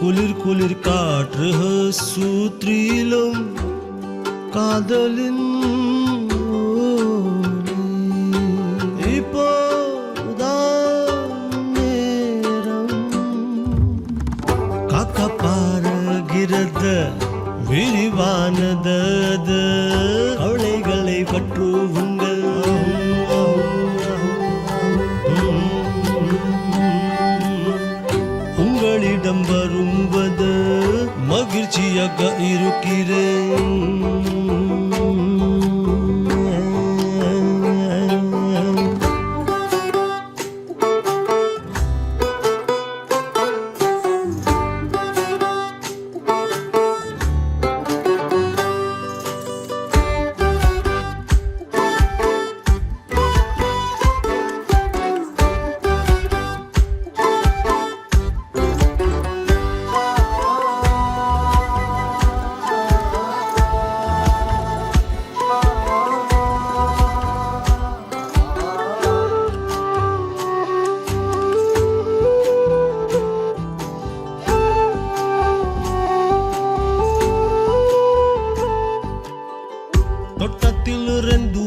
குளிர் குளிர் காற்று சூத்திரிலும் காதலின் இப்போதான் நேரம் காக்க பாருகிறது விரிவானது கவலைகளை பற்றுவுங்கள் உங்களிடம் வருவது மகிழ்ச்சியாக இருக்கிறேன்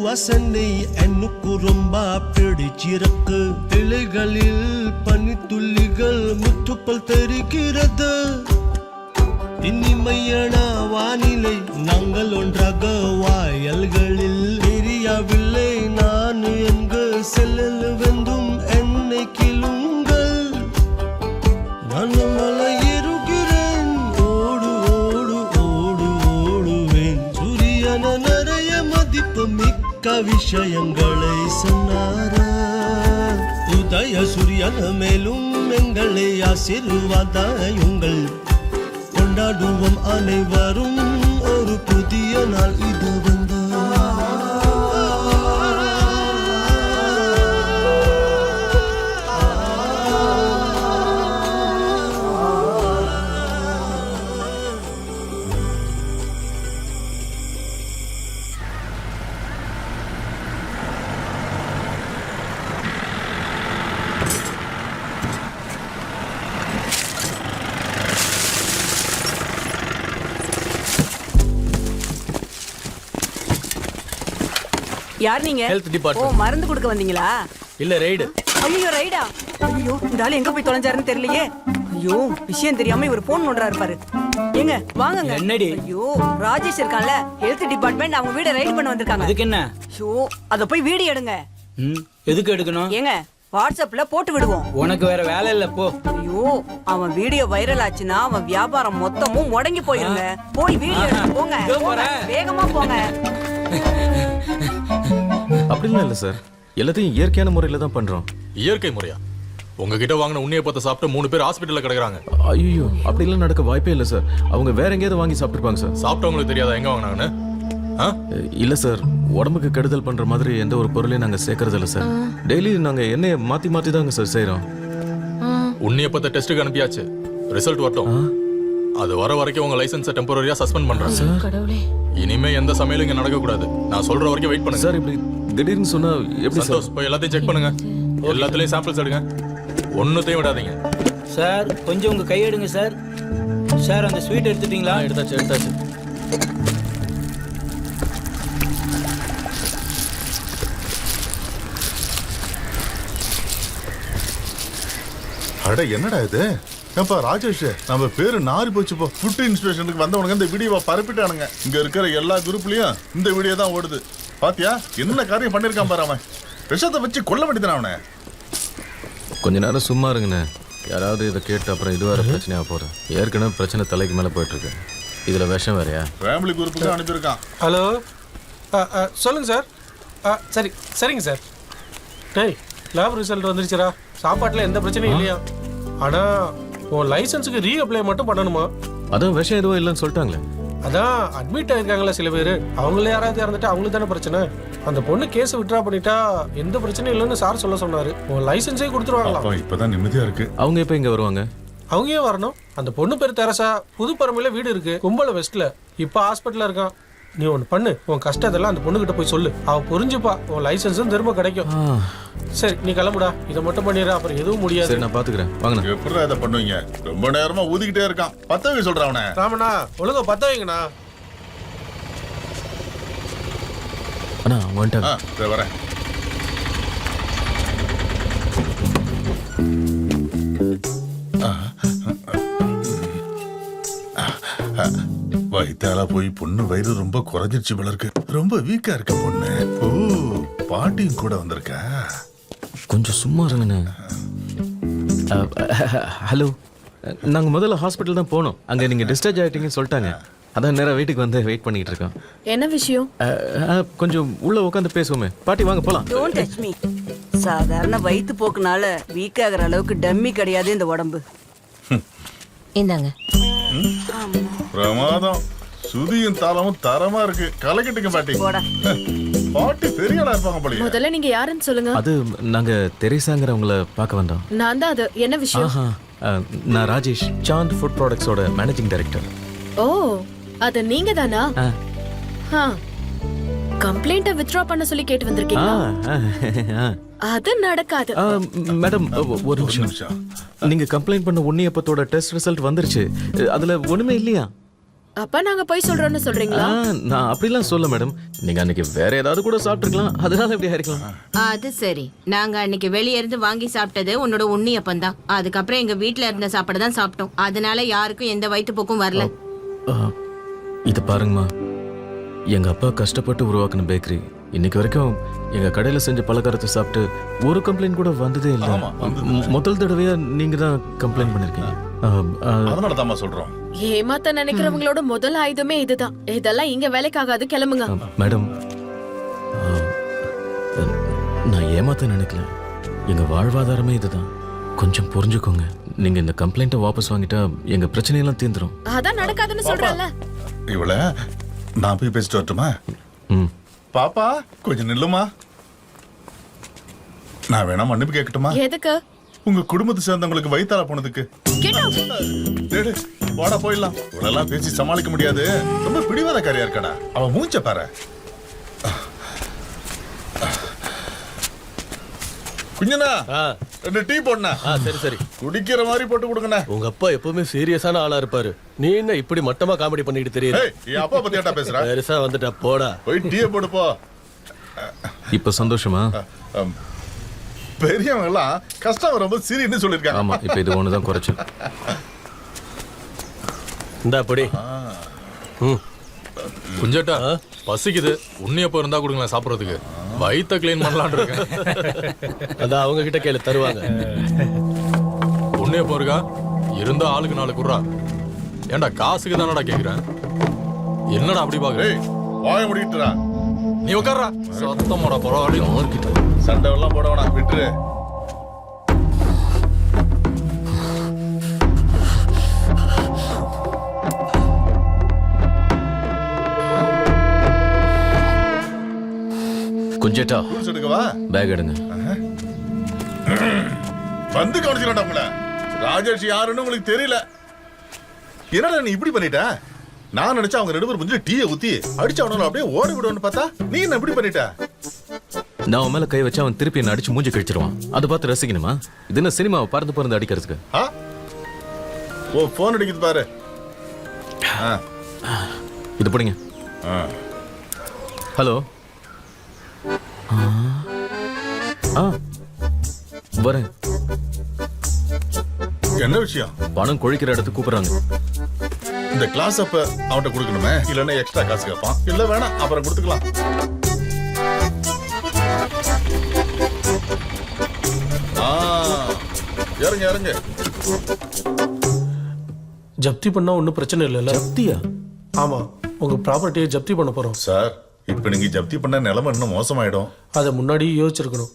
வாசனை எனக்கு ரொம்ப பிடிச்சிருக்கு இலைகளில் பனித்துளிகள் முற்றுப்பல் தெரிகிறது இனிமையான வானிலை நாங்கள் ஒன்றாக வாயல்களில் எரியவில்லை நான் எங்கு செல்லல் வெந்தும் என்னை கிளுங்கள் நான் மலை ஏறுகிறேன் ஓடு ஓடு ஓடு ஓடுவேன் சூரியன நிறைய மதிப்பு மிக்க விஷயங்களை சொன்னாரா உதய சூரியன் மேலும் எங்களை ஆசீர்வாதங்கள் கொண்டாடுவோம் அனைவரும் ஒரு புதிய நாள் இது யார் நீங்க? Health department. ஓ, மருந்து கொடுக்க வந்தீங்களா? இல்ல ரைடு. ஐயோ ரைடா? ஐயோ இந்த ஆளு எங்க போய் தொலைஞ்சாருன்னு தெரியலையே. ஐயோ விஷயம் தெரியாம இவர் போன் நோண்டறாரு பாரு. ஏங்க வாங்குங்க. என்னடி? ஐயோ ராஜேஷ் இருக்கான்ல ஹெல்த் டிபார்ட்மெண்ட் அவங்க வீட ரைட் பண்ண வந்திருக்காங்க. அதுக்கு என்ன? ஐயோ அத போய் வீடியோ எடுங்க. எதுக்கு எடுக்கணும்? ஏங்க வாட்ஸ்அப்ல போட்டு விடுவோம். உனக்கு வேற வேலை இல்ல போ. ஐயோ அவன் வீடியோ வைரல் ஆச்சுன்னா அவன் வியாபாரம் மொத்தமும் முடங்கி போயிருங்க. போய் வீடியோ எடுங்க போங்க. வேகமா போங்க. அப்படிலாம் இல்ல சார், எல்லாத்தையும் இயற்கையான முறையில தான் பண்றோம். இயற்கை முறையா? உங்ககிட்ட வாங்கின உண்ணியை பார்த்து சாப்பிட்டு 3 பேர் ஹாஸ்பிட்டல்ல கிடக்குறாங்க. ஐயோ அப்படிலாம் நடக்க வாய்ப்பே இல்லை சார். அவங்க வேற எங்கேயாவது வாங்கி சாப்பிட்டுருப்பாங்க சார். சாப்பிட்டவங்களுக்கு தெரியாதா எங்க வாங்கினாங்கன்னு? இல்ல சார், உடம்புக்கு கெடுதல் பண்ற மாதிரி எந்த ஒரு பொருளையும் நாங்க சேர்க்கறது இல்ல சார். டெய்லி நாங்க எண்ணெயை மாத்தி மாத்தி தாங்க சார் செய்யறோம். உண்ணியை பார்த்து டெஸ்ட்டுக்கு அனுப்பியாச்சு, ரிசல்ட் வரட்டும். அது வர வரைக்கும் உங்க லைசன்ஸை டெம்பரரியா சஸ்பெண்ட் பண்றேன் சார். இனிமே எந்த சமையலும் இங்க நடக்க கூடாது. நான் சொல்ற வரைக்கும் வெயிட் பண்ணுங்க சார். இப்படி திடீர்னு சொன்னா எப்படி சந்தோஷ்? போய் எல்லாத்தையும் செக் பண்ணுங்க, எல்லாத்துலயும் சாம்பிள்ஸ் எடுங்க, ஒன்னுத்தையும் விடாதீங்க சார். கொஞ்சம் உங்க கை எடுங்க சார். சார் அந்த ஸ்வீட் எடுத்துட்டீங்களா? எடுத்தாச்சு எடுத்தாச்சு. அட என்னடா இது? ஏப்பா ராஜேஷ், நம்ம பேரு நாரி போச்சு போ. ஃபுட் இன்ஸ்பெக்ஷனுக்கு வந்தவனுங்க இந்த வீடியோவை பரப்பிட்டானுங்க. இங்க இருக்கிற எல்லா குரூப்லயும் இந்த வீடியோ தான் ஓடுது. பாத்தியா என்ன காரியம் பண்ணிருக்கான் பாரு. அவன் விஷத்தை வச்சு கொல்ல வேண்டியதான அவனை. கொஞ்ச நேரம் சும்மா இருங்கண்ணே. யாராவது இதை கேட்டு அப்புறம் இது வேற பிரச்சனையாக போகிறேன். ஏற்கனவே பிரச்சனை தலைக்கு மேலே போயிட்டு இருக்கு. இதுல விஷம் வேறையா? ஃபேமிலி குரூப்புக்கு அனுப்பியிருக்கான். ஹலோ சொல்லுங்க சார். சரி சரிங்க சார். டேய் லேப் ரிசல்ட் வந்துருச்சுரா. சாப்பாட்டில் எந்த பிரச்சனையும் இல்லையா? ஆனால் உன் லைசன்ஸுக்கு ரீ அப்ளை மட்டும் பண்ணணுமா? அதான் விஷம் எதுவும் இல்லைன்னு சொல்லிட்டாங்களே. அதான் அட்மிட் ஆயிருக்காங்களா சில பேர். அவங்கள யாராவது இறந்துட்டு அவங்களுக்கு தானே பிரச்சனை. அந்த பொண்ணு கேஸ் விட்ரா பண்ணிட்டா எந்த பிரச்சனையும் இல்லைன்னு சார் சொல்ல சொன்னாரு. உன் லைசன்ஸே கொடுத்துருவாங்களா? இப்பதான் நிம்மதியா இருக்கு. அவங்க எப்போ இங்கே வருவாங்க? அவங்க ஏன் வரணும்? அந்த பொண்ணு பேர் தெரசா. புதுப்பரமையில வீடு இருக்கு, கும்பல வெஸ்ட்ல. இப்போ ஹாஸ்பிட்டல்ல இருக்கான். நீ ஒன்று பண்ணு, உன் கஷ்டத்தெல்லாம் அந்த பொண்ணுகிட்ட போய் சொல்லு, அவ புரிஞ்சுப்பா, உன் லைசன்ஸும் திரும்ப கிடைக்கும். சரி நீ கிளம்புடா, இதை மட்டும் பண்ணிடுற, அப்புறம் எதுவும் முடியாது. சரி நான் பாத்துக்கிறேன், வாங்கண்ணா. எப்படி இதை பண்ணுவீங்க? ரொம்ப நேரமா ஊதிக்கிட்டே இருக்கான். பத்த வைக்க சொல்றான் அவனை. ராமண்ணா ஒழுங்கா பத்த வைங்கண்ணா. அண்ணா வந்துட்டாங்க. இதோ வரேன். வயித்தால போய் பொண்ணு வயிறு ரொம்ப குறைஞ்சிருச்சு போல இருக்கு. ரொம்ப வீக்கா இருக்க பொண்ணு. ஓ பாட்டியும் கூட வந்திருக்கா. கொஞ்சம் சும்மா இருங்கண்ணே. ஹலோ, நாங்க முதல்ல ஹாஸ்பிட்டல் தான் போனோம். அங்க நீங்க டிஸ்சார்ஜ் ஆயிட்டீங்கன்னு சொல்லிட்டாங்க. அதான் நேரா வீட்டுக்கு வந்து வெயிட் பண்ணிட்டு இருக்கோம். என்ன விஷயம்? கொஞ்சம் உள்ள உட்காந்து பேசுவோமே. பாட்டி வாங்க போலாம். Don't touch me. சாதாரண வயிற்று போக்குனால வீக் ஆகுற அளவுக்கு டம்மி கிடையாது இந்த உடம்பு. இந்தாங்க. பிரமாதம். சுதியும் தாளமும் தரமா இருக்கு. கலக்கிட்டுங்க பாட்டி. போடா. பாட்டி பெரிய ஆளா இருப்பாங்க போலயே. முதல்ல நீங்க யாருன்னு சொல்லுங்க. அது நாங்க தெரேசாங்கிறவங்கள பார்க்க வந்தோம். நான் தான் அது. என்ன விஷயம்? ஆஹா, நான் ராஜேஷ், சாந்த் ஃபுட் ப்ராடக்ட்ஸோட மேனேஜிங் டைரக்டர். ஓ அது நீங்க தானா? கம்ப்ளைண்ட வித்ட்ரா பண்ண சொல்லி கேட்டு வந்திருக்கீங்களா? அது நடக்காது. மேடம் ஒரு நிமிஷம். நீங்க கம்ப்ளைண்ட் பண்ண உன்னியப்பத்தோட டெஸ்ட் ரிசல்ட் வந்துருச்சு. அதுல ஒண்ணுமே இல்லையா? அப்ப நாங்க போய் சொல்றோம்னு சொல்றீங்களா? நான் அப்படிலாம் சொல்ல மேடம். நீங்க அன்னைக்கு வேற ஏதாவது கூட சாப்பிட்டுருக்கலாம். அதனால எப்படி ஆயிருக்கலாம். அது சரி. நாங்க அன்னைக்கு வெளிய இருந்து வாங்கி சாப்பிட்டது உன்னோட உண்ணியப்பம் தான். அதுக்கப்புறம் எங்க வீட்ல இருந்த சாப்பாடு தான் சாப்பிட்டோம். அதனால யாருக்கும் எந்த வயிற்றுப்போக்கும் வரல. இது பாருங்கம்மா, எங்க அப்பா கஷ்டப்பட்டு உருவாக்கின பேக்கரி இன்னைக்கு வரைக்கும் எங்க கடையில செஞ்ச பலகாரத்தை சாப்பிட்டு ஒரு கம்ப்ளைண்ட் கூட வந்ததே இல்லை. முதல் தடவையா நீங்க தான் கம்ப்ளைண்ட் பண்ணிருக்கீங்க. அதனால தான் சொல்றோம். ஏமாத்த நினைக்கிறவங்களோட முதல் ஆயுதமே இதுதான். இதெல்லாம் இங்க வேலைக்காகாது, கிளம்புங்க. மேடம், நான் ஏமாத்த நினைக்கல. எங்க வாழ்வாதாரமே இதுதான். கொஞ்சம் புரிஞ்சுக்கோங்க. நீங்க இந்த கம்ப்ளைண்ட்டை வாபஸ் வாங்கிட்டா எங்க பிரச்சனையெல்லாம் தீந்துரும். அதான் நடக்காதுன்னு சொல்றல. இவள நான் போய் பேசிட்டு வரட்டுமா? பாப்பா கொஞ்சம் நில்லுமா. நான் வேணா மன்னிப்பு கேட்கட்டுமா? எதுக்கு? உங்க குடும்பத்தை சேர்ந்தவங்களுக்கு வயித்தால போனதுக்கு. வாடா போயிடலாம். இவளெல்லாம் பேசி சமாளிக்க முடியாது. ரொம்ப பிடிவாதக்காரியா இருக்காடா. அவ மூஞ்ச பாரு. குஞ்சனா, 2 டீ போடுனா. சரி சரி. குடிக்கிற மாதிரி போட்டு கொடுங்கண்ணா. உங்க அப்பா எப்பவுமே சீரியஸான ஆளா இருப்பாரு. நீ என்ன இப்படி மட்டமா காமெடி பண்ணிட்டு தெரியுது? என் அப்பா பத்தி ஏட்டா பேசுற? பெருசா வந்துட்டா போடா. போய் டீயை போடு போ. இப்ப சந்தோஷமா? பெரியவங்க எல்லாம் கஷ்டம் ரொம்ப சீரியன்னு சொல்லிருக்காங்க. ஆமா, இப்ப இது ஒண்ணுதான் குறைச்சல். இந்தா அப்படி. குஞ்சட்டா பசிக்குது. உன்னியப்பம் இருந்தா கொடுங்களேன் சாப்பிடறதுக்கு. வயித்த கிளீன் பண்ணலான்னு இருக்கேன். அதான் அவங்க கிட்ட கேளு, தருவாங்க. உன்னியப்பம் இருக்கா? இருந்தா ஆளுக்கு 4 குர்ரா. ஏன்டா காசுக்கு தானடா கேக்குறேன். என்னடா அப்படி பாக்குற? வாய முடிட்டுடா. நீ உட்கார்றா. சத்தமோட பரவாயில்ல. சண்டை எல்லாம் போட வேணாம், விட்டுரு. குஞ்சேட்டா, எடுக்கவா? பேக் எடுங்க. வந்து கவனிச்சுடா உங்களை. ராஜேஷ் யாருன்னு உங்களுக்கு தெரியல. என்னடா நீ இப்படி பண்ணிட்ட? நான் நினைச்சா அவங்க 2 பேரும் கொஞ்சம் டீயை ஊத்தி அடிச்சு அவனால அப்படியே ஓடி விடுவான்னு பார்த்தா நீ என்ன இப்படி பண்ணிட்ட? நான் அவன் மேல கை வச்சு அவன் திருப்பி என்ன அடிச்சு மூஞ்சி கழிச்சிருவான். அதை பார்த்து ரசிக்கணுமா? இது என்ன சினிமாவை பறந்து அடிக்கிறதுக்கு? ஓ போன் அடிக்குது பாரு. இது போடுங்க. ஹலோ. வரேன். என்ன விஷயம்? பணம் கொழிக்கிற இடத்துக்கு கூப்பிடுறாங்க. இந்த கிளாஸ் அப்ப அவன்கிட்ட கொடுக்கணுமே, இல்லன்னா எக்ஸ்ட்ரா காசு கேட்பான். இல்ல வேணாம், அப்புறம் கொடுத்துக்கலாம். இறங்க இறங்க. ஜப்தி பண்ணா ஒன்றும் பிரச்சனை இல்லைல்ல? ஜப்தியா? ஆமா, உங்க ப்ராப்பர்ட்டியை ஜப்தி பண்ண போறோம் சார். இப்ப நீங்க ஜப்தி பண்ண நிலைமை இன்னும் மோசமாயிடும். அதை முன்னாடி யோசிச்சிருக்கணும்.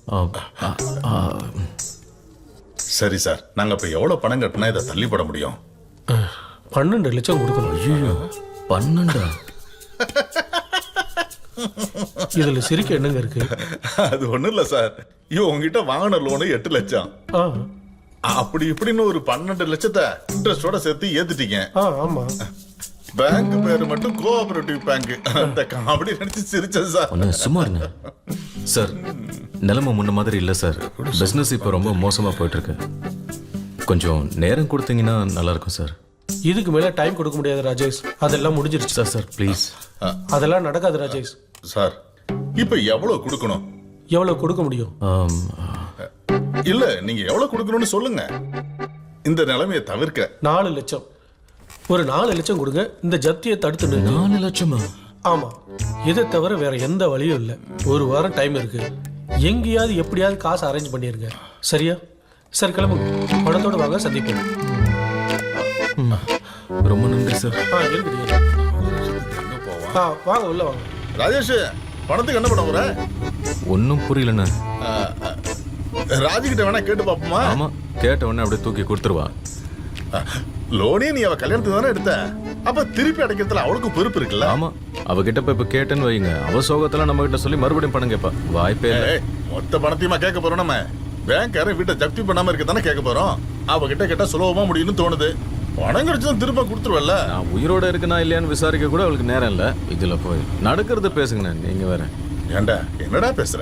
சரி சார், நாங்க இப்ப எவ்வளவு பணம் கட்டினா இதை தள்ளி போட முடியும்? 12 லட்சம் கொடுக்கணும். ஐயோ, 12? இதுல சிரிக்க என்னங்க இருக்கு? அது ஒண்ணும் இல்ல சார். உங்ககிட்ட வாங்கின லோனு 8 லட்சம். அப்படி இப்படின்னு ஒரு 12 லட்சத்தை இன்ட்ரெஸ்டோட சேர்த்து ஏத்துட்டீங்க. ஆமா. பேங்க் பேரு மட்டும் கோஆபரேட்டிவ் பேங்க். அந்த காமெடி நினைச்சு சிரிச்சேன் சார். ஒன்று சும்மா இருங்க சார். நிலைமை முன்ன மாதிரி இல்லை சார். பிஸ்னஸ் இப்போ ரொம்ப மோசமாக போயிட்டுருக்கு. கொஞ்சம் நேரம் கொடுத்தீங்கன்னா நல்லா இருக்கும் சார். இதுக்கு மேல டைம் கொடுக்க முடியாது ராஜேஷ். அதெல்லாம் முடிஞ்சிருச்சு. Sir sir please. அதெல்லாம் நடக்காது ராஜேஷ். சார் இப்ப எவ்வளவு கொடுக்கணும்? எவ்வளவு கொடுக்க முடியும்? இல்ல நீங்க எவ்வளவு கொடுக்கணும்னு சொல்லுங்க. இந்த நிலைமையை தவிர்க்க 4 லட்சம். ஒரு 4 லட்சம் கொடுங்க. இந்த ஜப்தியை தடுத்து நிறுத்து. 4 லட்சமா? ஆமா, இதை தவிர வேற எந்த வழியும் இல்லை. ஒரு வாரம் டைம் இருக்கு. எங்கேயாவது எப்படியாவது காசு அரேஞ்ச் பண்ணிருங்க. சரியா? சார் கிளம்புங்க. பணத்தோட வாங்க, சந்திப்போம். ரொம்ப நன்றி சார். இருக்குது. வாங்க உள்ள வாங்க. ராஜேஷ், பணத்துக்கு என்ன பண்ண போற? ஒன்றும் புரியலண்ணா. ராஜிக்கிட்ட வேணா கேட்டு பாப்போமா? ஆமா, கேட்ட உடனே அப்படியே தூக்கி கொடுத்துருவா. லோனே நீ அவ கல்யாணத்துக்கு தானே எடுத்த. அப்ப திருப்பி அடைக்கிறதுல அவளுக்கு பொறுப்பு இருக்குல்ல? ஆமா, அவகிட்ட இப்ப கேட்டேன்னு வைங்க, அவ சோகத்தெல்லாம் நம்ம கிட்ட சொல்லி மறுபடியும் பணம் கேட்பா. வாய்ப்பே இல்லை. மொத்த பணத்தையுமா கேட்க போறோம்? நம்ம பேங்க்காரன் வீட்டை ஜப்தி பண்ணாம இருக்க தானே கேட்க போறோம். அவகிட்ட கேட்டா சுலபமா முடியும்னு தோணுது. பணம் கிடைச்சதும் திரும்ப கொடுத்துருவல்ல. நான் உயிரோட இருக்குனா இல்லையான்னு விசாரிக்க கூட அவளுக்கு நேரம் இல்லை. இதுல போய் நடக்கிறது பேசுங்கண்ணே. நீங்க வேற. ஏண்டா என்னடா பேசுற?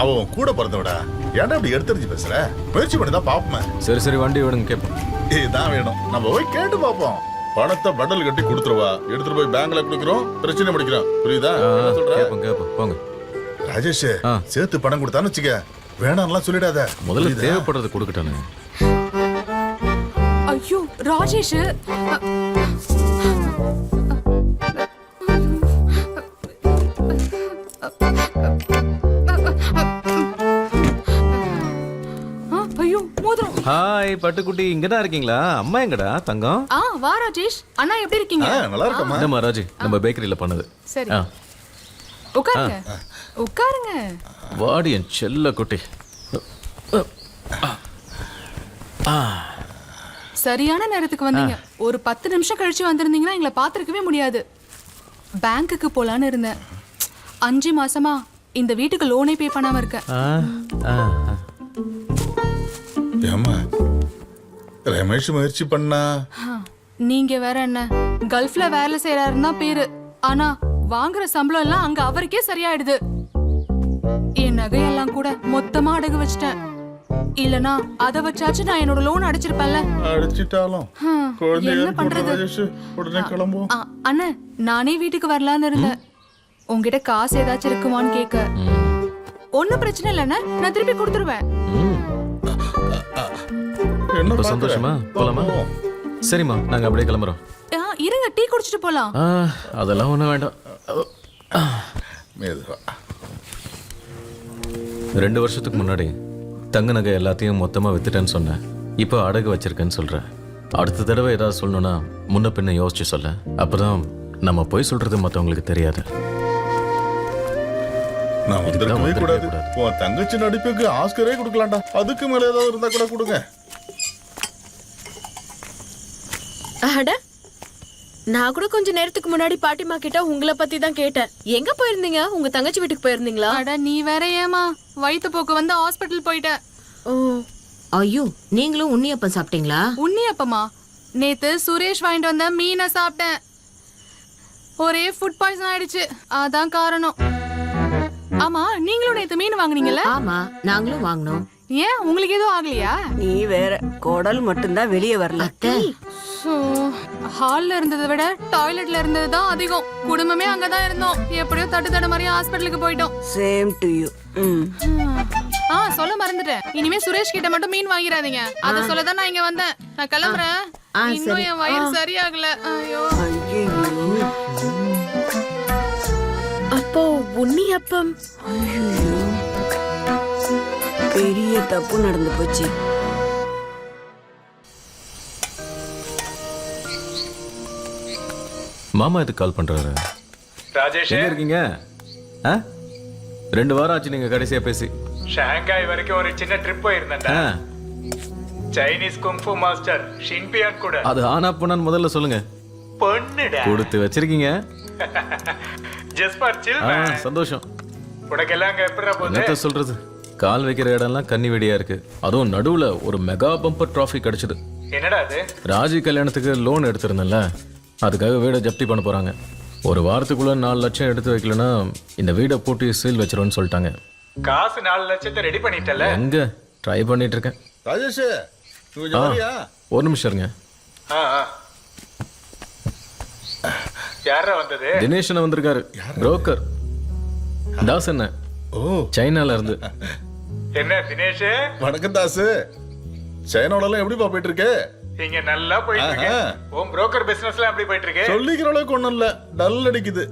அவன் கூட பிறந்தவடா. ஏன்டா இப்படி எடுத்துரிச்சு பேசுற? முயற்சி பண்ணிதான் பாப்போமே. சரி சரி, வண்டி விடுங்க, கேட்போம். இதுதான் வேணும். நம்ம போய் கேட்டு பாப்போம். பணத்தை பண்டல் கட்டி கொடுத்துருவா. எடுத்துட்டு போய் பேங்க்ல கொடுக்குறோம், பிரச்சனை முடிக்கிறோம். புரியுதா? கேட்போம் கேட்போம், போங்க. ராஜேஷ், சேர்த்து பணம் கொடுத்தான்னு வச்சுக்க, வேணாம்லாம் சொல்லிடாத. முதல்ல தேவைப்படுறது கொடுக்கட்டானே. ஐயோ ராஜேஷ், ஐயோ மோதிரம். ஹாய் பட்டுக்குட்டி, இங்கதான் இருக்கீங்களா? அம்மா எங்கடா தங்கம்? வா ராஜேஷ். அண்ணா எப்படி இருக்கீங்க? நல்லா இருக்கமா. நம்ம ராஜி நம்ம பேக்கரியில பண்ணது. சரி, உட்காருங்க உட்காருங்க. வாடி என் செல்ல குட்டி. சரியான நேரத்துக்கு வந்தீங்க. ஒரு 10 நிமிஷம் கழிச்சு வந்திருந்தீங்கன்னா எங்களை பார்த்துருக்கவே முடியாது. பேங்க்குக்கு போலான்னு இருந்தேன். 5 மாசமா இந்த வீட்டுக்கு லோனே பே பண்ணாம இருக்கேன். ஏமா ரமேஷ் முயற்சி பண்ணா? நீங்க வேற என்ன, கல்ஃப்ல வேலை செய்யறாருன்னா பேரு. ஆனா வாங்குற சம்பளம் எல்லாம் அங்க அவருக்கே சரியாயிடுது. என் நகையெல்லாம் கூட மொத்தமா அடகு வச்சிட்டேன். இல்லனா அத வச்சாச்சு நான் என்னோட லோன் அடைச்சிருப்பேன்ல. அடைச்சிட்டாலும் என்ன பண்றது? உடனே கிளம்புவோம். அண்ணே, நானே வீட்டுக்கு வரலான்னு இருந்தேன். உங்ககிட்ட காசு ஏதாச்சும் இருக்குமான்னு கேட்க. ஒன்னும் பிரச்சனை இல்லைண்ணே, நான் திருப்பி கொடுத்துருவேன். என்ன சந்தோஷமா? போலாமா? சரிம்மா, நாங்க அப்படியே கிளம்புறோம். இருங்க, டீ குடிச்சிட்டு போலாம். அதெல்லாம் ஒண்ணும் வேண்டாம். 2 வருஷத்துக்கு முன்னாடி தங்க நகை எல்லாத்தையும் மொத்தமா வித்துட்டேன்னு சொன்னேன். இப்போ அடகு வச்சிருக்கேன்னு சொல்றேன். அடுத்த தடவை ஏதாவது சொல்லணும்னா முன்ன பின்ன யோசிச்சு சொல்ல. அப்பதான் நம்ம போய் சொல்றது மற்றவங்களுக்கு தெரியாது. நான் வந்திருக்கவே கூடாது. உன் தங்கச்சி நடிப்புக்கு ஆஸ்கரே கொடுக்கலாம்டா. அதுக்கு மேல ஏதாவது இருந்தா கூட கொடுங்க. அட, நான் கூட கொஞ்ச நேரத்துக்கு முன்னாடி பாட்டிமா கிட்ட உங்களை பத்தி தான் கேட்டேன். எங்க போயிருந்தீங்க? உங்க தங்கச்சி வீட்டுக்கு போயிருந்தீங்களா? அட நீ வேற ஏமா, வயித்து போக்கு வந்து ஹாஸ்பிடல் போயிட்டேன். ஓ ஐயோ, நீங்களும் உண்ணியப்பம் சாப்பிட்டீங்களா? உண்ணியப்பமா? நேத்து சுரேஷ் வாங்கிட்டு வந்த மீனை சாப்பிட்டேன். ஒரே ஃபுட் பாய்சன் ஆயிடுச்சு. அதான் காரணம். ஆமா, நீங்களும் நேத்து மீன் வாங்குனீங்கல்ல? ஆமா, நாங்களும் வாங்கினோம். ஏன், உங்களுக்கு எதுவும் ஆகலையா? நீ வேற, குடல் மட்டும்தான் வெளியே வரல. ஹால்ல இருந்ததை விட டாய்லெட்ல இருந்தது தான் அதிகம். குடும்பமே அங்கதான் இருந்தோம். எப்படியோ தட்டு மாதிரி ஹாஸ்பிட்டலுக்கு போயிட்டோம். Same to you. சொல்ல மறந்துட்டேன். இனிமே சுரேஷ் கிட்ட மட்டும் மீன் வாங்கிடாதீங்க. அத சொல்லதான் நான் இங்க வந்தேன். நான் கிளம்புறேன். இன்னும் என் வயிறு சரியாகல. ஐயோ. அப்போ உண்ணியப்பம் பெரிய தப்பு நடந்து போச்சு. மாமா எதுக்கு கால் பண்றாரு? ராஜேஷ், எங்க இருக்கீங்க? 2 வாரம் ஆச்சு நீங்க கடைசியா பேசி. ஷாங்காய் வரைக்கும் ஒரு சின்ன ட்ரிப் போயிருந்தேன்டா. சைனீஸ் குங்ஃபு மாஸ்டர் ஷின்பியான் கூட. அது ஆனா போனான்னு முதல்ல சொல்லுங்க. பொண்ணுடா. கொடுத்து வச்சிருக்கீங்க. ஜஸ்ட் ஃபார் சில். சந்தோஷம். உனக்கெல்லாம் அங்க எப்படிடா போகுது? என்னத்த சொல்றது, கால் வைக்கிற இடம்லாம் கன்னி வெடியா இருக்கு. அதுவும் நடுவுல ஒரு மெகா பம்பர் டிராஃபி கிடைச்சது. என்னடா அது? ராஜி கல்யாணத்துக்கு லோன் எடுத்திருந்தேன்ல, அதுக்காக வீடை ஜப்தி பண்ண போகிறாங்க. ஒரு வாரத்துக்குள்ளே 4 லட்சம் எடுத்து வைக்கலன்னா இந்த வீடை பூட்டி சீல் வச்சிருவோன்னு சொல்லிட்டாங்க. காசு 4 லட்சத்தை ரெடி பண்ணிட்டல. எங்கே ட்ரை பண்ணிட்டு இருக்கேன். ராஜேஷ் நீ கொஞ்சம் வரியா? ஒரு நிமிஷம் இருங்க. யாரா வந்தது? தினேஷன் வந்திருக்காரு, புரோக்கர் தாஸ். என்ன சைனால இருந்து. என்ன தினேஷ்? வணக்கம் தாஸ். சைனாவோடலாம் எப்படிப்பா போயிட்டு இருக்கு? இங்க நல்லா போயிட்டு இருக்கு. உன் புரோக்கர் பிசினஸ்ல எப்படி போயிட்டு இருக்கு? சொல்லிக்கிற அளவுக்கு ஒண்ணும் இல்ல, டல் அடிக்குது.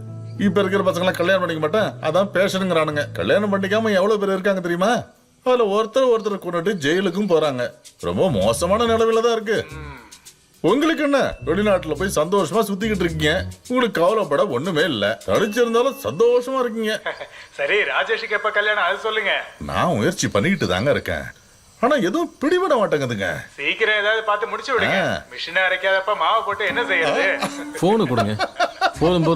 இப்ப இருக்கிற பசங்களாம் கல்யாணம் பண்ணிக்க மாட்டேன், அதான் பேஷனுங்கிறானுங்க. கல்யாணம் பண்ணிக்காம எவ்வளவு பேர் இருக்காங்க தெரியுமா? அதுல ஒருத்தர் கொண்டுட்டு ஜெயிலுக்கும் போறாங்க. ரொம்ப மோசமான நிலவில தான் இருக்கு. உங்களுக்கு என்ன, வெளிநாட்டுல போய் சந்தோஷமா சுத்திக்கிட்டு இருக்கீங்க, உங்களுக்கு கவலைப்பட ஒண்ணுமே இல்ல. தடிச்சிருந்தாலும் சந்தோஷமா இருக்கீங்க. சரி, ராஜேஷுக்கு எப்ப கல்யாணம் அது சொல்லுங்க. நான் முயற்சி பண்ணிக்கிட்டு தாங்க இருக்கேன், ஆனா எதுவும் பிடிபட மாட்டேங்குதுங்க. சீக்கிரம் ஏதாவது பார்த்து முடிச்சு விடுங்க. மிஷின் அரைக்காதப்ப மாவு போட்டு என்ன செய்யறது? போனு கொடுங்க. போதும்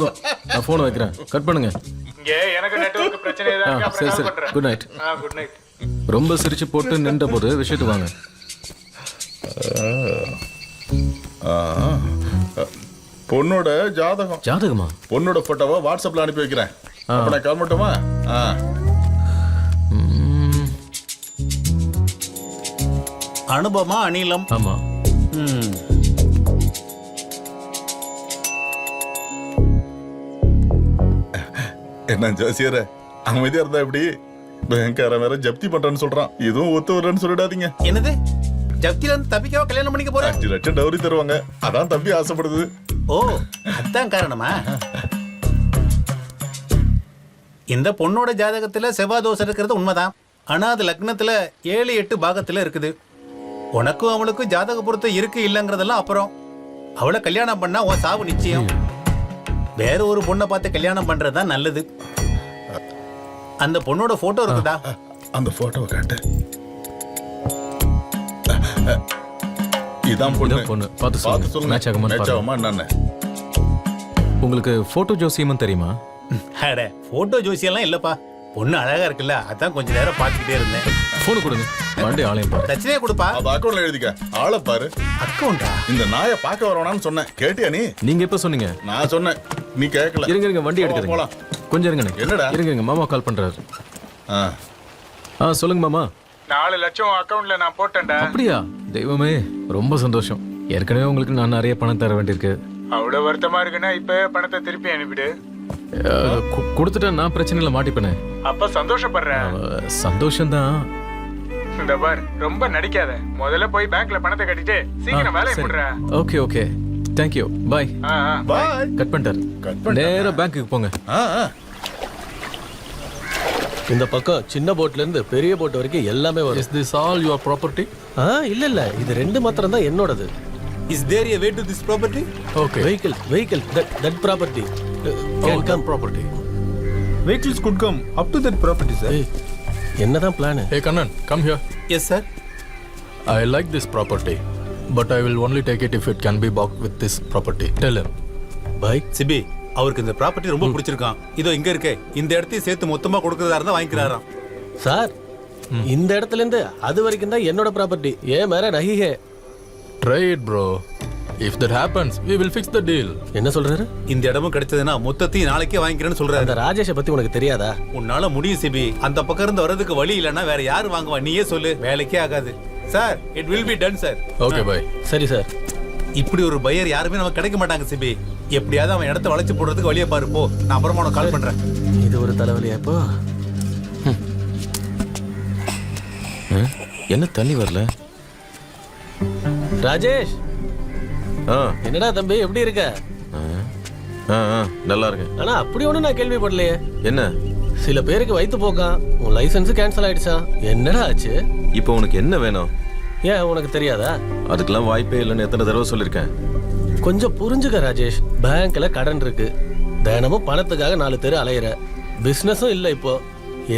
நான் போன் வைக்கிறேன், கட் பண்ணுங்க. இங்க எனக்கு நெட்வொர்க் பிரச்சனை ஏதாவது சரி அப்புறம் சரி, கால் பண்றேன். Good night. Good night. ரொம்ப சிரிச்சு போட்டு நின்ற போது விஷயத்துக்கு வாங்க. பொண்ணோட ஜாதகம். ஜாதகமா? பொண்ணோட போட்டோவை வாட்ஸ்அப்ல அனுப்பி வைக்கிறேன். அப்ப நான் கால் மட்டுமா? அனுபமா அனிலம். ஆமா. என்ன ஜோசியர அமைதியா இருந்தா எப்படி? பேங்காரன் வேற ஜப்தி பண்றேன்னு சொல்றான். இதுவும் ஒத்து வரலன்னு சொல்லிடாதீங்க. என்னது? ஜப்தில இருந்து தப்பிக்காம கல்யாணம் பண்ணிக்க போற? 5 லட்சம் டவுரி தருவாங்க, அதான் தம்பி ஆசைப்படுது. ஓ, அதான் காரணமா? இந்த பொண்ணோட ஜாதகத்துல செவ்வாய் தோஷம் இருக்கிறது உண்மைதான். ஆனா அது லக்னத்துல 7, 8 பாகத்துல இருக்குது. உனக்கும் அவளுக்கும் ஜாதக பொருத்தம் இருக்கு இல்லங்கிறதெல்லாம் அப்புறம். அவளை கல்யாணம் பண்ணா உன் சாவு நிச்சயம். வேற ஒரு பொண்ணை பார்த்து கல்யாணம் பண்றதுதான் நல்லது. அந்த பொண்ணோட போட்டோ இருக்குதா? அந்த போட்டோவை காட்டு. இதான் பொண்ணு. பார்த்து சொல்லுங்க. மேட்ச் ஆகுமா என்னன்னு. உங்களுக்கு போட்டோ ஜோசியமும் தெரியுமா? அட, போட்டோ ஜோசியெல்லாம் இல்லப்பா. பொண்ணு அழகா இருக்குல்ல, அதான் கொஞ்ச நேரம் பார்த்துக்கிட்டே இருந்தேன். போன் கொடுங்க, வண்டி ஆளையும் பாரு. பிரச்சனையே கொடுப்பா. அது அக்கௌண்ட்ல எழுதிக்க. ஆளை பாரு. அக்கௌண்டா? இந்த நாயை பார்க்க வரணும்னு சொன்னேன், கேட்டியா நீ? நீங்க எப்ப சொன்னீங்க? நான் சொன்னேன், நீ கேட்கல. இருங்க வண்டி எடுக்கிறேன். போலாம். கொஞ்சம் இருங்க. என்னடா? இருங்க, மாமா கால் பண்றாரு. சொல்லுங்க மாமா. 4 லட்சம் அக்கவுண்ட்ல நான் போட்டேன்டா. அப்படியா? தெய்வமே, ரொம்ப சந்தோஷம். ஏற்கனவே உங்களுக்கு நான் நிறைய பணம் தர வேண்டியிருக்கு. அவ்வளவு வருத்தமா இருக்குன்னா இப்ப பணத்தை திருப்பி அனுப்பிடு. கொடுத்துட்டா நான் பிரச்சனையில மாட்டிப்பேனே. அப்ப சந்தோஷப்படுறேன். சந்தோஷம்தான். இந்த பார், ரொம்ப நடிக்காத. முதல்ல போய் பேங்க்ல பணத்தை கட்டிட்டு சீக்கிரம் வேலையை போடுற. Okay thank you. Bye. Cut பண்ணிட்டாரு. நேரா பேங்க்குக்கு போங்க. இந்த பக்கம் சின்ன போட்ல இருந்து பெரிய போட் வரைக்கும் எல்லாமே வரும். Is this all your property? இல்ல இது 2 மாத்திரம் தான் என்னோடது. Is there a way to this property? Okay. Vehicle, that property. Can come property. Vehicles could come up to that property, sir. என்னதான் plan? Hey Kannan, come here. Yes, sir. I like this property, but I will only take it if it can be bought with this property. Tell him. Bye. Sibi, அவருக்கு இந்த property ரொம்ப பிடிச்சிருக்கான். இதோ இங்க இருக்கே, இந்த இடத்தையும் சேர்த்து மொத்தமா கொடுக்கறதா இருந்தா வாங்கிக்கிறாராம். சார், இந்த இடத்துல இருந்து அது வரைக்கும் தான் என்னோட ப்ராப்பர்ட்டி. ஏன் மேர நஹி ஹே. Try it, bro. If that happens, we will fix the deal. என்ன சொல்றாரு? இந்த இடமும் கிடைச்சதுன்னா மொத்தத்தையும் நாளைக்கே வாங்கிக்கிறேன்னு சொல்றாரு. அந்த ராஜேஷை பத்தி உனக்கு தெரியாதா? உன்னால முடியும் சிபி. அந்த பக்கம் இருந்து வரதுக்கு வழி இல்லைன்னா வேற யாரு வாங்குவா? நீயே சொல்லு. வேலைக்கே ஆகாது. Sir, it will be done sir. Okay, bye. சரி சார். இப்படி ஒரு பையர் யாருமே நமக்கு கிடைக்க மாட்டாங்க சிபி. எப்படியாவது அவன் இடத்த வளைச்சு போடுறதுக்கு வழியை பாரு. போ, நான் அப்புறமா உனக்கு கால் பண்றேன். இது ஒரு தலைவலியா இப்போ? என்ன தண்ணி வரல? ராஜேஷ், என்னடா தம்பி, எப்படி இருக்க? நல்லா இருக்கேன். ஆனா அப்படி ஒண்ணு நான் கேள்விப்படலையே. என்ன? சில பேருக்கு வயித்து போக்கான், உன் லைசன்ஸ் கேன்சல் ஆயிடுச்சான். என்னடா ஆச்சு? இப்போ உனக்கு என்ன வேணும்? ஏன் உனக்கு தெரியாதா? அதுக்கெல்லாம் வாய்ப்பே இல்லைன்னு எத்தனை தடவை சொல்லியிருக்கேன். கொஞ்சம் புரிஞ்சுக்க ராஜேஷ். பேங்க்ல கடன் இருக்கு, தினமும் பணத்துக்காக 4 தெரு அலையிற, பிசினஸும் இல்ல. இப்போ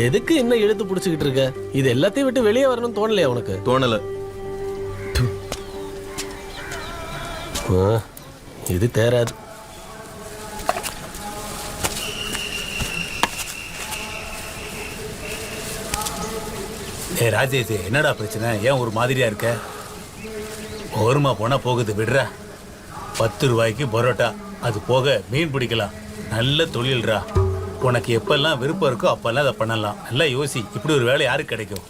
எதுக்கு இன்னும் இழுத்து புடிச்சுக்கிட்டு இருக்க? இது எல்லாத்தையும் விட்டு வெளியே வரணும்னு தோணலையா உனக்கு? தோணல. இது தேராது. ராஜேஷ், என்னடா பிரச்சனை? ஏன் ஒரு மாதிரியா இருக்க? ஓரமா போனா போகுது, விடுற. 10 ரூபாய்க்கு பரோட்டா, அது போக மீன் பிடிக்கலாம். நல்ல தொழில்ரா. உனக்கு எப்பெல்லாம் விருப்பம் இருக்கோ அப்பெல்லாம் அதை பண்ணலாம். நல்லா யோசி, இப்படி ஒரு வேலை யாருக்கு கிடைக்கும்?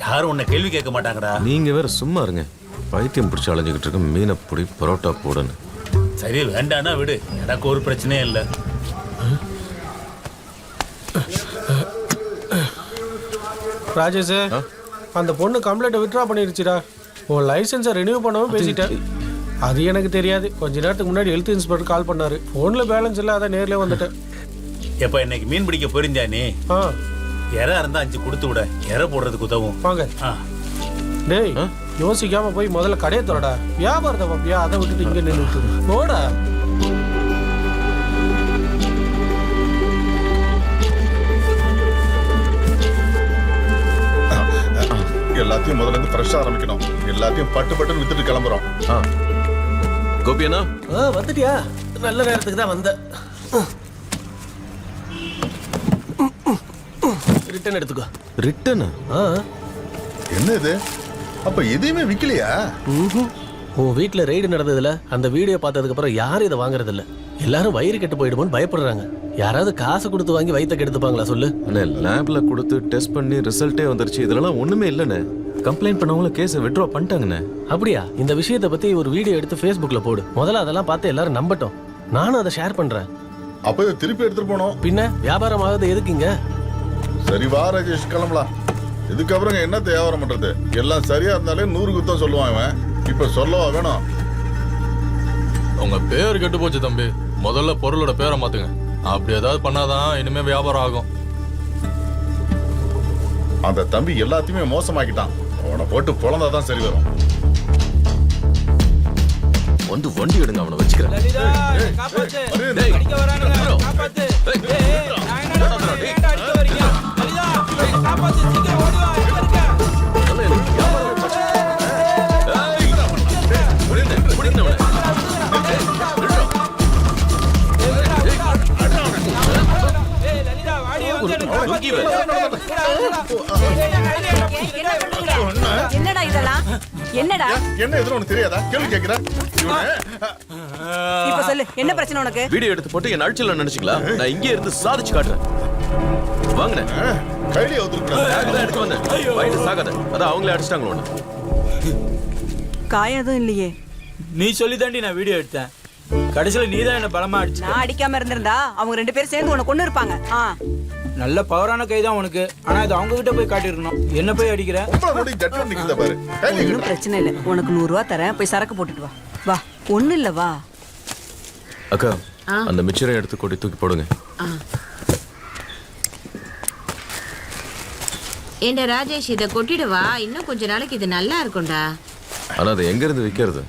யாரும் உன்னை கேள்வி கேட்க மாட்டாங்கடா. நீங்க வேற சும்மா இருங்க. பைத்தியம் பிடிச்சி அலைஞ்சிக்கிட்டு இருக்க. மீனை பொடி பரோட்டா போடுன்னு. சரி வேண்டானா விடு, எனக்கு ஒரு பிரச்சனையும் இல்லை. ராஜேஷ், அந்த பொண்ணு கம்ப்ளைண்ட்டை வித்ட்ரா பண்ணிருச்சுடா. உன் லைசன்ஸை ரெனியூ பண்ணவும் பேசிட்டேன். அது எனக்கு தெரியாது. கொஞ்ச நேரத்துக்கு முன்னாடி ஹெல்த் இன்ஸ்பெக்டர் கால் பண்ணாரு. ஃபோனில் பேலன்ஸ் இல்லை, அதான் நேர்லேயே வந்துட்டேன். எப்போ இன்னைக்கு மீன் பிடிக்க போயிருந்தா நீ? இறை இருந்தா 5 கொடுத்து விட, இறை போடுறதுக்கு உதவும். வாங்க. டேய், யோசிக்காம போய் முதல்ல கடையை தரடா. வியாபாரத்தை பாப்பியா, அதை விட்டுட்டு இங்கே நின்றுட்டு போடா. எல்லாத்தையும் முதல்ல இருந்து ஃப்ரெஷ்ஷா ஆரம்பிக்கணும். எல்லாத்தையும் பட்டு பட்டுன்னு வித்துட்டு கிளம்புறோம். கோபியண்ணா வந்துட்டியா? நல்ல நேரத்துக்கு தான் வந்த. ரிட்டர்ன் எடுத்துக்கோ. ரிட்டர்னா? என்ன இது? அப்ப எதையுமே விக்கலையா? உன் வீட்டில் ரெய்டு நடந்ததுல அந்த வீடியோ பார்த்ததுக்கு அப்புறம் யாரும் இதை வாங்குறது இல்ல. எல்லாரும் வயிறு கெட்டு போயிடுமோன்னு பயப்படுறாங்க. யாராவது காசு கொடுத்து வாங்கி வயிற்ற கெடுத்துப்பாங்களா சொல்லு? அண்ணே, லேப்ல கொடுத்து டெஸ்ட் பண்ணி ரிசல்ட்டே வந்துருச்சு. இதெல்லாம் ஒண்ணுமே இல்லைண்ணே. கம்ப்ளைண்ட் பண்ணவங்கள கேஸை வித்ட்ரா பண்ணிட்டாங்கண்ணே. அப்படியா? இந்த விஷயத்தை பத்தி ஒரு வீடியோ எடுத்து Facebookல போடு. முதல்ல அதெல்லாம் பார்த்து எல்லாரும் நம்பட்டும். நானும் அதை ஷேர் பண்றேன். அப்ப இதை திருப்பி எடுத்துட்டு போனோம். பின்ன வியாபாரம் ஆகுது எதுக்குங்க? சரி வா ராஜேஷ், கிளம்பலாம். இதுக்கப்புறம் என்ன வியாபாரம் பண்றது? எல்லாம் சரியா இருந்தாலே 100 குத்தம் சொல்லுவான் இவன். இப்ப சொல்லவா வேணும்? உங்க பேர் கெட்டு போச்சு தம்பி. முதல்ல பொருளோட பேரை மாத்துங்க. அப்படி ஏதாவது பண்ணாதான் இனிமே வியாபாரம் ஆகும். அந்த தம்பி எல்லாத்தையுமே மோசமாக்கிட்டான். அவனை போட்டு பொழந்தாதான் சரி வரும். வந்து வண்டி எடுங்க, அவனை வச்சுக்கிறேன். என்னடா இதெல்லாம்? என்னடா என்ன எதுவும் உனக்கு தெரியாதா? கேள்வி கேட்கிற? இப்ப சொல்லு, என்ன பிரச்சனை உனக்கு? வீடியோ எடுத்து போட்டு என் அழிச்சல நினைச்சுங்களா? நான் இங்கே இருந்து சாதிச்சு காட்டுறேன். வாங்கினேன் கையில எடுத்து வந்தேன். வயிறு சாகாத, அதான் அவங்களே அடிச்சிட்டாங்களோ. காயம் எதுவும் இல்லையே. நீ சொல்லி தாண்டி நான் வீடியோ எடுத்தேன். கடைசியில நீ தான் என்ன பலமா அடிச்ச. நான் அடிக்காம இருந்திருந்தா அவங்க 2 பேரும் சேர்ந்து உன்னை கொண்டு இருப்பாங்க. நல்ல பவரான கை தான் உனக்கு. ஆனா இது அவங்க கிட்ட போய் காட்டிருக்கணும். என்ன போய் அடிக்கிற? ஒன்னும் பிரச்சனை இல்லை. உனக்கு 100 ரூபா தரேன், போய் சரக்கு போட்டுட்டு வா. வா, ஒண்ணு இல்ல வா. அக்கா, அந்த மிச்சரை எடுத்து கொட்டி தூக்கி போடுங்க. ஏண்டா ராஜேஷ், இதை கொட்டிடுவா. இன்னும் கொஞ்ச நாளைக்கு இது நல்லா இருக்கும்டா. ஆனா அது எங்க இருந்து விற்கிறது?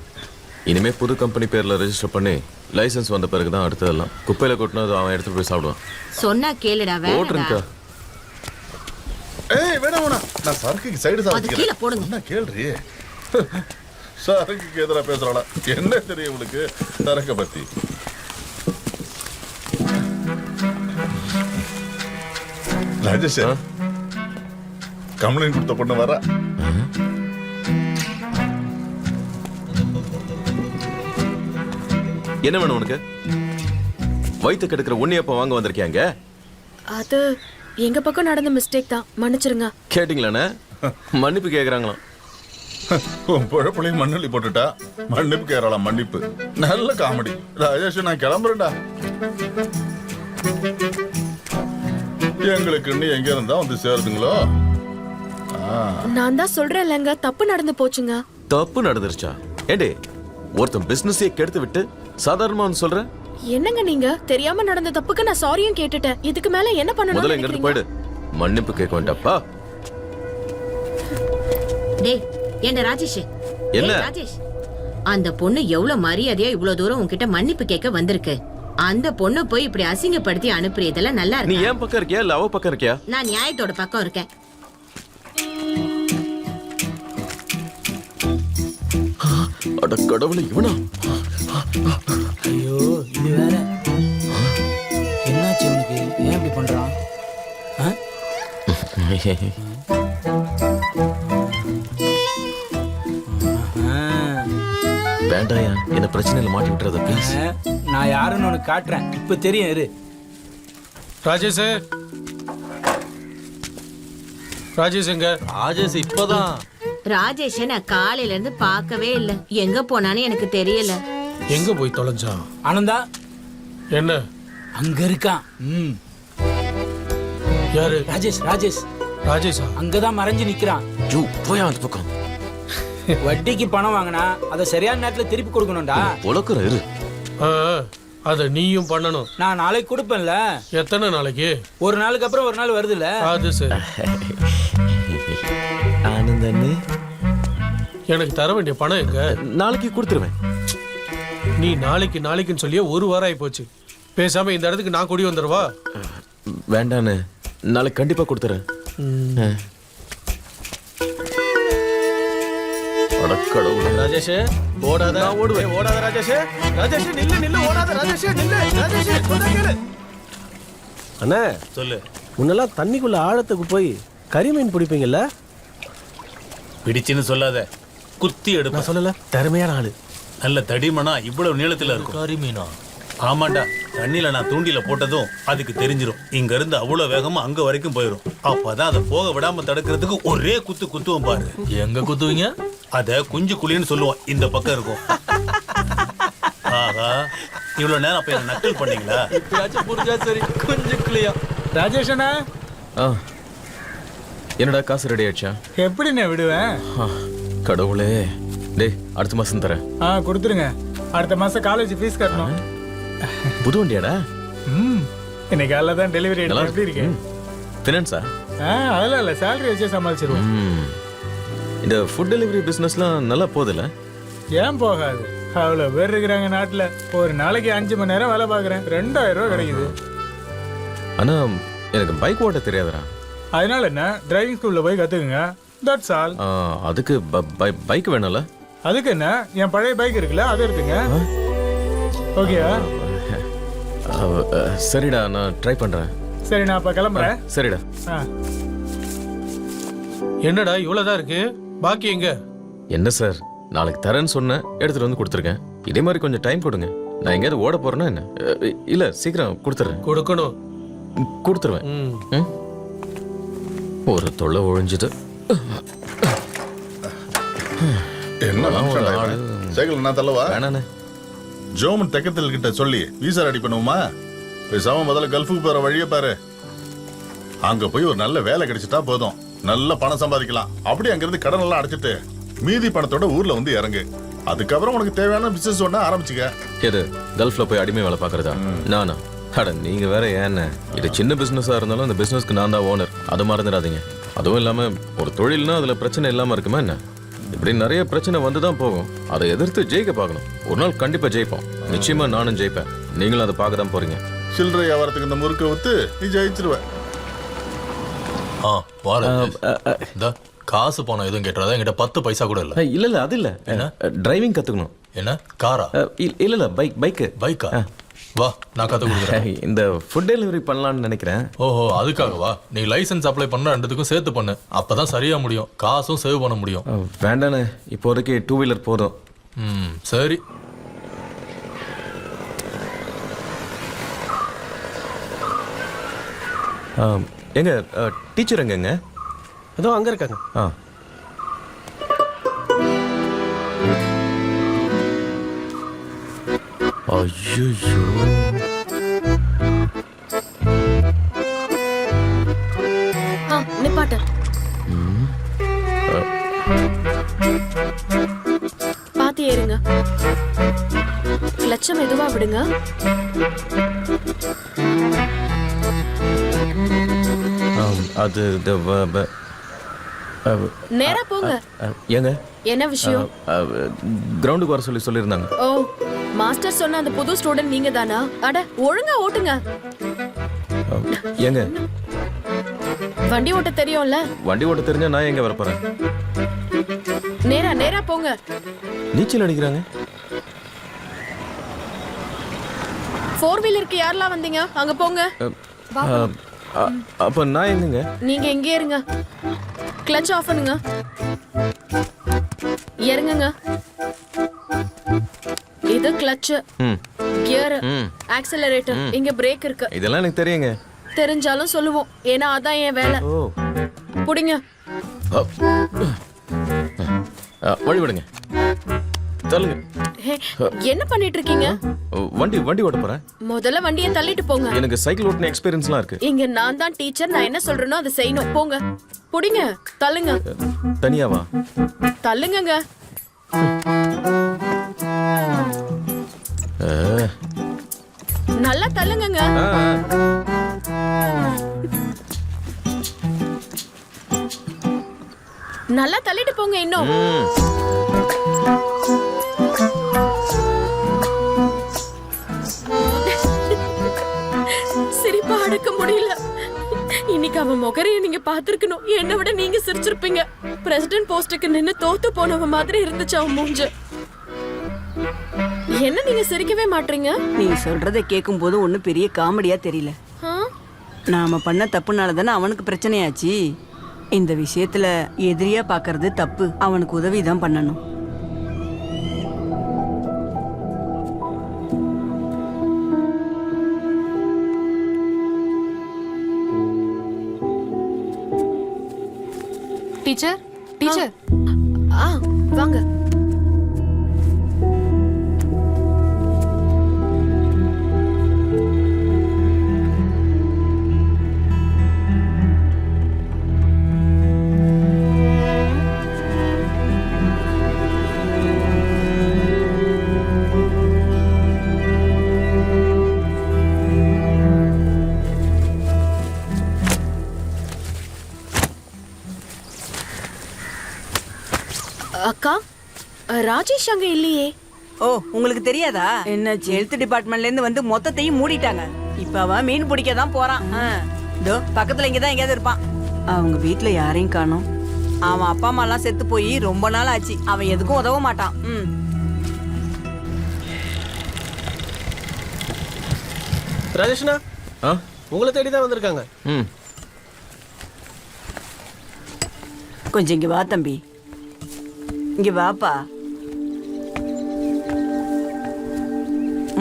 இனிமே புது கம்பெனி பேர்ல ரெஜிஸ்டர் பண்ணி லைசன்ஸ் வந்த பிறகுதான் அடுத்ததெல்லாம். குப்பையில கொட்டினது அவன் எடுத்துட்டு போய் சாப்பிடுவான். சொன்னா கேளுடா. வேணாடா. ஏய் வேணாம் வேணாம், நான் சரக்குக்கு சைடு சாப்பிடுறேன். கீழ போடுங்க. என்ன கேள்றி? சரக்குக்கு எதிராக பேசுறாளா? என்ன தெரியும் உங்களுக்கு சரக்க பத்தி? ராஜேஷ், கம்ப்ளைண்ட் கொடுத்த பொண்ணு வர. என்ன வேணும் உனக்கு? வயிற்று கெடுக்கிற உன்னியப்ப வாங்க வந்திருக்கியாங்க? அது எங்க பக்கம் நடந்த மிஸ்டேக் தான், மன்னிச்சிருங்க. கேட்டீங்களாண்ணே? மன்னிப்பு கேக்குறாங்களாம். உன் பொழப்புலையும் மண்ணள்ளி போட்டுட்டா மன்னிப்பு கேட்கலாம். மன்னிப்பு நல்ல காமெடி. ராஜேஷ், நான் கிளம்புறேன்டா. எங்களுக்கு இன்னும் எங்க இருந்தா வந்து சேருதுங்களோ? நான் தான் சொல்றேன் இல்லைங்க, தப்பு நடந்து போச்சுங்க. தப்பு நடந்துருச்சா? ஏண்டே, ஒருத்தன் பிசினஸே கெடுத்து விட்டு சாதாரணமா சொல்ற? என்னங்க நீங்க? தெரியாம நடந்த தப்புக்கு நான் சாரியும் கேட்டுட்டேன். இதுக்கு மேல என்ன பண்ணணும்? முதல்ல இங்க இருந்து போயிடு. மன்னிப்பு கேட்க வேண்டாப்பா. டேய், ஏண்டா ராஜேஷ்? என்ன ராஜேஷ், அந்த பொண்ணு எவ்வளவு மரியாதையா இவ்வளவு தூரம் உன்கிட்ட மன்னிப்பு கேட்க வந்திருக்கு. அந்த பொண்ணு போய் இப்படி அசிங்கப்படுத்தி அனுப்புறதெல்லாம் நல்லா இருக்கு. நீ ஏன் பக்கம் இருக்கியா இல்ல அவ பக்கம் இருக்கியா? நான் நியாயத்தோட பக்கம் இருக்கேன். அட கடவுளே, இவனா? ஐயோ, இது வேற. என்னாச்சு உனக்கு? ஏன் இப்படி பண்றான்? வேண்டாயா என்ன பிரச்சனையில மாட்டி விட்டுறத ப்ளீஸ். நான் யாருன்னு உனக்கு காட்டுறேன், இப்ப தெரியும் இரு. ராஜேஷ் ராஜேஷ் எங்க? ராஜேஷ் இப்பதான். ராஜேஷை நான் காலையில இருந்து பார்க்கவே இல்ல, எங்க போனான்னு எனக்கு தெரியல. எங்க போய் தொலைஞ்சான்? ஆனந்தா என்ன அங்க இருக்கான். யாரு? ராஜேஷ் ராஜேஷ் ராஜேஷா? அங்கதான் மறைஞ்சு நிக்கிறான். ஜூ போயா அந்த பக்கம். வட்டிக்கு பணம் வாங்கினா அதை சரியான நேரத்துல திருப்பி கொடுக்கணும்டா. உலக்குற இரு. அத நீயும் பண்ணணும். நான் நாளைக்கு கொடுப்பேன்ல. எத்தனை நாளைக்கு? ஒரு நாளுக்கு அப்புறம் ஒரு நாள் வருதுல்ல. அது சரி. ஆனந்தண்ணே எனக்கு தர வேண்டிய பணம் எங்க? நாளைக்கு கொடுத்துருவேன். நீ நாளைக்கு நாளைக்குன்னு சொல்லியே ஒரு வாரம் ஆகி போச்சு. பேசாம இந்த இடத்துக்கு நான் கூடி வந்துடுவா? வேண்டாண்ணே, நாளைக்கு கண்டிப்பா கொடுத்துறேன். ராஜேஷ் ஓடாத. நான் ஓடுவேன். ஓடாத ராஜேஷ். ராஜேஷ் நில்லு நில்லு, ஓடாத ராஜேஷ் நில்லு. ராஜேஷ் சொன்னா கேளு. அண்ணா சொல்லு. முன்னெல்லாம் தண்ணிக்குள்ள ஆழத்துக்கு போய் கரிமீன் பிடிப்பீங்கல்ல? பிடிச்சுன்னு சொல்லாத, குத்தி எடுப்ப. நான் சொல்லல, திறமையான ஆளு. நல்ல தடிமனா இவ்வளவு நீளத்துல இருக்கும். கரிமீனா? ஆமாண்டா, தண்ணியில நான் தூண்டில போட்டதும் அதுக்கு தெரிஞ்சிரும். இங்க இருந்து அவ்வளவு வேகமா அங்க வரைக்கும் போயிரும். அப்பதான் அதை போக விடாம தடுக்கிறதுக்கு ஒரே குத்து குத்துவோம் பாரு. எங்க குத்துவீங்க? அத குஞ்சு குழின்னு சொல்லுவோம். இந்த பக்கம் இருக்கும். ஆஹா, இவ்வளவு நேரம் அப்ப என்ன நக்கல் பண்ணீங்களா? இப்பயாச்சும் புரிஞ்சா சரி. கொஞ்சம் கிளியா. ராஜேஷ் அண்ணா என்னடா காசு ரெடி ஆயிடுச்சா? எப்படி நான் விடுவேன்? கடவுளே. டேய் அடுத்த மாசம் தரேன். கொடுத்துருங்க. அடுத்த மாசம் காலேஜ் ஃபீஸ் கட்டணும். புது வண்டியாடா? இன்னைக்கு காலைல தான் டெலிவரி நல்லா எப்படி இருக்கு? ஃபினான்ஸா? அதெல்லாம் இல்ல, சேலரி வச்சே சமாளிச்சிருவோம். இந்த ஃபுட் டெலிவரி பிசினஸ்லாம் நல்லா போகுதுல்ல? ஏன் போகாது? அவ்வளவு பேர் இருக்கிறாங்க நாட்டுல. ஒரு நாளைக்கு 5 மணி நேரம் வேலை பாக்குறேன், 2000 ரூபாய் கிடைக்குது. ஆனா எனக்கு பைக் ஓட்ட தெரியாதுடா. அதனால என்ன, டிரைவிங் ஸ்கூல்ல போய் கத்துக்குங்க. That's all. அதுக்கு பைக் வேணும்ல? அதுக்கு என்ன, என் பழைய பைக் இருக்குல்ல, அதை எடுத்துங்க. ஓகேவா? சரிடா, நான் ட்ரை பண்றேன். சரி, நான் அப்ப கிளம்புறேன். சரிடா. என்னடா இவ்வளவுதான் இருக்கு? பாக்கி எங்க? என்ன சார், நாளைக்கு தரேன்னு சொன்னேன், எடுத்துட்டு வந்து கொடுத்துருக்கேன். இதே மாதிரி கொஞ்சம் டைம் கொடுங்க. நான் எங்கேயாவது ஓட போறேன்னா என்ன? இல்ல, சீக்கிரம் கொடுத்துறேன். கொடுக்கணும். கொடுத்துருவேன். ஒரு தொல்லை ஒழிஞ்சுது. சைக்கிள் நான் தள்ளவா? வேணாண்ணே. ஜோமன் தெக்கத்தில் கிட்ட சொல்லி வீசா ரெடி பண்ணுவோமா? பேசாம முதல்ல கல்ஃபுக்கு போற வழியை பாரு. அங்க போய் ஒரு நல்ல வேலை கிடைச்சிட்டா போதும், நல்ல பணம் சம்பாதிக்கலாம். அப்படி அங்க இருந்து கடன் எல்லாம் அடைச்சிட்டு மீதி பணத்தோட ஊர்ல வந்து இறங்கு. அதுக்கப்புறம் உனக்கு தேவையான பிசினஸ் ஒண்ணு ஆரம்பிச்சுக்க. எது, கல்ஃப்ல போய் அடிமை வேலை பாக்குறதா? நானா? அட நீங்க வேற. ஏன்னு, இது சின்ன பிசினஸா இருந்தாலும் அந்த பிசினஸ்க்கு நான் தான் ஓனர். அதை மறந்துடாதீங்க. அதுவும் இல்லாம ஒரு தொழில்னா அதுல பிரச்சனை இல்லாம இருக்குமா என்ன? இப்படி நிறைய பிரச்சனை வந்துதான் போகும். அதை எதிர்த்து ஜெயிக்க பார்க்கணும். ஒரு நாள் கண்டிப்பா ஜெயிப்போம். நிச்சயமா நானும் ஜெயிப்பேன். நீங்களும் அதை பார்க்க தான் போறீங்க. சில்லறை வியாபாரத்துக்கு இந்த முறுக்க வித்து நீ ஜெயிச்சிருவ. காசு போன எதுவும் கேட்டுறதா? என்கிட்ட 10 பைசா கூட இல்ல. இல்ல இல்ல, அது இல்ல. என்ன? டிரைவிங் கத்துக்கணும். என்ன காரா? இல்ல இல்ல, பைக். பைக்கா? வா, நான் கத்து கொடுக்குறேன். இந்த ஃபுட் டெலிவரி பண்ணலாம்னு நினைக்கிறேன். ஓஹோ, அதுக்காக வா. நீ லைசென்ஸ் அப்ளை பண்ண ரெண்டுத்துக்கும் சேர்த்து பண்ணு. அப்பதான் சரியா முடியும், காசும் சேவ் பண்ண முடியும். வேண்டானே, இப்போதைக்கு 2 வீலர் போதும். சரி. எங்க டீச்சர் எங்கங்க? அதோ அங்க இருக்காங்க. ஐயோ, நிப்பாட்ட. பாத்தி ஏறுங்க. லட்சம் மெதுவா விடுங்க. அது நேரா போங்க. ஏங்க, என்ன விஷயம்? கிரவுண்டுக்கு வர சொல்லியிருந்தாங்க. ஓ, மாஸ்டர் சொன்ன அந்த புது ஸ்டூடண்ட் நீங்க தானா? அட ஒழுங்கா ஓட்டுங்க. ஏங்க, வண்டி ஓட்ட தெரியும்ல? வண்டி ஓட்ட தெரிஞ்சா நான் எங்க வர போறேன்? நேரா நேரா போங்க. நீச்சல் அடிக்கிறாங்க. 4 வீலருக்கு யாரெல்லாம் வந்தீங்க? அங்க போங்க. அப்ப நான் எங்கங்க? நீங்க எங்கே இருங்க. கிளட்ச் ஆஃப் பண்ணுங்க. இறங்குங்க. இது கிளட்ச், ம் கியர், ம் ஆக்சலரேட்டர், இங்க பிரேக் இருக்கு. இதெல்லாம் எனக்கு தெரியுங்க. தெரிஞ்சாலும் சொல்லுவோம், ஏன்னா அதான் என் வேலை. ஓ புடிங்க. வழி விடுங்க, தள்ளுங்க. ஹே, என்ன பண்ணிட்டு இருக்கீங்க? வண்டி ஓட்ட போறேன். முதல்ல வண்டியை தள்ளிட்டு போங்க. எனக்கு சைக்கிள் ஓட்டின எக்ஸ்பீரியன்ஸ்லாம் இருக்கு. இங்க நான் தான் டீச்சர், நான் என்ன சொல்றேனோ அதை செய்யணும். போங்க, புடிங்க, தள்ளுங்க. தனியாவா? தள்ளுங்கங்க. நல்லா தள்ளுங்கங்க. நல்லா தள்ளிட்டு போங்க இன்னும். சிரிப்பா அடக்க முடியல. இன்னைக்கு அவன் முகரைய நீங்க பாத்துருக்கணும். என்னை விட நீங்க சிரிச்சிருப்பீங்க. பிரசிடென்ட் போஸ்டுக்கு நின்னு தோத்து போனவ மாதிரி இருந்துச்சு அவன் மூஞ்சு. என்ன நீங்க சிரிக்கவே மாட்டீங்க? நீ சொல்றதை கேட்கும் போது ஒன்னும் பெரிய காமெடியா தெரியல. நாம பண்ண தப்புனால தானே அவனுக்கு பிரச்சனையாச்சு. இந்த விஷயத்துல எதிரியா பாக்குறது தப்பு. அவனுக்கு உதவிதான் பண்ணணும். Teacher, teacher. வாங்க. அக்கா, ராஜேஷ் அங்க இல்லையே. ஓ, உங்களுக்கு தெரியாதா? என்ன ஹெல்த் டிபார்ட்மெண்ட்ல இருந்து வந்து மொத்தத்தையும் மூடிட்டாங்க. இப்ப அவன் மீன் பிடிக்க தான் போறான். இதோ பக்கத்துல இங்கதான் எங்கேயாவது இருப்பான். அவங்க வீட்டுல யாரையும் காணோம். அவன் அப்பா அம்மா எல்லாம் செத்து போய் ரொம்ப நாள் ஆச்சு. அவன் எதுக்கும் உதவ மாட்டான். ராஜேஷ்னா, உங்களை தேடி தான் வந்திருக்காங்க. கொஞ்சம் இங்க வா தம்பி, இங்க வாப்பா.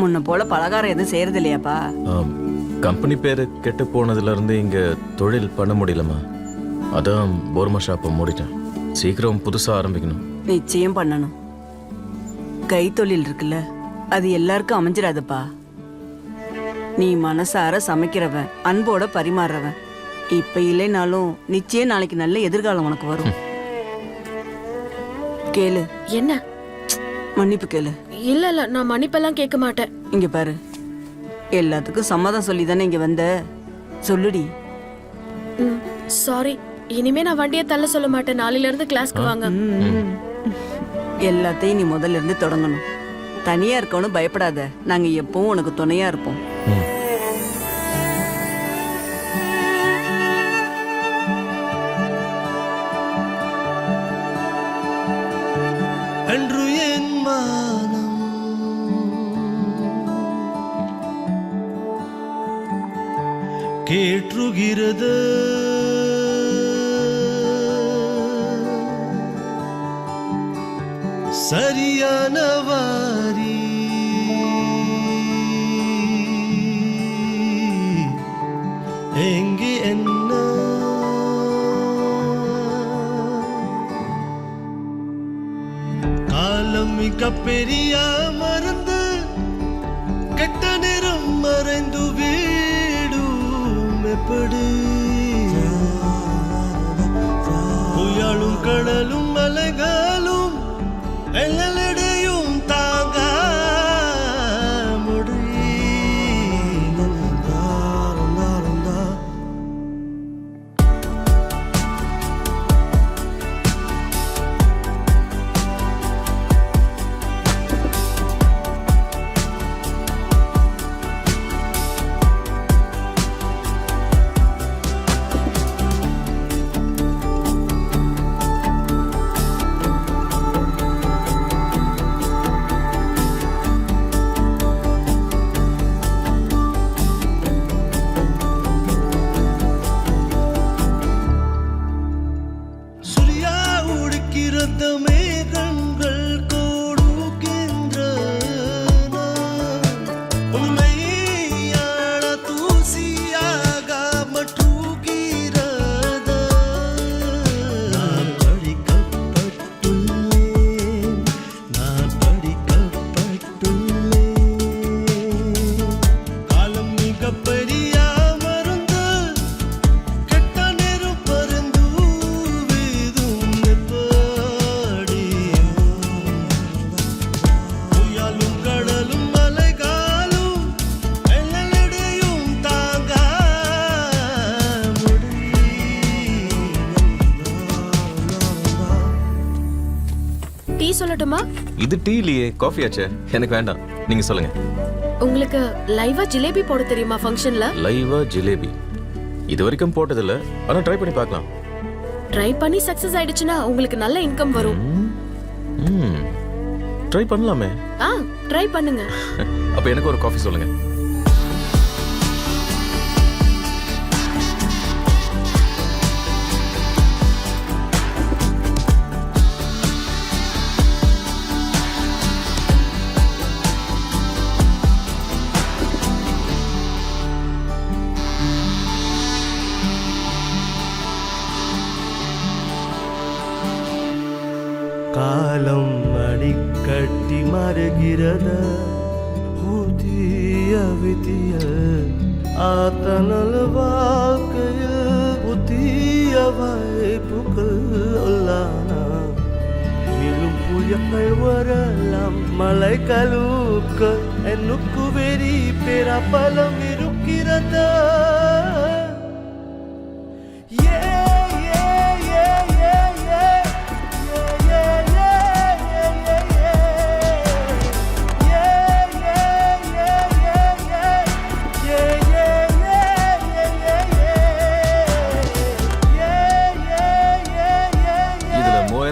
முன்ன போல பலகாரம் எதுவும் செய்யறது இல்லையாப்பா? கம்பெனி பேரு கெட்டு போனதுல இருந்து இங்க தொழில் பண்ண முடியலமா. அதான் போர்மா ஷாப்பை மூடிட்டேன். சீக்கிரம் புதுசா ஆரம்பிக்கணும். நிச்சயம் பண்ணணும். கைத்தொழில் இருக்குல்ல, அது எல்லாருக்கும் அமைஞ்சிடாதப்பா. நீ மனசார சமைக்கிறவன், அன்போட பரிமாறுறவன். இப்ப இல்லைனாலும் நிச்சயம் நாளைக்கு நல்ல எதிர்காலம் உனக்கு வரும். கேளு. என்ன? மன்னிப்பு கேளு. இல்ல இல்ல, நான் மன்னிப்பெல்லாம் கேட்க மாட்டேன். இங்க பாரு, எல்லாத்துக்கும் சம்மதம் சொல்லி தானே இங்க வந்த. சொல்லுடி. சாரி, இனிமே நான் வண்டியை தள்ள சொல்ல மாட்டேன். நாளையில இருந்து கிளாஸ்க்கு வாங்க. எல்லாத்தையும் நீ முதல்ல இருந்து தொடங்கணும். தனியா இருக்கணும், பயப்படாத. நாங்க எப்பவும் உனக்கு துணையா இருப்போம். அன்று என் மானம் கேற்றுகிறது, சரியான வாரி எங்கே என்ன காலம் மிக பெரிய மறந்து கெட்ட நிறம் மறைந்து வீடும் எப்படி புயலும் கடலும் அலைகளும் எல்லடையும் தாங்க சொல்லட்டுமா? இது டீ இல்லையே, காஃபி ஆச்சே. எனக்கு வேண்டாம், நீங்க சொல்லுங்க. உங்களுக்கு லைவா ஜிலேபி போட தெரியுமா ஃபங்க்ஷன்ல? லைவா ஜிலேபி இது வரைக்கும் போட்டதில்ல, ஆனா ட்ரை பண்ணி பார்க்கலாம். ட்ரை பண்ணி சக்சஸ் ஆயிடுச்சுன்னா உங்களுக்கு நல்ல இன்கம் வரும். ட்ரை பண்ணலாமே. ட்ரை பண்ணுங்க. அப்ப எனக்கு ஒரு காஃபி சொல்லுங்க. காலம் அடிக்கட்டி மறுகிறத புதிய விதியல் ஆத்தனல் வாழ்க்கையில் புதிய வாய்ப்புகள் உள்ளானா மேலும் புயங்கள் வரலாம் மலை கலூக்க என்னுக்கு வெறி பெறப்பலம் இருக்கிறதா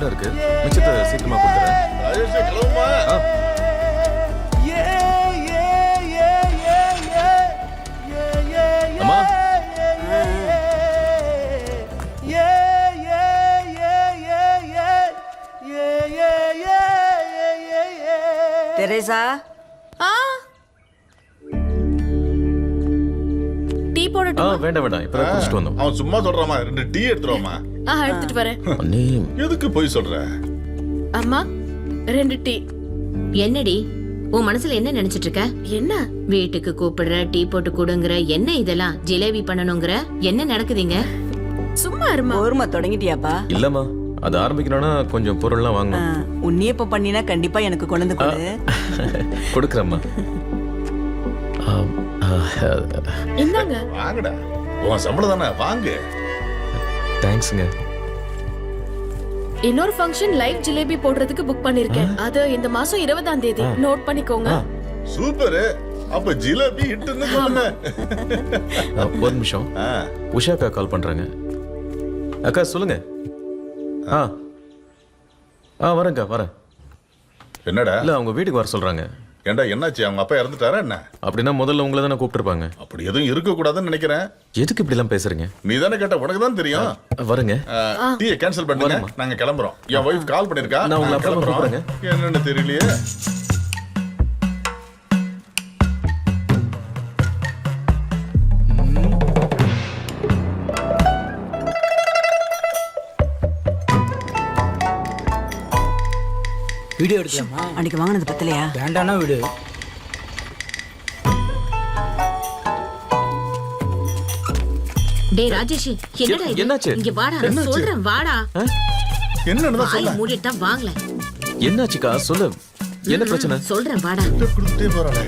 இருக்கு, மிச்சத்தை சீக்கிரமா கொடுத்துறேன். ராஜேஷே, கிளம்புமா? அம்மா, தெரேசா, டீ போடட்டுமா? வேண்டாம் வேண்டாம், இப்பதான் குடிச்சிட்டு வந்தோம். அவன் சும்மா சொல்றாமா, 2 டீ எடுத்துருவாமா. எடுத்துட்டு வரேன். அண்ணே, எதுக்கு போய் சொல்ற? அம்மா 2 டீ. என்னடி உன் மனசுல என்ன நினைச்சிட்டு இருக்க? என்ன? வீட்டுக்கு கூப்பிடுற, டீ போட்டு கொடுங்கற, என்ன இதெல்லாம் ஜிலேபி பண்ணணுங்கிற, என்ன நடக்குதுங்க? சும்மா இருமா. ஒருமா தொடங்கிட்டியாப்பா? இல்லம்மா, அது ஆரம்பிக்கணும்னா கொஞ்சம் பொருள்லாம் வாங்கணும். உன்னியப்ப பண்ணினா கண்டிப்பா எனக்கு கொண்டு வந்து கொடு. கொடுக்குறேம்மா. இந்தாங்க. வாங்கடா, உன் சம்பளம் தானே, வாங்கு. தேங்க்ஸ்ங்க. இன்னொரு ஃபங்க்ஷன் லைவ் ஜிலேபி போடுறதுக்கு புக் பண்ணிருக்கேன். அது இந்த மாசம் 20ஆம் தேதி. நோட் பண்ணிக்கோங்க. சூப்பர். அப்ப ஜிலேபி ஹிட்னு சொல்லுங்க. ஒரு நிமிஷம், உஷா அக்கா கால் பண்றாங்க. அக்கா சொல்லுங்க. வரேன்க்கா, வரேன். என்னடா? இல்ல, அவங்க வீட்டுக்கு வர சொல்றாங்க. ஏண்டா, என்னாச்சு? அவங்க அப்பா இறந்துட்டாரா என்ன? அப்படின்னா முதல்ல உங்களை தானே கூப்பிட்டுருப்பாங்க. அப்படி எதுவும் இருக்க கூடாதுன்னு நினைக்கிறேன். எதுக்கு இப்படி எல்லாம் பேசுறீங்க? நீ தானே கேட்ட, உனக்கு தான் தெரியும். வரேங்க. டீயை கேன்சல் பண்ணுங்க, நாங்க கிளம்புறோம். என் வைஃப் கால் பண்ணிருக்கா, நான் உங்களை அப்புறம் கூப்பிடுறேங்க. என்னன்னு தெரியலையே. வீடியோ எடுக்கலாமா? அன்னைக்கு வாங்கினது பத்தலையா? வேண்டானா விடு. டேய் ராஜேஷ், என்னடா இது? என்னாச்சு? இங்க வாடா, நான் சொல்றேன் வாடா. என்னன்னு தான் வாயை சொல்ல. மூடிட்டு தான் வாங்கல. என்னாச்சுக்கா, சொல்லு. என்ன பிரச்சனை? சொல்றேன் வாடா. கொடுத்துட்டே போறானே.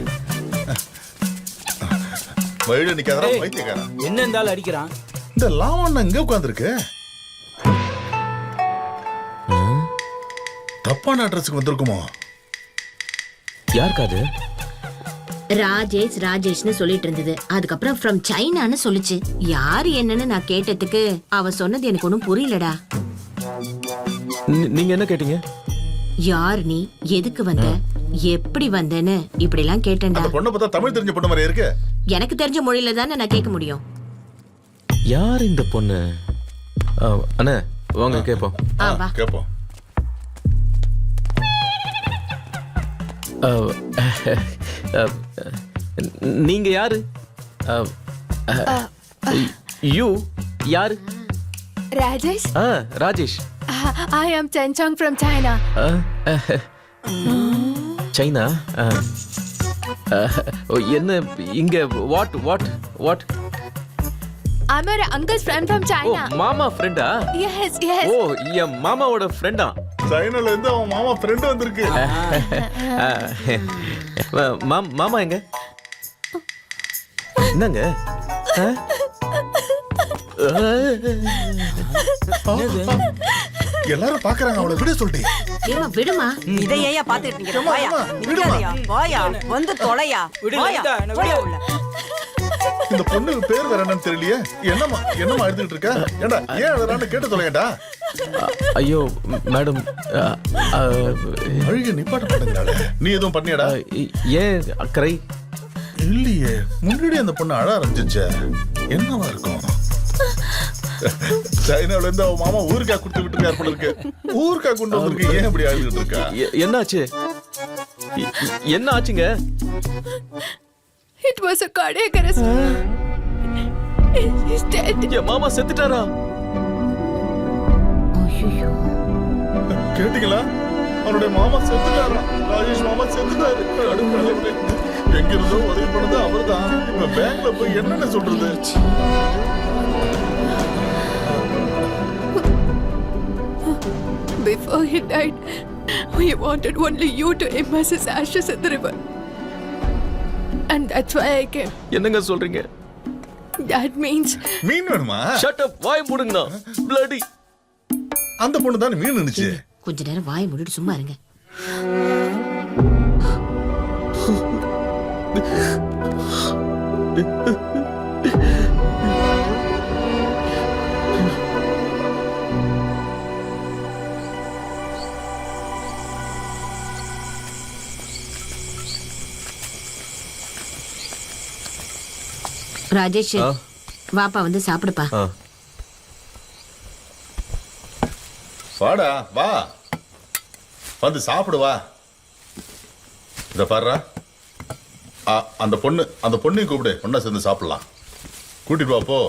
வழியில நிக்காதடா பைத்தியக்காரன். என்ன இருந்தாலும் அடிக்கிறான். இந்த லாவண்ணா இங்க உட்கார்ந்திருக்கு. தப்பான அட்ரஸ்க்கு வந்திருக்குமோ? யாருக்கா அது? ராஜேஷ்னு சொல்லிட்டு இருந்தது. அதுக்கப்புறம் ஃப்ரம் சைனான்னு சொல்லுச்சு. யாரு என்னன்னு நான் கேட்டதுக்கு அவ சொன்னது எனக்கு ஒன்றும் புரியலடா. நீங்க என்ன கேட்டீங்க? யார் நீ, எதுக்கு வந்த, எப்படி வந்தேன்னு இப்படி எல்லாம் கேட்டேன்டா. அந்த பொண்ணை பார்த்தா தமிழ் தெரிஞ்ச பொண்ணு மாதிரி இருக்கு. எனக்கு தெரிஞ்ச மொழியில தானே நான் கேட்க முடியும். யார் இந்த பொண்ணு? அண்ணே வாங்க கேட்போம். வா. கேப்போம். நீங்க யாரு? யூ யாரு? Rajesh. Rajesh. I am Chen Chang from China. China? என்ன இங்க what what what? I'm her uncle's friend from oh, China. மாமா ஃப்ரெண்டா? Yes, yes. ஓ, என் மாமாவோட ஃப்ரெண்டா? சைனால இருந்து அவன் மாமா ஃப்ரெண்ட் வந்திருக்கு. மாமா எங்க? என்னங்க? எல்லாரும் பாக்குறாங்க, அவளை விட சொல்லிட்டேன். ஏமா விடுமா. இதை ஏன் பாத்துட்டு இருக்கீங்க? போயா, நிக்காதயா, போயா, வந்து தொலையா, போயா, போயா உள்ள. இந்த பொண்ணு பேர் வேற என்னன்னு தெரியலையே. என்னம்மா எழுதிட்டு இருக்க? ஏண்டா ஏன் அழறான்னு கேட்டு தொலைங்கடா. ஐயோ மேடம், அழுக நிப்பாட்ட மாட்டேங்கிறாளே. நீ எதுவும் பண்ணியாடா? ஏன் அக்கறை? இல்லையே, முன்னாடி அந்த பொண்ணு அழ ஆரம்பிச்சிச்சே. என்னவா இருக்கும்? சைனால இருந்து அவன் மாமா ஊருக்கா கொடுத்து விட்டுருக்காரு போல இருக்கு. ஊருக்கா கொண்டு வந்திருக்கு. ஏன் இப்படி அழுதுட்டு இருக்கா? என்னாச்சு? என்ன ஆச்சுங்க? It was a cardiac arrest. He's dead. என் மாமா செத்துட்டாரா? கேட்டீங்களா? அவருடைய மாமா செத்துட்டாரா? ராஜேஷ் மாமா செத்துட்டாரு. எங்க இருந்தோ உதவி பண்ணது அவர்தான். இப்ப பேங்க்ல போய் என்னென்ன சொல்றது? Before he died, we wanted only you to immerse his ashes in the river. And that's why I came. என்னங்க சொல்றீங்க? That means மீன் வேணுமா? ஷட் அப், வாய் மூடுங்கண்ணா. பிளடி. அந்த பொண்ணு தானே மீன் நினைச்சு. கொஞ்ச நேரம் வாய் மூடிட்டு சும்மா இருங்க. ராஜேஷ், வாப்பா வந்து சாப்பிடுப்பா. வாடா வா, வந்து சாப்பிடு வா. இத பாருடா, அந்த பொண்ணையும் கூப்பிடு, ஒன்னா சேர்ந்து சாப்பிடலாம். கூட்டிட்டு வா போ.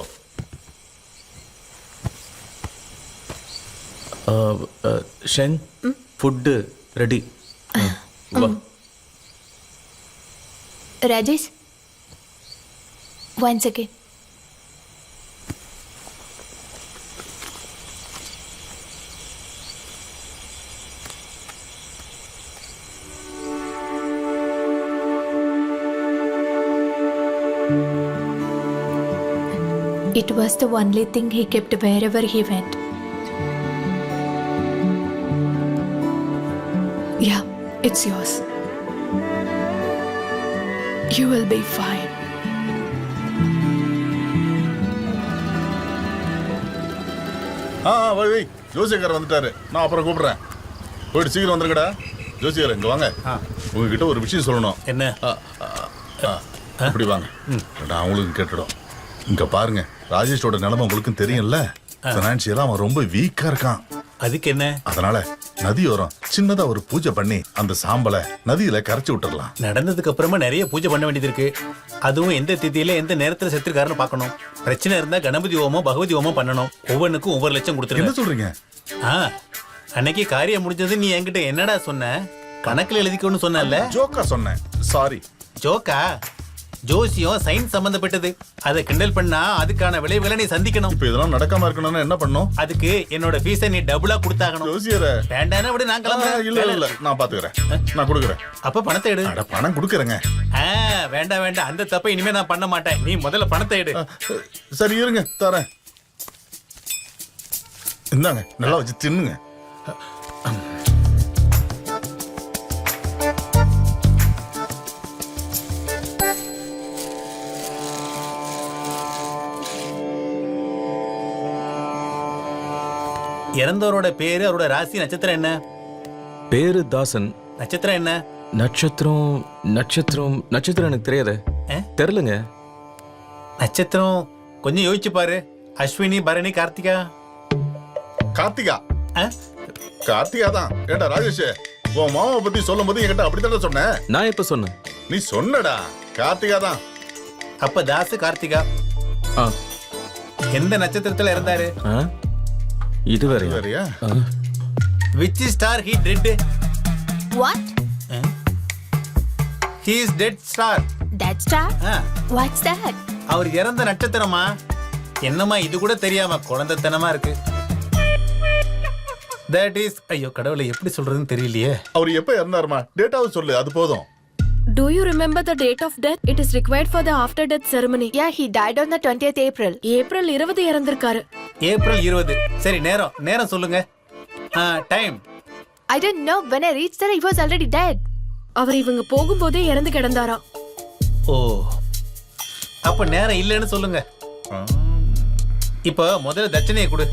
Sheng, food ready. Rajesh, once again. It was the only thing he kept wherever he went. Yeah, it's yours. You will be fine. வை ஜோசியக்காரர் வந்துட்டாரு. நான் அப்புறம் கூப்பிடுறேன். போயிட்டு சீக்கிரம் வந்துருக்கடா. ஜோசியர் இங்க வாங்க. உங்ககிட்ட ஒரு விஷயம் சொல்லணும். என்ன? அப்படி வாங்க, நான் உங்களுக்கு கேட்டுடும். இங்க பாருங்க, ராஜேஷோட நிலைமை உங்களுக்கும் தெரியும்ல. பைனான்சியலா அவன் ரொம்ப வீக்கா இருக்கான். அதுக்கு என்ன? அதனால நதியோரம் சின்னதா ஒரு பூஜை பண்ணி அந்த சாம்பலை நதியில கரைச்சு விட்டுறலாம். நடந்ததுக்கு அப்புறமா நிறைய பூஜை பண்ண வேண்டியது இருக்கு. அதுவும் எந்த திதியில எந்த நேரத்துல செத்துருக்காருன்னு பார்க்கணும். பிரச்சனை இருந்தா கணபதி ஹோமம் பகவதி ஹோமம் பண்ணணும். ஒவ்வொன்றுக்கும் ஒவ்வொரு லட்சம் கொடுத்துருங்க. என்ன சொல்றீங்க? அன்னைக்கு காரியம் முடிஞ்சது நீ என்கிட்ட என்னடா சொன்ன? கணக்குல எழுதிக்கணும்னு சொன்னல. ஜோக்கா சொன்னேன். சாரி. ஜோக்கா? ஜோசியம் சயின்ஸ் சம்பந்தப்பட்டது. அதை கிண்டல் பண்ணா அதுக்கான விளைவுகளை நீ சந்திக்கணும். இப்ப இதெல்லாம் நடக்காம இருக்கணும்னா என்ன பண்ணும்? அதுக்கு என்னோட ஃபீஸை நீ டபுளா கொடுத்தாகணும். ஜோசியரே வேண்டானா விட நான் கிளம்புறேன். இல்ல நான் பாத்துக்கிறேன். நான் கொடுக்குறேன். அப்ப பணத்தை எடு. அட பணம் கொடுக்குறேங்க. வேண்டாம் வேண்டாம், அந்த தப்பை இனிமே நான் பண்ண மாட்டேன். நீ முதல்ல பணத்தை எடு. சரி இருங்க, தரேன். இந்தாங்க, நல்லா வச்சு தின்னுங்க. இறந்தவரோட பேரு, அவரோட ராசி, நட்சத்திரம் என்ன? பேரு தாசன். நட்சத்திரம் என்ன? நட்சத்திரம் நட்சத்திரம் நட்சத்திரம் எனக்கு தெரியாத. தெரியலங்க. நட்சத்திரம் கொஞ்சம் யோசிச்சு பாரு. அஸ்வினி, பரணி, கார்த்திகா. கார்த்திகா? கார்த்திகா தான். ஏண்டா ராஜேஷ், உன் மாமாவை பத்தி சொல்லும் போது என்கிட்ட அப்படித்தானே சொன்னேன். நான் எப்ப சொன்னேன்? நீ சொன்னடா. கார்த்திகா தான். அப்ப தாசு கார்த்திகா. எந்த நட்சத்திரத்துல இருந்தாரு? இது வேறயா? Which star he dead? What? He is dead star. That star? What's that? அவர் இறந்த நட்சத்திரமா? என்னமா இது கூட தெரியாம குழந்தைத்தனமா இருக்கு. That is, ஐயோ கடவுளை எப்படி சொல்றதுன்னு தெரியலையே. அவர் எப்ப இறந்தாருமா? டேட்டாவை சொல்லு, அது போதும். Do you remember the date of death? It is required for the after death ceremony. Yeah, he died on the 20th April. April 20 இறந்திருக்காரு. ஏப்ரல் 20. சரி, நேரம் சொல்லுங்க. Time I didn't know. When I reached there, he was already dead. அவர் இவங்க போகும்போதே இறந்து கிடந்தாரா. ஓ, அப்ப நேரம் இல்லைன்னு சொல்லுங்க. இப்ப முதல்ல தட்சணையை கொடு.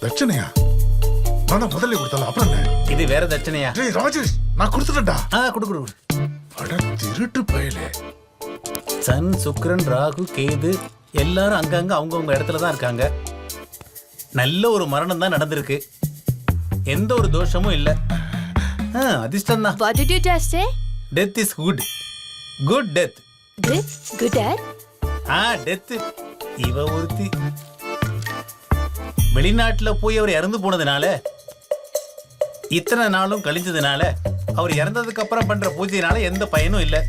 தட்சணையா? நான் முதல்ல கொடுத்தல, அப்புறம் என்ன? இது வேற தட்சணையா? டேய் ராஜேஷ், நான் கொடுத்துட்டேன்டா. குடு. அட திருட்டு பயலே. சன், சுக்கிரன், ராகு, கேது எல்லாரும் அங்கங்க அவங்கவுங்க இடத்துல தான் இருக்காங்க. நல்ல ஒரு மரணம் தான் நடந்திருக்கு. எந்த ஒரு தோஷமும் இல்ல. அதிர்ஷ்டம் தான். What did you just say? Death is good. Good death. Good death? Death. இவ ஒருத்தி வெளிநாட்டுல போய் அவர் இறந்து போனதுனால, இத்தனை நாளும் கழிஞ்சதுனால, அவர் இறந்ததுக்கு அப்புறம் பண்ற பூஜையினால எந்த பயனும் இல்லை.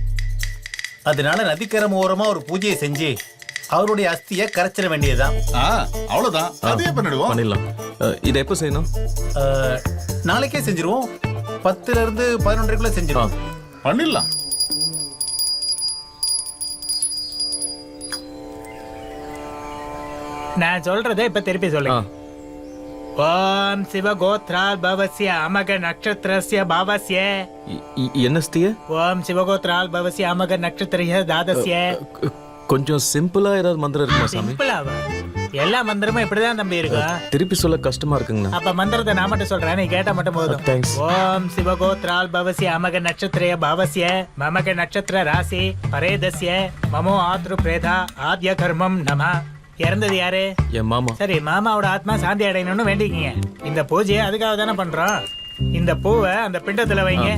அதனால நதிக்கரம் ஓரமா ஒரு பூஜையை செஞ்சு அவருடைய அஸ்தியை கரைச்சிட வேண்டியதுதான். அவ்வளவுதான். அதே பண்ணிடலாம். இதை எப்போ செய்யணும்? நாளைக்கே செஞ்சிருவோம். 10ல இருந்து 11:30 செஞ்சிருவோம். பண்ணிடலாம். நான் சொல்றதை இப்ப திருப்பி சொல்லுங்க. ஓம் சிவகோத்ரால் பவஸ்ய அமக நட்சத்திரஸ்ய பாவஸ்ய. என்ன ஸ்திய? ஓம் சிவகோத்ரால் பவஸ்ய அமக நட்சத்திரஸ்ய தாதஸ்ய. கொஞ்சம் சிம்பிளா ஏதாவது மந்திரம் இருக்குமா சாமி? சிம்பிளாவா? எல்லா மந்திரமும் இப்படிதான் தம்பி இருக்கும். திருப்பி சொல்ல கஷ்டமா இருக்குங்கண்ணா. அப்ப மந்திரத்தை நான் மட்டும் சொல்றேன், நீ கேட்டா மட்டும் போதும். தேங்க்ஸ். ஓம் சிவகோத்ரால் பவஸ்ய அமக நட்சத்திரய பாவஸ்ய மமக நட்சத்திர ராசி பரேதஸ்ய மமோ ஆத்ரு பிரேதா ஆத்ய கர்மம் நம. இறந்தது யாரு? என் மாமா. சரி, மாமாவோட ஆத்மா சாந்தி அடையணும்னு வேண்டிக்கிங்க. இந்த பூஜையை அதுக்காக தானே பண்றோம். இந்த பூவை அந்த பிண்டத்துல வைங்க.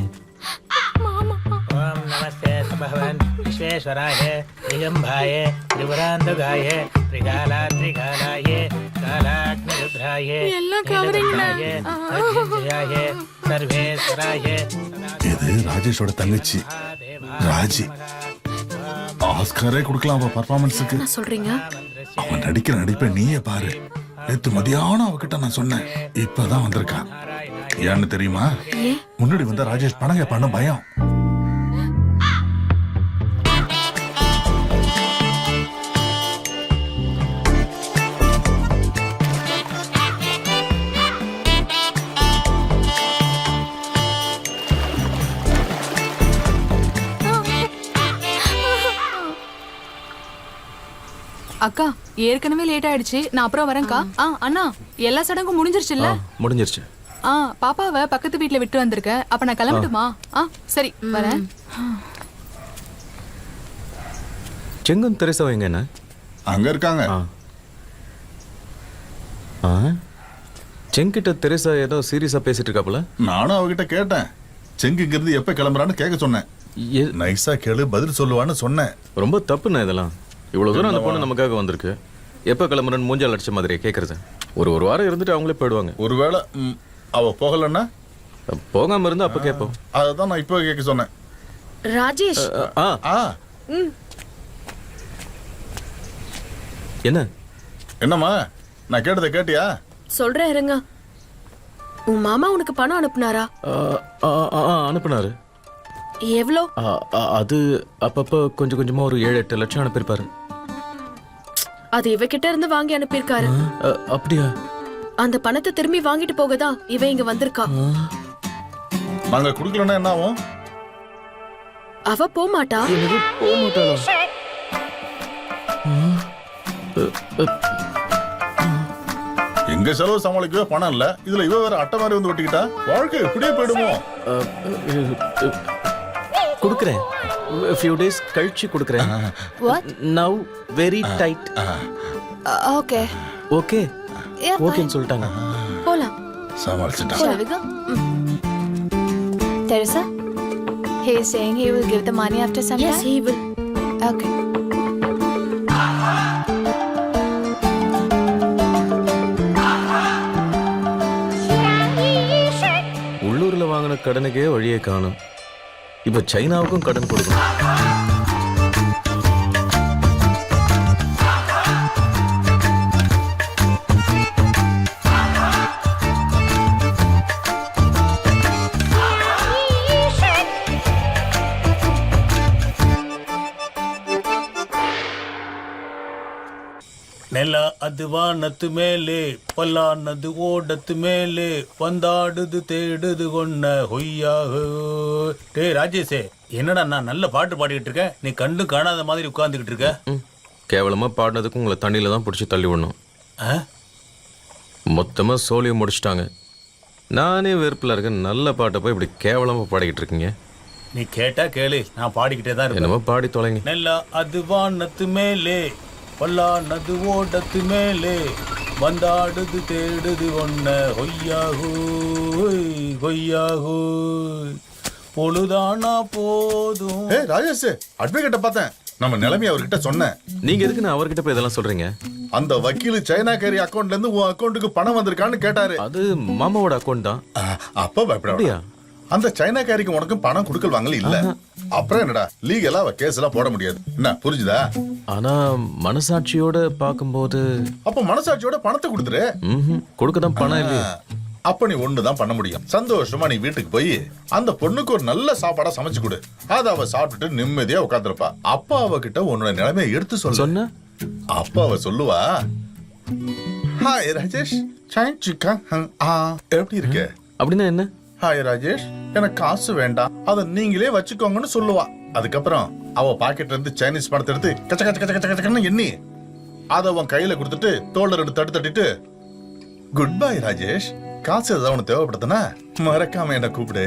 ஓம் நமஸ்தே பகவான் விஸ்வேஸ்வராய திகம்பாய திரிபுராந்தகாய திரிகாலாய காலாக்னிருத்ராய எல்லாம் கவரிங்களா? அர்ஜுன்ஜயாய சர்வேஸ்வராய. இது ராஜேஷோட தங்கச்சி ராஜி. ஆஸ்காரே கொடுக்கலாம் அவ பர்ஃபார்மன்ஸுக்கு. என்ன சொல்றீங்க? அவன் நடிக்கிற நடிப்பை நீயே பாரு. நேத்து மதியானம் அவகிட்ட நான் சொன்னேன், இப்பதான் வந்திருக்கா. ஏன்னு தெரியுமா? முன்னாடி வந்த ராஜேஷ் பணம் கேட்பான்னு பயம். அக்கா ஏற்கனவே லேட் ஆயிடுச்சு, நான் அப்புறம் வரேன்க்கா. அண்ணா எல்லா சடங்கும் முடிஞ்சிருச்சுல்ல? முடிஞ்சிருச்சு. பாப்பாவை பக்கத்து வீட்ல விட்டு வந்திருக்கேன். அப்ப நான் கிளம்பட்டுமா? சரி வரேன். செங்கன் தெரசா எங்க? என்ன அங்க இருக்காங்க. செங்கிட்ட தெரசா ஏதோ சீரியஸா பேசிட்டு இருக்காப்புல. நானும் அவகிட்ட கேட்டேன், செங்கு இங்கிருந்து எப்ப கிளம்புறான்னு கேட்க சொன்னேன். நைஸா கேளு, பதில் சொல்லுவான்னு சொன்னேன். ரொம்ப தப்புண்ணா இதெல்லாம். இவ்வளவு தூரம் அந்த பொண்ணு நமக்காக வந்திருக்கு, எப்ப கிளம்புறன்னு மூஞ்சால் அடிச்ச மாதிரியே கேட்கறது. ஒரு வாரம் இருந்துட்டு அவங்களே போயிடுவாங்க. ஒருவேளை அவ போகலன்னா? போகாம இருந்தா அப்ப கேட்போம். அதான் நான் இப்போ கேட்க சொன்னேன். ராஜேஷ். என்னம்மா, நான் கேட்டதை கேட்டியா? சொல்றேன் இருங்க. உன் மாமா உனக்கு பணம் அனுப்புனாரா? அனுப்புனாரு. எவ்வளோ? அது அப்பப்ப கொஞ்சம் கொஞ்சமா ஒரு 7-8 லட்சம் அனுப்பியிருப்பாரு. அது இவகிட்ட இருந்து வாங்கி அனுப்பியிருக்காரு. அப்படியா? அந்த பணத்தை திரும்பி வாங்கிட்டு போகதான் இவ இங்க வந்திருக்கா. நாங்க குடுக்கலன்னா என்ன ஆகும்? அவ போக மாட்டா. போக மாட்டாளா? எங்க செலவு சமாளிக்கவே பணம் இல்ல, இதுல இவ வேற அட்டை மாதிரி வந்து ஒட்டிக்கிட்டா வாழ்க்கை இப்படியே போயிடுமோ? குடுக்குறேன், few days கழிச்சு குடுக்குறேன். What? Now very tight. Okay. Okay. Yeah, ஓகேன்னு சொல்லிட்டாங்க. போலாம். சமாளிச்சிட்டா. Shall we go? Teresa, he is saying he will give the money after some time. Yes, he will. Okay. உள்ளூர்ல வாங்கின கடனுக்கே வழியை காணும். இப்ப சைனாவுக்கும் கடன் கொடுக்கணும். ನೆಲ ಅದು ವಾನತ್ತು ಮೇಲೆ ಪಲ್ಲಾನದು ಓಡತ್ತು ಮೇಲೆ வந்தாடுது தேடுது கொன்ன ஹொய்யாக. டே ராஜேஷே, என்னடா நான் நல்ல பாட்டு பாடிக்கிட்டு இருக்கேன், நீ கண்டு காணாத மாதிரி உட்கார்ந்துக்கிட்டு இருக்க. கேவலமாக பாடினதுக்கு உங்களை தண்ணியில் தான் பிடிச்சி தள்ளி விடணும். மொத்தமாக சோழியை முடிச்சிட்டாங்க. நானே வெறுப்பில் இருக்கேன், நல்ல பாட்டை போய் இப்படி கேவலமாக பாடிக்கிட்டு இருக்கீங்க. நீ கேட்டா கேளு, நான் பாடிக்கிட்டே தான் என்னமோ இருக்கேன். பாடி தொலைங்க. நெல்ல அது வானத்து மேலே பல்லானது ஓடத்து மேலே வந்தாடுது தேடுது ஒன்ன ஹொய்யாகோ கொய்யாகோ பொழுதானா போதும். ஏய் ராஜேஷ், அட்வொகேட்ட பார்த்தேன். நம்ம நிலைமை அவர்கிட்ட சொன்னேன். நீங்கள் எதுக்கு நான் அவர்கிட்ட போய் இதெல்லாம் சொல்கிறீங்க? அந்த வக்கீல் சைனாக்காரி அக்கௌண்ட்ல இருந்து உன் அக்கௌண்ட்டுக்கு பணம் வந்திருக்கான்னு கேட்டாரு. அது மாமாவோட அக்கௌண்ட் தான். அப்ப பயப்பட. அந்த சைனாக்காரிக்கு உனக்கும் பணம் கொடுக்கல் வாங்கல இல்ல. அப்புறம் என்னடா லீகலா அவ கேஸ் எல்லாம் போட முடியாது. என்ன புரிஞ்சுதா? ஆனா மனசாட்சியோட பார்க்கும்போது. அப்ப மனசாட்சியோட பணத்தை கொடுத்துரு. கொடுக்கதான் பணம் இல்லையா? அப்ப நீ ஒண்ணுதான் பண்ண முடியும். சந்தோஷமா நீ வீட்டுக்கு போய் அந்த பொண்ணுக்கு ஒரு நல்ல சாப்பாடா சமைச்சு கொடு. அதை அவ சாப்பிட்டுட்டு நிம்மதியா உட்காந்துருப்பா. அப்பா அவகிட்ட உன்னோட நிலைமையை எடுத்து சொன்ன அப்பா அவ சொல்லுவா, ஹாய் ராஜேஷ், எப்படி இருக்கு? அப்படின்னா என்ன? ஹாய் ராஜேஷ், எனக்கு காசு வேண்டாம், அதை நீங்களே வச்சுக்கோங்கன்னு சொல்லுவா. அதுக்கப்புறம் அவ பாக்கெட்ல இருந்து சைனீஸ் பணத்தை எடுத்து கச்ச கச்ச கச்ச கச்ச கச்சன்னு எண்ணி அதை அவன் கையில கொடுத்துட்டு தோல்ல ரெண்டு தட்டு தட்டிட்டு, குட் பை ராஜேஷ், காசு ஏதாவது உனக்கு தேவைப்படுதுன்னா மறக்காம என்ன கூப்பிடு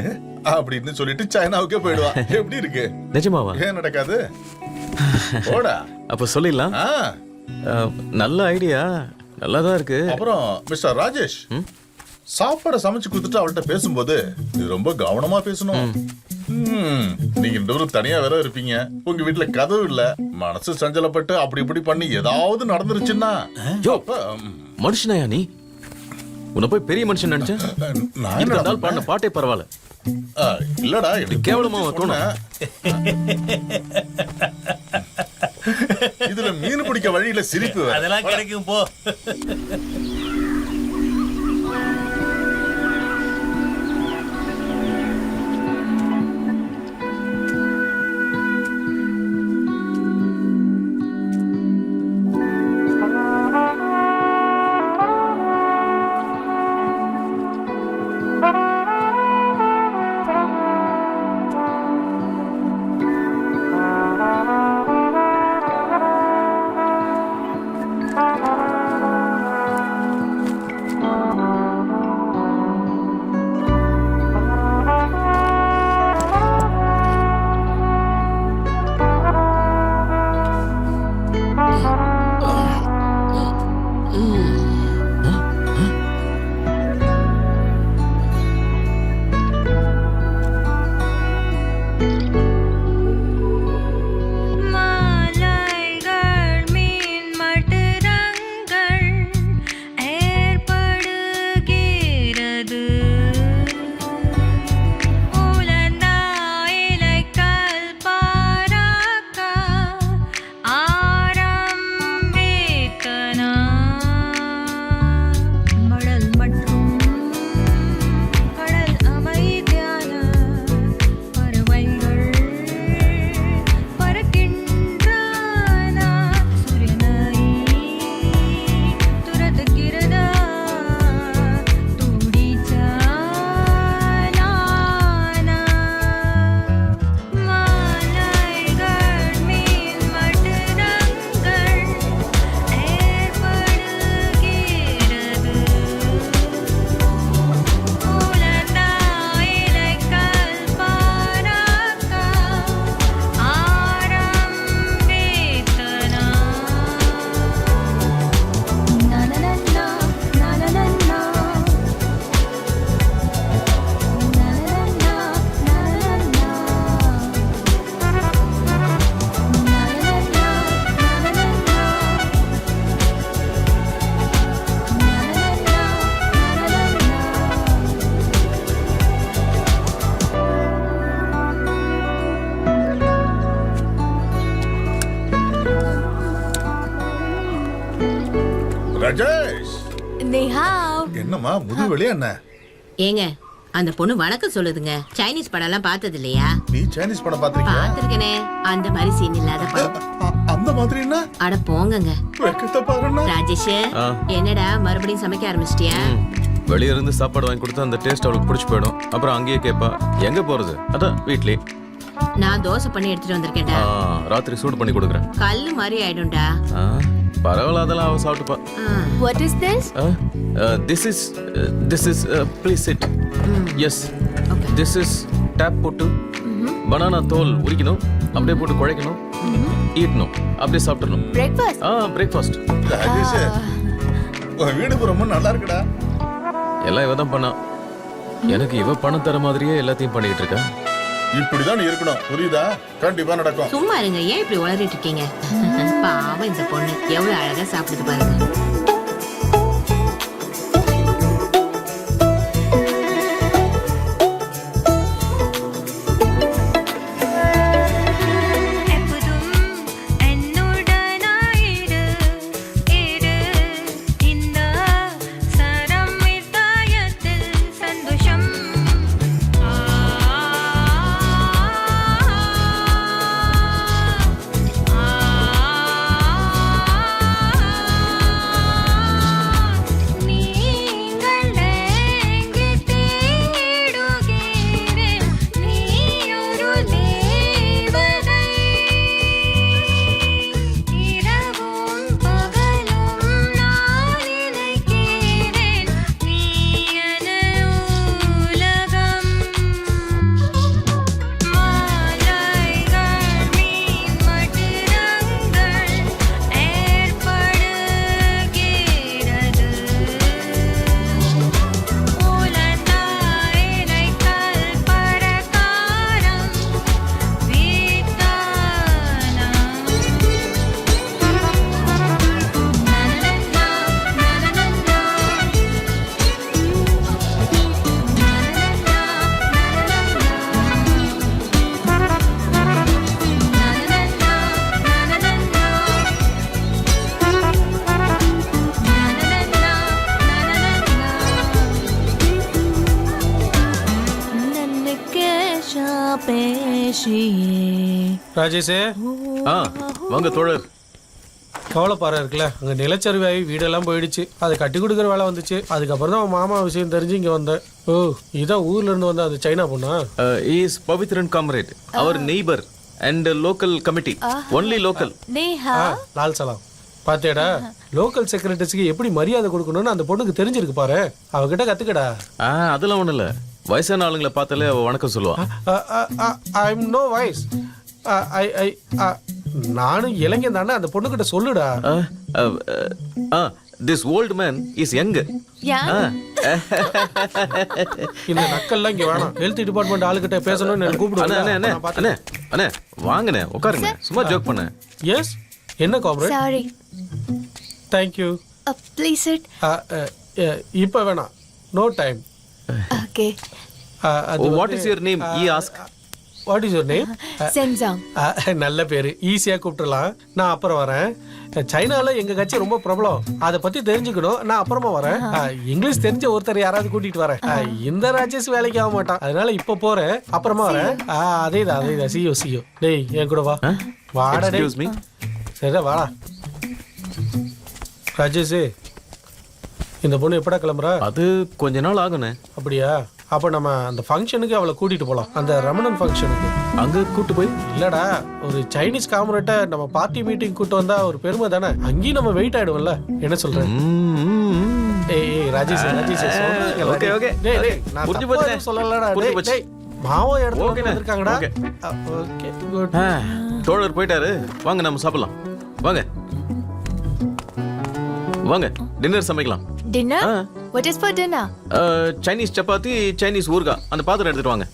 அப்படின்னு சொல்லிட்டு சைனாவுக்கே போயிடுவா. எப்படி இருக்கு? நிஜமாவா? ஏன் நடக்காது? போடா. அப்ப சொல்லிடலாம். நல்ல ஐடியா, நல்லாதான் இருக்கு. அப்புறம் மிஸ்டர் ராஜேஷ், சாப்பாடை சமைச்சு கொடுத்துட்டு அவள்கிட்ட பேசும்போது இது ரொம்ப கவனமா பேசணும். நீங்க ரெண்டு தனியா வேற இருப்பீங்க, உங்க வீட்டுல கதவு இல்ல, மனசு சஞ்சலப்பட்டு அப்படி இப்படி பண்ணி ஏதாவது நடந்துருச்சுன்னா. மனுஷனாயா நீ? உன்னை போய் பெரிய மனுஷன் நினைச்சேன். பாடின பாட்டே பரவாயில்ல. இல்லடா, இது கேவலமா தோண. இதுல மீன் பிடிக்க வழியில சிரிப்பு அதெல்லாம் கிடைக்கும் போ. ராஜேஷ், என்னம்மா முதுவெளியா என்ன? ஏங்க, அந்த பொண்ணு வணக்கம் சொல்லுதுங்க. சைனீஸ் படம் எல்லாம் பார்த்தது இல்லையா? நீ சைனீஸ் படம் பாத்திருக்கியா? பாத்திருக்கனே, அந்த மாதிரி சீன் இல்லாத படம். அந்த மாதிரின்னா அட போங்கங்க. வெக்கத்தை பாருண்ணா. ராஜேஷ், என்னடா மறுபடியும் சமைக்க ஆரம்பிச்சிட்டியா? வெளிய இருந்து சாப்பாடு வாங்கி கொடுத்தா அந்த டேஸ்ட் அவளுக்கு பிடிச்சி போயிடும். அப்புறம் அங்கேயே கேட்பா எங்க போறது, அதான் வீட்லயே. நான் தோசை பண்ணி எடுத்துட்டு வந்திருக்கேன்டா. ராத்திரி சூடு பண்ணி கொடுக்குறேன். கல்லு மாதிரி ஆயிடும்டா. பரவாயில்ல, அதெல்லாம் அவ சாப்பிட்டுப்பா. What is this? This is please sit. Yes. This is tap போட்டு பனானா தோல் உரிக்கணும், அப்படியே போட்டு குழைக்கணும், ஈட்டணும், அப்படியே சாப்பிடணும். Breakfast? பிரேக்ஃபாஸ்ட். ராஜேஷ், உங்க வீடு ரொம்ப நல்லா இருக்குடா. எல்லாம் இவ தான் பண்ணா. எனக்கு இவ பணம் தர மாதிரியே எல்லாத்தையும் பண்ணிக்கிட்டு இருக்கா. இப்படிதான் நீ இருக்கணும், புரியுதா? கண்டிப்பா நடக்கும். சும்மா இருங்க, ஏன் இப்படி உளறிட்டு இருக்கீங்க? பாவம் இந்த பொண்ணு எவ்வளவு அழகா சாப்பிடுது பாருங்க. ராஜேஷே, வாங்க தோழர். கவலைப்பாறை இருக்குல்ல, அங்கே நிலச்சரிவாகி வீடெல்லாம் போயிடுச்சு. அதை கட்டி கொடுக்குற வேலை வந்துச்சு. அதுக்கப்புறம் தான் அவன் மாமா விஷயம் தெரிஞ்சு இங்கே வந்தேன். ஓ, இதான் ஊர்ல இருந்து வந்த அந்த சைனா பொண்ணா? இஸ் பவித்ரன் காம்ரேட், அவர் neighbour and local committee, only local. லால் சலாம். பாத்தியாடா, லோக்கல் செக்ரட்டரிஸ்க்கு எப்படி மரியாதை கொடுக்கணும்னு அந்த பொண்ணுக்கு தெரிஞ்சிருக்கு பாரு. அவகிட்ட கத்துக்கடா. அதெல்லாம் ஒண்ணும் இல்ல, வயசான ஆளுங்களை பார்த்தாலே அவ வணக்கம் சொல்லுவா. I am no voice. நானும் இளைஞன் தானே, அந்த பொண்ணு கிட்ட சொல்லுடா. This old man is young. இந்த நக்கல்லாம் இங்க வேணாம். ஹெல்த் டிபார்ட்மெண்ட் ஆளுகிட்ட பேசணும்னு எனக்கு கூப்பிடுவாங்க. அண்ணே வாங்கண்ணே, உட்காருங்க, சும்மா ஜோக் பண்ண. எஸ், என்ன comrade? Sorry. Thank you. Please sit. இப்போ வேணாம், no time. Okay. What is your name? He asked. What is your name? Senzang. நல்ல பேரு, ஈஸியா கூப்பிட்டுலாம். நான் அப்புறம் வரேன். சைனால எங்க கட்சி ரொம்ப பிரபலம், அதை பத்தி தெரிஞ்சுக்கணும். நான் அப்புறமா வரேன். இங்கிலீஷ் தெரிஞ்ச ஒருத்தர் யாராவது கூட்டிட்டு வரேன். இந்த ராஜேஷ் வேலைக்கு ஆக மாட்டான், அதனால இப்ப போறேன், அப்புறமா வரேன். அதேதான். சியோ. டேய், என் கூட வா. வாடா டேய். Excuse me. சரிடா, வாடா. ராஜேஷ், இந்த பொண்ணு எப்படா கிளம்புறா? அது கொஞ்ச நாள் ஆகுண்ணே. அப்படியா? அப்ப நம்ம அந்த ஃபங்க்ஷனுக்கு அவளை கூட்டிட்டு போலாம், அந்த ரமணன் ஃபங்க்ஷனுக்கு. அங்க கூட்டு போய்? இல்லடா, ஒரு சைனீஸ் காமரேட்டை நம்ம பார்ட்டி மீட்டிங் கூட்டு வந்தா ஒரு பெருமை தானே. அங்கேயும் நம்ம வெயிட் ஆயிடுவோம்ல, என்ன சொல்றேன்? ஏய் ராஜேஷ், ஓகே ஓகே. நான் புரிஞ்சு போச்சு, சொல்லலடா. டேய், மாவோ எடுத்து வந்திருக்காங்கடா. Okay good. தோழர் போயிட்டாரு, வாங்க நம்ம சாப்பிடலாம். வாங்க டின்னர் சமைக்கலாம். Dinner? What is for dinner? Chinese சப்பாத்தி, சைனீஸ் ஊர்கா. அந்த பாத்திரம் எடுத்துட்டு வாங்க.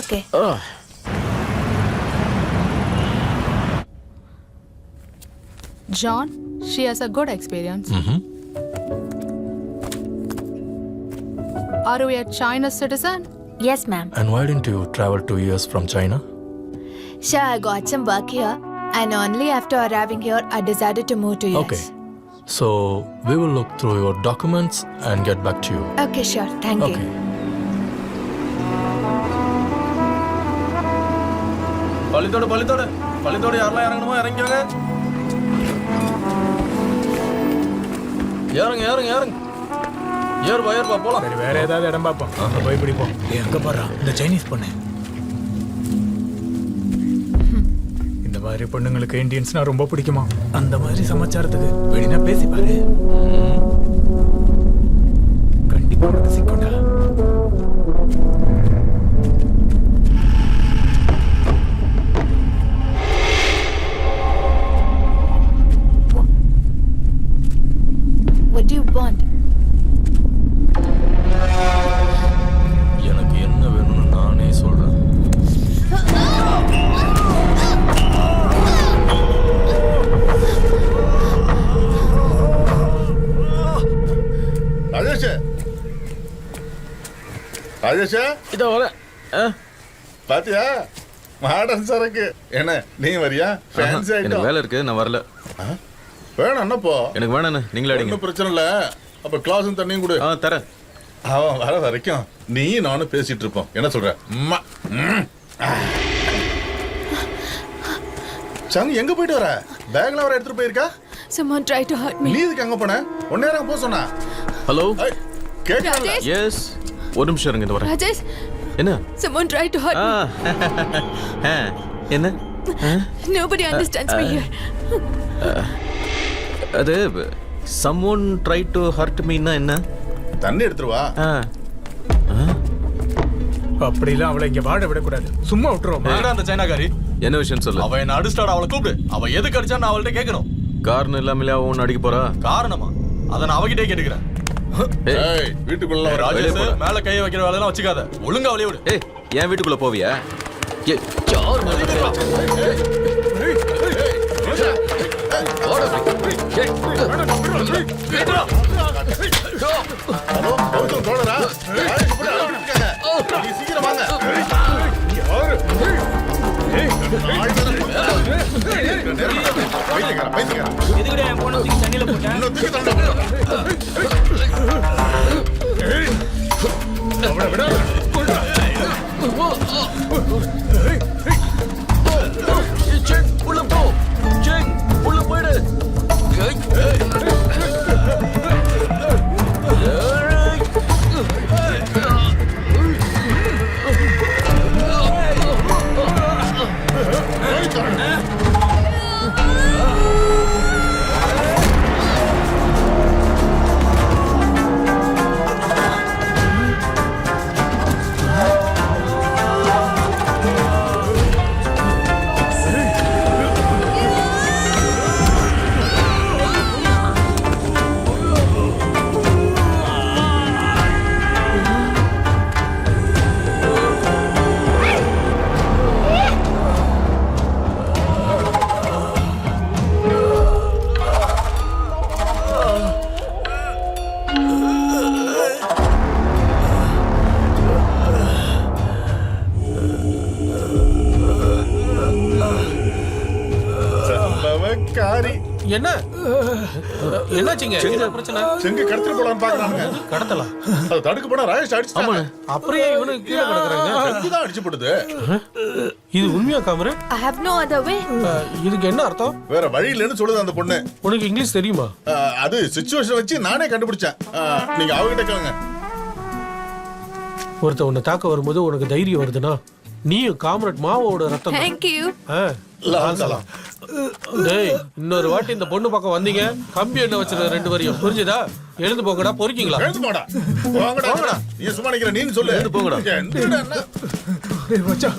Okay. John, she has a good experience. Are you a Chinese citizen? Yes, ma'am. And why didn't you travel 2 years from China? Sure, I got some work here, and only after arriving here, I decided to move to US. Okay. So we will look through your documents and get back to you. Okay, sure. Thank you. பள்ளித்தோடு யாரெல்லாம் இறங்கணுமோ இறங்கிவாங்க. ஏறுங்க ஏறுங்க ஏறுங்க ஏறுப்பா போலாம். சரி வேற ஏதாவது இடம் பார்ப்போம். அங்க போய் பிடிப்போம். எங்க போறா இந்த சைனீஸ் பொண்ணு? இந்த மாதிரி பொண்ணுங்களுக்கு இந்தியன்ஸ்னா ரொம்ப பிடிக்குமா? அந்த மாதிரி சமாச்சாரத்துக்கு வெளினா பேசி பாரு. கண்டிப்பா உனக்கு சிக்கண்டா. What do you want? எனக்கு என்ன வேணும்னு நானே சொல்றேன். ராஜேஷ் ராஜேஷ் இதோ வரேன். பாத்தியா மாடர்ன் சரக்கு. என்ன நீ வரியா? ஃபேன்சி எனக்கு ஐட்டம் வேலை இருக்கு, நான் வரல. வேணாம் போ. எனக்கு வேணாண்ணே, நீங்களே அடிங்க. ஒன்றும் பிரச்சனை இல்லை. அப்ப கிளாஸும் தண்ணியும் கொடு. தரேன். அவன் வர வரைக்கும் நீ நானும் பேசிட்டு இருப்போம். என்ன சொல்ற? சங் எங்க போயிட்டு வர? பேக்ல வர எடுத்துட்டு போயிருக்கா? Someone tried to hurt me. நீ இதுக்கு அங்க போன? ஒன்னேரம் போ சொன்னா. ஹலோ. கேட்கல. ராஜேஷ். எஸ், ஒரு நிமிஷம் இருங்க, இந்த வரேன். Rajesh, என்ன? someone tried to hurt me. என்ன? Nobody understands me here. அது someone tried to hurt me ன்னா என்ன? தண்ணி எடுத்துட்டு வா. அப்படிலாம் அவளை இங்க வாட விடக்கூடாது. சும்மா விட்டுருவோம். அந்த சைனாக்காரி என்ன விஷயம் சொல்லு. அவ என்ன அடிஸ்டாட, அவளை கூப்பிடு. அவ எதுக்கு அடிச்சான்னு அவள்கிட்ட கேட்கணும். காரணம் இல்லாமலே அவன் ஒன்று அடிக்க போறா. காரணமா? அதை நான் அவகிட்டே கேட்டுக்கிறேன். ஏய் வீட்டுக்குள்ள வர. ராஜேஷ் மேல கைய வைக்கிற வேலையெல்லாம் வச்சுக்காத. ஒழுங்கா அவளைய விடு. ஏய், என் வீட்டுக்குள்ள போவியா? யார் மேல கை ஹலோ கௌதம் தோழரா. நீ சீக்கிரம் வாங்க. உள்ள போ. உள்ள போயிடு. காரி என்ன என்னாச்சுங்க? என்ன பிரச்சனை? செங்க கடத்திட்டு போலான்னு பாக்குறாங்க. கடத்தலாம். அது தடுக்க போனா ராஜேஷ் அடிச்சுட்டாங்க. அப்படியே இவனுக்கு கீழே கிடக்குறாங்க. செங்கு தான் அடிச்சு போடுது. இது உண்மையா காமரு? I have no other way. இதுக்கு என்ன அர்த்தம்? வேற வழி இல்லைன்னு சொல்லுது அந்த பொண்ணு. உனக்கு இங்கிலீஷ் தெரியுமா? அது சிச்சுவேஷன் வச்சு நானே கண்டுபிடிச்சேன். நீங்க அவகிட்ட கேளுங்க. ஒருத்த உன்னை தாக்க வரும்போது உனக்கு தைரியம் வருதுன்னா நீயும் காமரட் மாவோட ரத்தம் தான். Thank you. டேய், இன்னொரு வாட்டி இந்த பொண்ணு பக்கம் வந்தீங்க கம்பி என்ன வச்சிருக்க 2 வரையும் புரிஞ்சுதா? எழுந்து போங்கடா, பொறுக்கீங்களா? எழுந்து போடா. போங்கடா. நீ சும்மா நிக்கிற, நீ சொல்லு. எழுந்து போங்கடா. என்னடா அண்ணா? டேய் மச்சான்.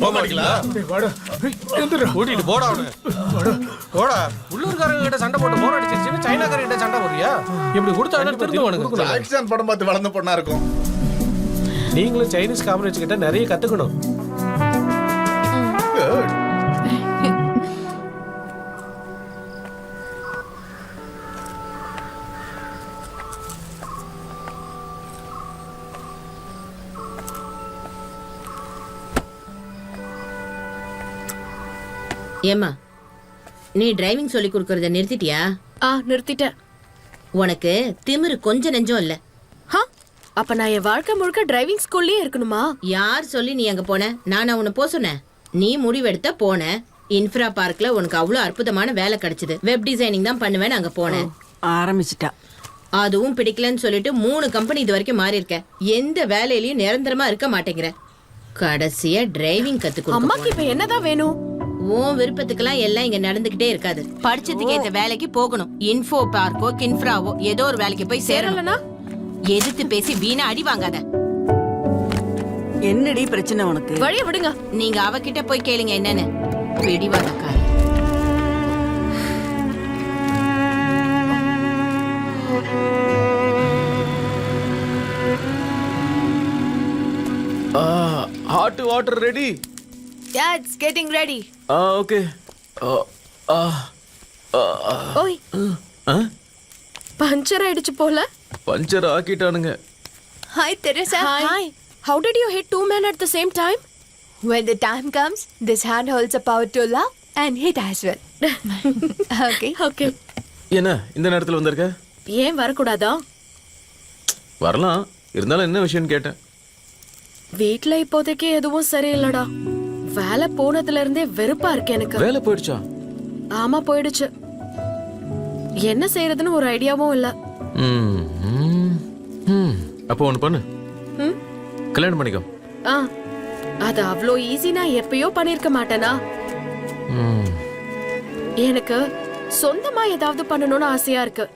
போக மாட்டீங்களா? டேய் வாடா. எந்திரா. கூட்டிட்டு போடா அவனை. போடா. உள்ளூர்காரங்க கிட்ட சண்டை போட்டு போர் அடிச்சிருச்சுன்னு சைனாக்காரங்க கிட்ட சண்டை போடுறியா? இப்படி கொடுத்தா திருந்துவானுங்க. ஆக்ஷன் படம் பார்த்து வளர்ந்த பொண்ணா இருக்கும். நீங்களும் சைனீஸ் காமரேஜ் கிட்ட நிறைய கத்துக்கணும். ஏமா நீ டிரைவிங் சொல்லி கொடுக்கறத நிறுத்திட்டியா? நிறுத்திட்டேன். உனக்கு திமிரு கொஞ்சம் நெஞ்சம் இல்ல. அப்ப நான் என் வாழ்க்கை முழுக்க டிரைவிங் ஸ்கூல்லயே இருக்கணுமா? யார் சொல்லி நீ அங்க போன? நான் உன்னை போ சொன்னேன். நீ முடிவெடுத்த போன. இன்ஃப்ரா பார்க்ல உனக்கு அவ்வளவு அற்புதமான வேலை கிடைச்சது. வெப் டிசைனிங் தான் பண்ணுவேன்னு அங்க போனேன். ஆரம்பிச்சிட்டா. அதுவும் பிடிக்கலன்னு சொல்லிட்டு 3 கம்பெனி இது வரைக்கும் மாறி இருக்க. எந்த வேலையிலயும் நிரந்தரமா இருக்க மாட்டேங்கிற. கடைசியா டிரைவிங் கத்துக்கணும். அம்மாக்கு இப்ப என்னதான் வேணும்? உன் விருப்பத்துக்கெல்லாம் எல்லாம் இங்க நடந்துகிட்டே இருக்காது. படிச்சதுக்கு ஏத்த வேலைக்கு போகணும். இன்ஃபோ பார்க்கோ கின்ஃப்ராவோ ஏதோ ஒரு வேலைக்கு போய் சேரலனா எதிர்த்து பேசி வீணா அடி வாங்காத. என்னடி பிரச்சனை உனக்கு? வழிய விடுங்க. நீங்க அவகிட்ட போய் கேளுங்க என்னன்னு. பிடிவாதக்கார. Hot water ready? Yeah, it's getting ready. Okay. ஓய். பஞ்சர் ஆயிடுச்சு போல. பஞ்சர் ஆக்கிட்டானுங்க. Hi, Teresa. Hi. How did you hit 2 men at the same time? When the time comes, this hand holds the power to love and hit as well. Okay. Okay. என்ன இந்த நேரத்துல வந்திருக்க? ஏன் வரக்கூடாதா? வரலாம், இருந்தாலும் என்ன விஷயம்னு கேட்டேன். வீட்ல இப்போதைக்கு எதுவும் சரியில்லடா. வேலை போனதுல இருந்தே வெறுப்பா இருக்கு எனக்கு. வேலை போயிடுச்சா? ஆமா போயிடுச்சு. என்ன செய்யறதுன்னு ஒரு ஐடியாவும் இல்ல. அப்போ ஒண்ணு பண்ணு, கல்யாணம் பண்ணிக்கோ. அது அவ்வளோ ஈஸி நான் எப்பயோ பண்ணிருக்க மாட்டேனா? எனக்கு சொந்தமா ஏதாவது பண்ணணும்னு ஆசையா இருக்கு.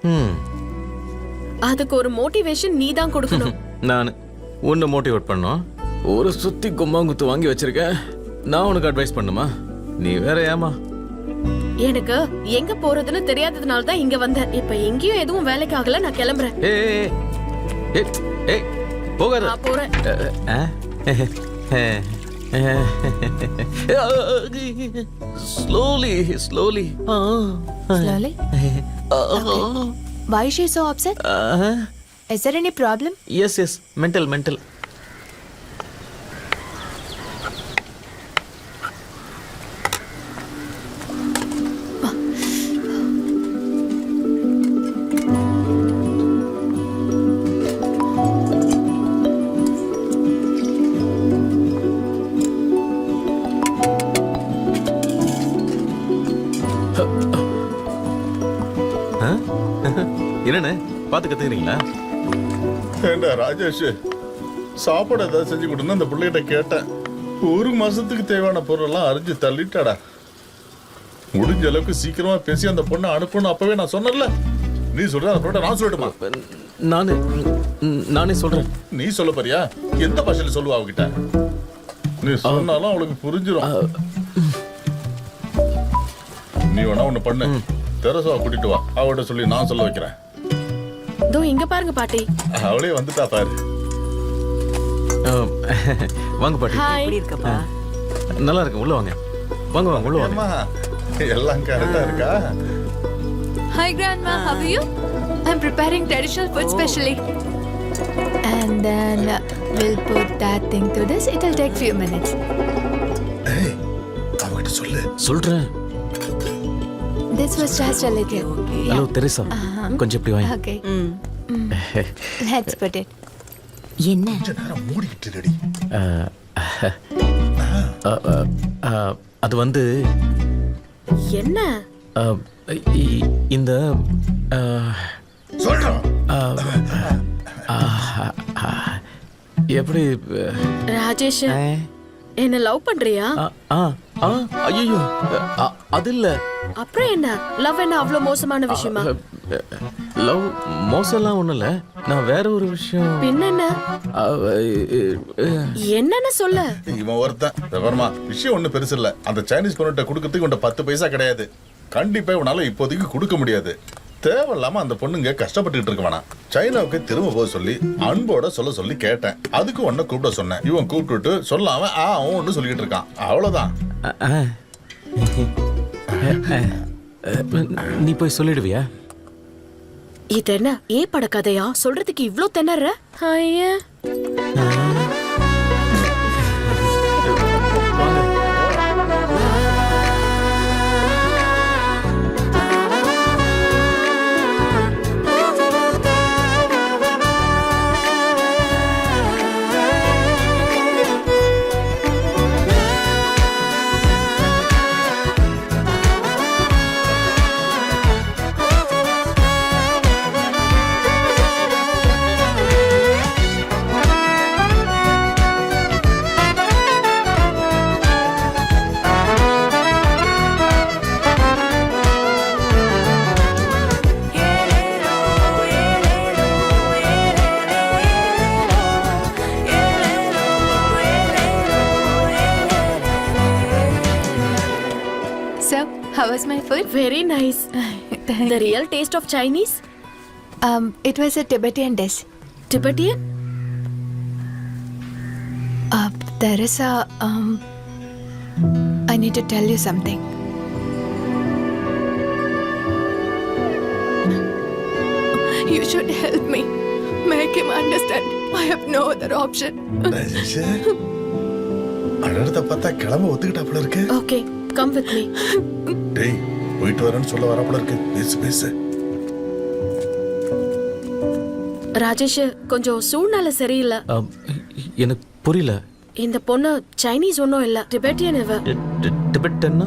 அதுக்கு ஒரு மோட்டிவேஷன் நீ தான் கொடுக்கணும். நான் உன்னை மோட்டிவேட் பண்ணோம். ஒரு சுத்தி கும்மாங்குத்து வாங்கி வச்சிருக்கேன், நான் உனக்கு அட்வைஸ் பண்ணுமா? நீ வேற ஏமா? எனக்கு எங்க போறதுன்னு தெரியாததுனால தான் இங்க வந்தேன். இப்ப எங்கேயும் எதுவும் வேலைக்கு ஆகல, நான் கிளம்புறேன். போகாத. நான் போறேன். Slowly. Slowly? Okay. Why is she so upset? Is there any problem? Yes. Mental. என்னண்ணே பார்த்து கத்துக்கிறீங்களா? ஏண்டா ராஜேஷ், சாப்பாடு ஏதாவது செஞ்சு கொடுன்னு அந்த பிள்ளைகிட்ட கேட்டேன். 1 மாசத்துக்கு தேவையான பொருளெல்லாம் அரிஞ்சு தள்ளிட்டாடா. முடிஞ்ச அளவுக்கு சீக்கிரமா பேசி அந்த பொண்ணை அனுப்பணும். அப்பவே நான் சொன்னல. நீ சொல்ற அந்த பொண்ணை நான் சொல்லட்டுமா? நானே சொல்றேன். நீ சொல்ல போறியா? எந்த பாஷையில சொல்லுவா அவகிட்ட? நீ சொன்னாலும் அவளுக்கு புரிஞ்சிடும். நீ வேணா ஒண்ணு பண்ணு, தெரசாவை கூட்டிட்டு வா. அவகிட்ட சொல்லி நான் சொல்ல வைக்கிறேன். தோ இங்க பாருங்க பாட்டி. அவளே வந்துட்டா பாரு. வாங்க பாட்டி. எப்படி இருக்கப்பா? நல்லா இருக்கு, உள்ள வாங்க. வாங்க உள்ள வாங்க. அம்மா எல்லாம் கரெக்டா இருக்கா? Hi, Grandma. How are you? I'm preparing traditional food specially. And then we'll put that thing to this. It'll take few minutes. ஏய், அவகிட்ட சொல்லு. சொல்றேன். This was just a little. Hello Teresa, கொஞ்சம் இப்படி வாங்க. Okay. Let's put it. என்ன மூடிக்கிட்டு ready. அது வந்து என்ன இந்த சொல்றோம். எப்படி ராஜேஷ், என்ன லவ் பண்றியா? ஐயோ அது இல்ல. அப்புறம் என்ன? லவ் என்ன அவ்வளவு மோசமான விஷயமா? லவ் மோசம்லாம் ஒண்ணும் இல்ல, நான் வேற ஒரு விஷயம். பின்ன என்னன்னு சொல்ல? இவன் ஒருத்தன் விவரமா விஷயம் ஒண்ணு பெருசு இல்ல. அந்த சைனீஸ் பொண்ணுகிட்ட கொடுக்கறதுக்கு உன்ட்ட 10 பைசா கிடையாது. கண்டிப்பா உன்னால இப்போதைக்கு கொடுக்க முடியாது. தேவையில்லாம அந்த பொண்ணுங்க கஷ்டப்பட்டுட்டு இருக்க வேணாம். சைனாவுக்கு திரும்ப போக சொல்லி அன்போட சொல்லி கேட்டேன். அதுக்கு உன்னை கூப்பிட சொன்னேன். இவன் கூப்பிட்டு சொல்லாம அவன் ஒண்ணு சொல்லிட்டு இருக்கான். அவ்வளவுதான். நீ போய் சொல்லிடுவியா? இது என்ன பட கதையா? சொல்றதுக்கு இவ்ளோ திணற? ஐயா was my food. Very nice. The real taste of Chinese. It was a Tibetan dish. Tibetan? There is a I need to tell you something. You should help me. Make him understand. I have no other option. Rajesh அழறத பார்த்தா கிளம்ப ஒத்துக்கிட்டாப்புல இருக்கு. Okay, come with me. டேய் போயிட்டு வரேன்னு சொல்ல வரப்புல இருக்கு. பேசு பேசு. ராஜேஷ், கொஞ்சம் சூழ்நிலை சரியில்லை. எனக்கு புரியல. இந்த பொண்ணு சைனீஸ் ஒன்றும் இல்ல, டிபெட்டியன். இவ டிபெட்டன்னா?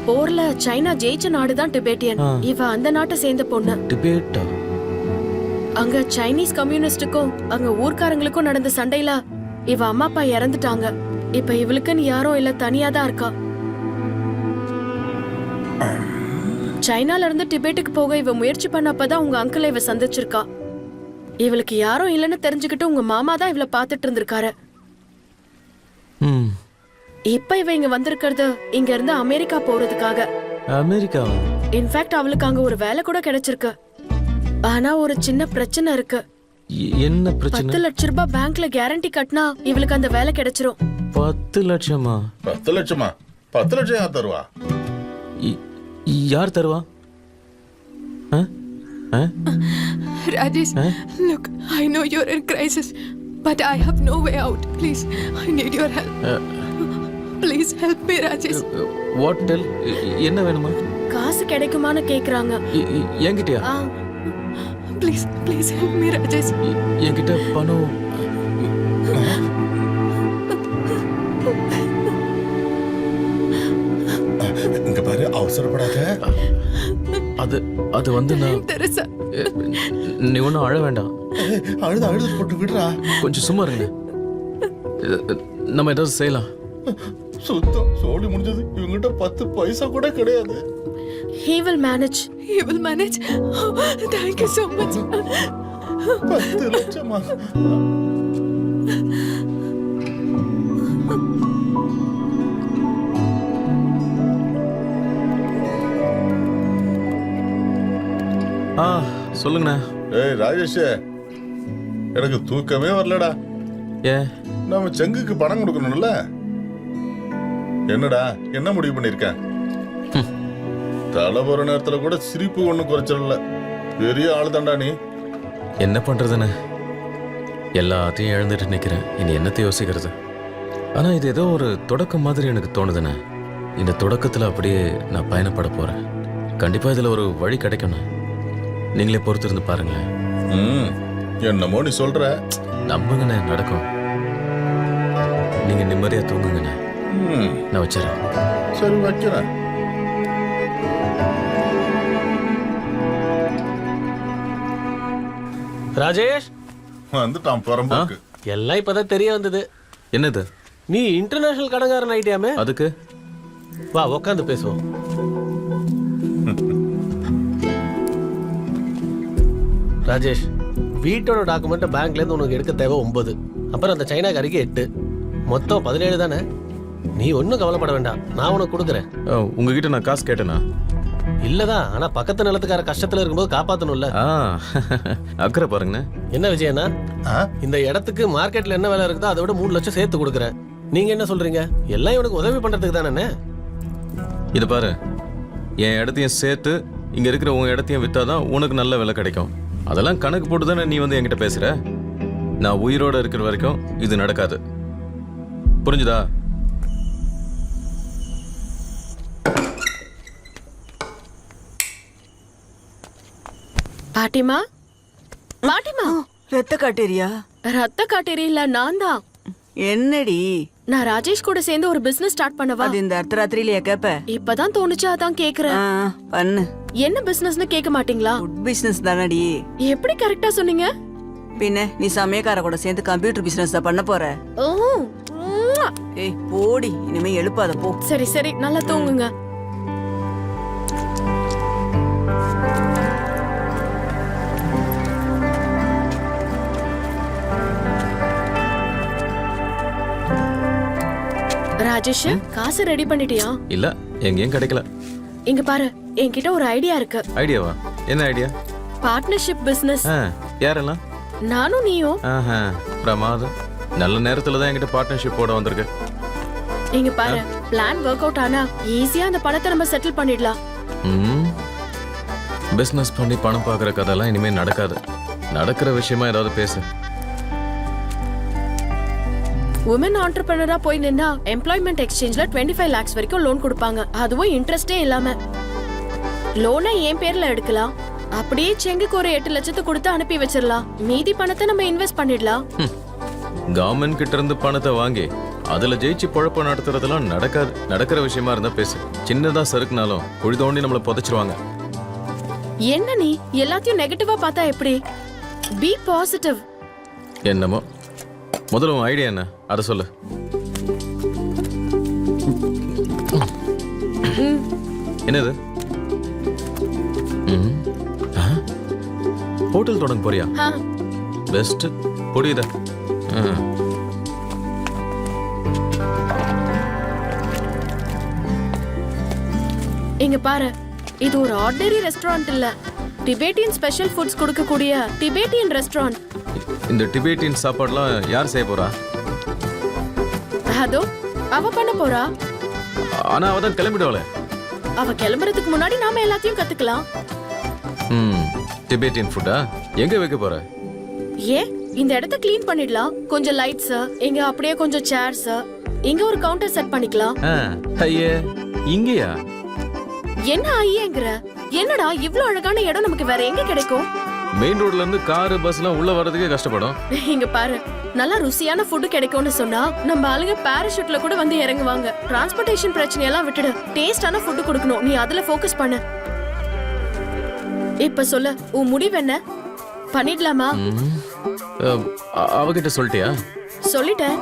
போர்ல சைனா ஜெயிச்ச நாடு தான் டிபெட்டியன். இவ அந்த நாட்டை சேர்ந்த பொண்ணு. டிபேட்டா? அங்க சைனீஸ் கம்யூனிஸ்டுக்கும் அங்க ஊர்க்காரங்களுக்கும் நடந்த சண்டையில இவ அம்மா அப்பா இறந்துட்டாங்க. இப்ப இவளுக்குன்னு யாரும் இல்ல, தனியா தான் இருக்கா. சைனால இருந்து டிபெட்டுக்கு போக இவ முயற்சி பண்ணப்பதான் உங்க அங்கிளை இவ சந்திச்சிருக்கா. இவளுக்கு யாரும் இல்லைன்னு தெரிஞ்சுக்கிட்டு உங்க மாமா தான் இவளை பாத்துட்டு இருந்திருக்காரு. இப்ப இவ இங்க வந்திருக்கிறது இங்க இருந்து அமெரிக்கா போறதுக்காக. அமெரிக்கா? இன்ஃபேக்ட் அவளுக்கு அங்க ஒரு வேலை கூட கிடைச்சிருக்கு. ஆனா ஒரு சின்ன பிரச்சனை இருக்கு. என்ன பிரச்சனை? 10 லட்சம் ரூபாய் பேங்க்ல கேரண்டி கட்டினா இவளுக்கு அந்த வேலை கிடைச்சிரும். 10 லட்சமா? 10 லட்சமா? 10 லட்சம் யார் தருவா? யார் தருவா? Rajesh, look, I know you're in crisis, but I have no way out. Please, I need your help. Please help me, Rajesh. What tell? என்ன வேணுமா? காசு கிடைக்குமான்னு கேக்குறாங்க. என்கிட்டயா? Please, please help me, Rajesh. என்கிட்ட பணம் இங்க பாரு, அவசரப்படாத. அது வந்து நான் Teresa. நீ ஒன்றும் அழ வேண்டாம். அழுது போட்டு விடுறா. கொஞ்சம் சும்மா இருங்க. நம்ம ஏதாவது செய்யலாம். சுத்தம் சோழி முடிஞ்சது. இவங்கிட்ட 10 பைசா கூட கிடையாது. He will manage. He will manage. Oh, thank you so much. 10 லட்சமா? சொல்லுங்கண்ணா. ஏய் ராஜேஷ், எனக்கு தூக்கமே வரலடா. ஏன்? நம்ம செங்குக்கு பணம் கொடுக்கணும்ல. என்னடா என்ன முடிவு பண்ணிருக்க? தலை போற நேரத்துல கூட சிரிப்பு ஒண்ணும் குறைச்சல. பெரிய ஆளு தாண்டா நீ. என்ன பண்றதுன்னு எல்லாத்தையும் இழந்துட்டு நிக்கிறேன். இனி என்னத்தை யோசிக்கிறது? ஆனா இது ஏதோ ஒரு தொடக்கம் மாதிரி எனக்கு தோணுதுண்ணே. இந்த தொடக்கத்துல அப்படியே நான் பயணப்பட போறேன். கண்டிப்பா இதுல ஒரு வழி கிடைக்கணும். நீங்களே பொறுத்திருந்து பாருங்களேன். என்னமோ நீ சொல்ற. நம்புங்கண்ணே, நடக்கும். நீங்க நிம்மதியா தூங்குங்கண்ணே. நான் வச்சுறேன். சரி வைக்கிறேன். ராஜேஷ் வந்துட்டான் பரம்போக்கு. எல்லாம் இப்பதான் தெரிய வந்தது. என்னது? நீ இன்டர்நேஷனல் கடங்காரன் ஆயிட்டியாமே. அதுக்கு வா உட்காந்து பேசுவோம். ராஜேஷ், வீட்டோட டாக்குமெண்ட் பேங்க்ல இருந்து உனக்கு எடுக்க தேவை 9. அப்புறம் அந்த சைனாக்காரிக்கு 8. மொத்தம் 17 தானே. நீ ஒன்றும் கவலைப்பட வேண்டாம், நான் உனக்கு கொடுக்குறேன். உங்ககிட்ட நான் காசு கேட்டேனா? இல்லதான், ஆனா பக்கத்து நிலத்துக்கார கஷ்டத்துல இருக்கும்போது காப்பாத்தணும்ல. அக்கறை பாருங்கண்ணே. என்ன விஜயண்ணா, இந்த இடத்துக்கு மார்க்கெட்ல என்ன வேலை இருக்குதோ அதை விட 3 லட்சம் சேர்த்து கொடுக்குறேன். நீங்க என்ன சொல்றீங்க? எல்லாம் இவனுக்கு உதவி பண்றதுக்கு தானே. இது பாரு, என் இடத்தையும் சேர்த்து இங்க இருக்கிற உன் இடத்தையும் வித்தாதான் உனக்கு நல்ல விலை கிடைக்கும். அதெல்லாம் கணக்கு போட்டு தானே நீ வந்து என்கிட்ட பேசுற. நான் உயிரோட இருக்கிற வரைக்கும் இது நடக்காது. புரிஞ்சுதா? பாட்டிமா, பாட்டிமா. ரத்த காட்டேரியா? ரத்த காட்டேரி இல்ல, நான் தான். என்னடி? நான் ராஜேஷ் கூட சேர்ந்து ஒரு பிசினஸ் ஸ்டார்ட் பண்ணவா? அது இந்த அர்த்தராத்திரியில கேப்ப? இப்பதான் தோணுச்சு, அதான் கேக்குறேன். பண்ணு. என்ன பிசினஸ்னு கேட்க மாட்டீங்களா? ஃபுட் பிசினஸ் தானடி. எப்படி கரெக்டா சொன்னீங்க? பின்ன நீ சமயக்கார கூட சேர்ந்து கம்ப்யூட்டர் பிசினஸ் தான் பண்ண போற. ஏய் போடி, இனிமே எழுப்பாத போ. சரி சரி, நல்லா தூங்குங்க. ராஜேஷ், காசு ரெடி பண்ணிட்டியா? இல்ல, எங்கேயும் கிடைக்கல. இங்க பாரு, என்கிட்ட ஒரு ஐடியா இருக்கு. ஐடியாவா? என்ன ஐடியா? Partnership business. யாரெல்லாம்? நானும் நீயும். ஆஹா, பிரமாதம். நல்ல நேரத்துல தான் என்கிட்ட பார்ட்னர்ஷிப் போட வந்திருக்கு. இங்க பாரு, பிளான் ஒர்க் அவுட் ஆனா ஈஸியா அந்த பணத்தை நம்ம செட்டில் பண்ணிடலாம். பிசினஸ் பண்ணி பணம் பார்க்குற கதைலாம் இனிமே நடக்காது. நடக்கிற விஷயமா ஏதாவது பேசு. உமன் ஆண்டர்பிரினரா போய் நின்னா எம்ப்ளாய்மெண்ட் எக்ஸ்சேஞ்ச்ல 25 lakhs வரைக்கும் லோன் கொடுப்பாங்க. அதுவும் இன்ட்ரெஸ்டே இல்லாம. லோனை என் பேர்ல எடுக்கலாம். அப்படியே செங்குக்கு ஒரு 8 லட்சத்தை கொடுத்து அனுப்பி வச்சிடலாம். மீதி பணத்தை நம்ம இன்வெஸ்ட் பண்ணிடலாம். கவர்மெண்ட் கிட்ட இருந்து பணத்தை வாங்கி அதுல ஜெயிச்சு பொழப்ப நடத்துறதெல்லாம் நடக்காது. நடக்கிற விஷயமா இருந்தா பேசு. சின்னதா சறுக்குனாலும் குழி தோண்டி நம்மள புதைச்சிருவாங்க. என்ன நீ எல்லாத்தையும் நெகட்டிவா பார்த்தா எப்படி? Be positive. என்னமோ, முதல்ல உன் ஐடியா என்ன அதை சொல்லு. என்னது? ஹோட்டல் தொடங்க போறியா? பெஸ்ட். புரியுதா? இங்க பாரு, இது ஒரு ஆர்டினரி ரெஸ்டாரண்ட் இல்ல. டிபேட்டியன் ஸ்பெஷல் ஃபுட்ஸ் கொடுக்கக்கூடிய டிபேட்டியன் ரெஸ்டாரண்ட். இந்த டிபேட்டியன் சாப்பாடுலாம் யார் செய்ய போறா? அதோ அவ பண்ண போறா. ஆனா அவ தான் கிளம்பிடுவாளே. அவ கிளம்புறதுக்கு முன்னாடி நாம எல்லாத்தையும் கத்துக்கலாம். டிபேட்டியன் ஃபுட்டா? எங்க வைக்க போற? ஏன் இந்த இடத்தை க்ளீன் பண்ணிடலாம். கொஞ்சம் லைட்ஸ், இங்க அப்படியே கொஞ்சம் சேர்ஸ், இங்க ஒரு கவுண்டர் செட் பண்ணிக்கலாம். ஐயே, இங்கயா? என்ன ஐயேங்கற? என்னடா இவ்ளோ அழகான இடம் நமக்கு வேற எங்க கிடைக்கும்? மெயின் ரோட்ல இருந்து கார் பஸ்லாம் உள்ள வரதுக்கே கஷ்டப்படும். இங்க பாரு, நல்ல ருசியான ஃபுட் கிடைக்கும்னு சொன்னா நம்ம ஆளுங்க பாராசூட்ல கூட வந்து இறங்குவாங்க. டிரான்ஸ்போர்ட்டேஷன் பிரச்சனை எல்லாம் விட்டுடு. டேஸ்டான ஃபுட் கொடுக்கணும். நீ அதுல ஃபோக்கஸ் பண்ணு. இப்ப சொல்லு, உன் முடிவு என்ன? பண்ணிடலாமா? அவகிட்ட சொல்லிட்டியா? சொல்லிட்டேன்.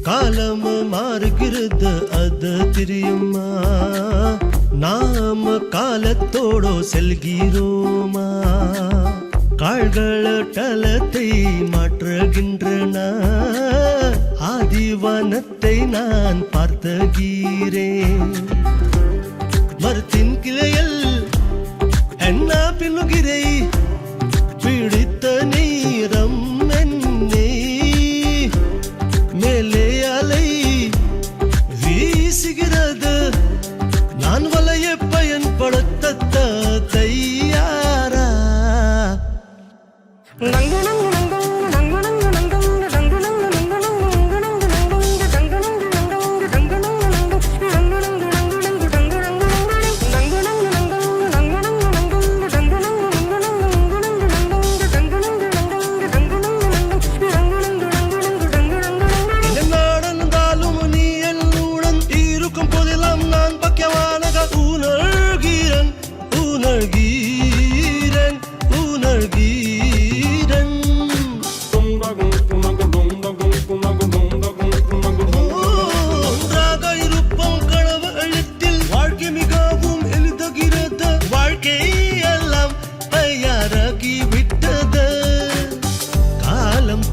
காலம் மாறுகிறது அது தெரியுமா? நாம காலத்தோடு செல்கிறோமா? கால்கள் டலத்தை மாற்றுகின்றன. ஆதிவானத்தை நான் பார்த்தகிறேன். மரத்தின் கிளையில் என்ன பின்னுகிறே பிடித்த நீரம் என்னே மேலே அலை வீசுகிறது. நான் வலைய பயன்படுத்த தயாரா?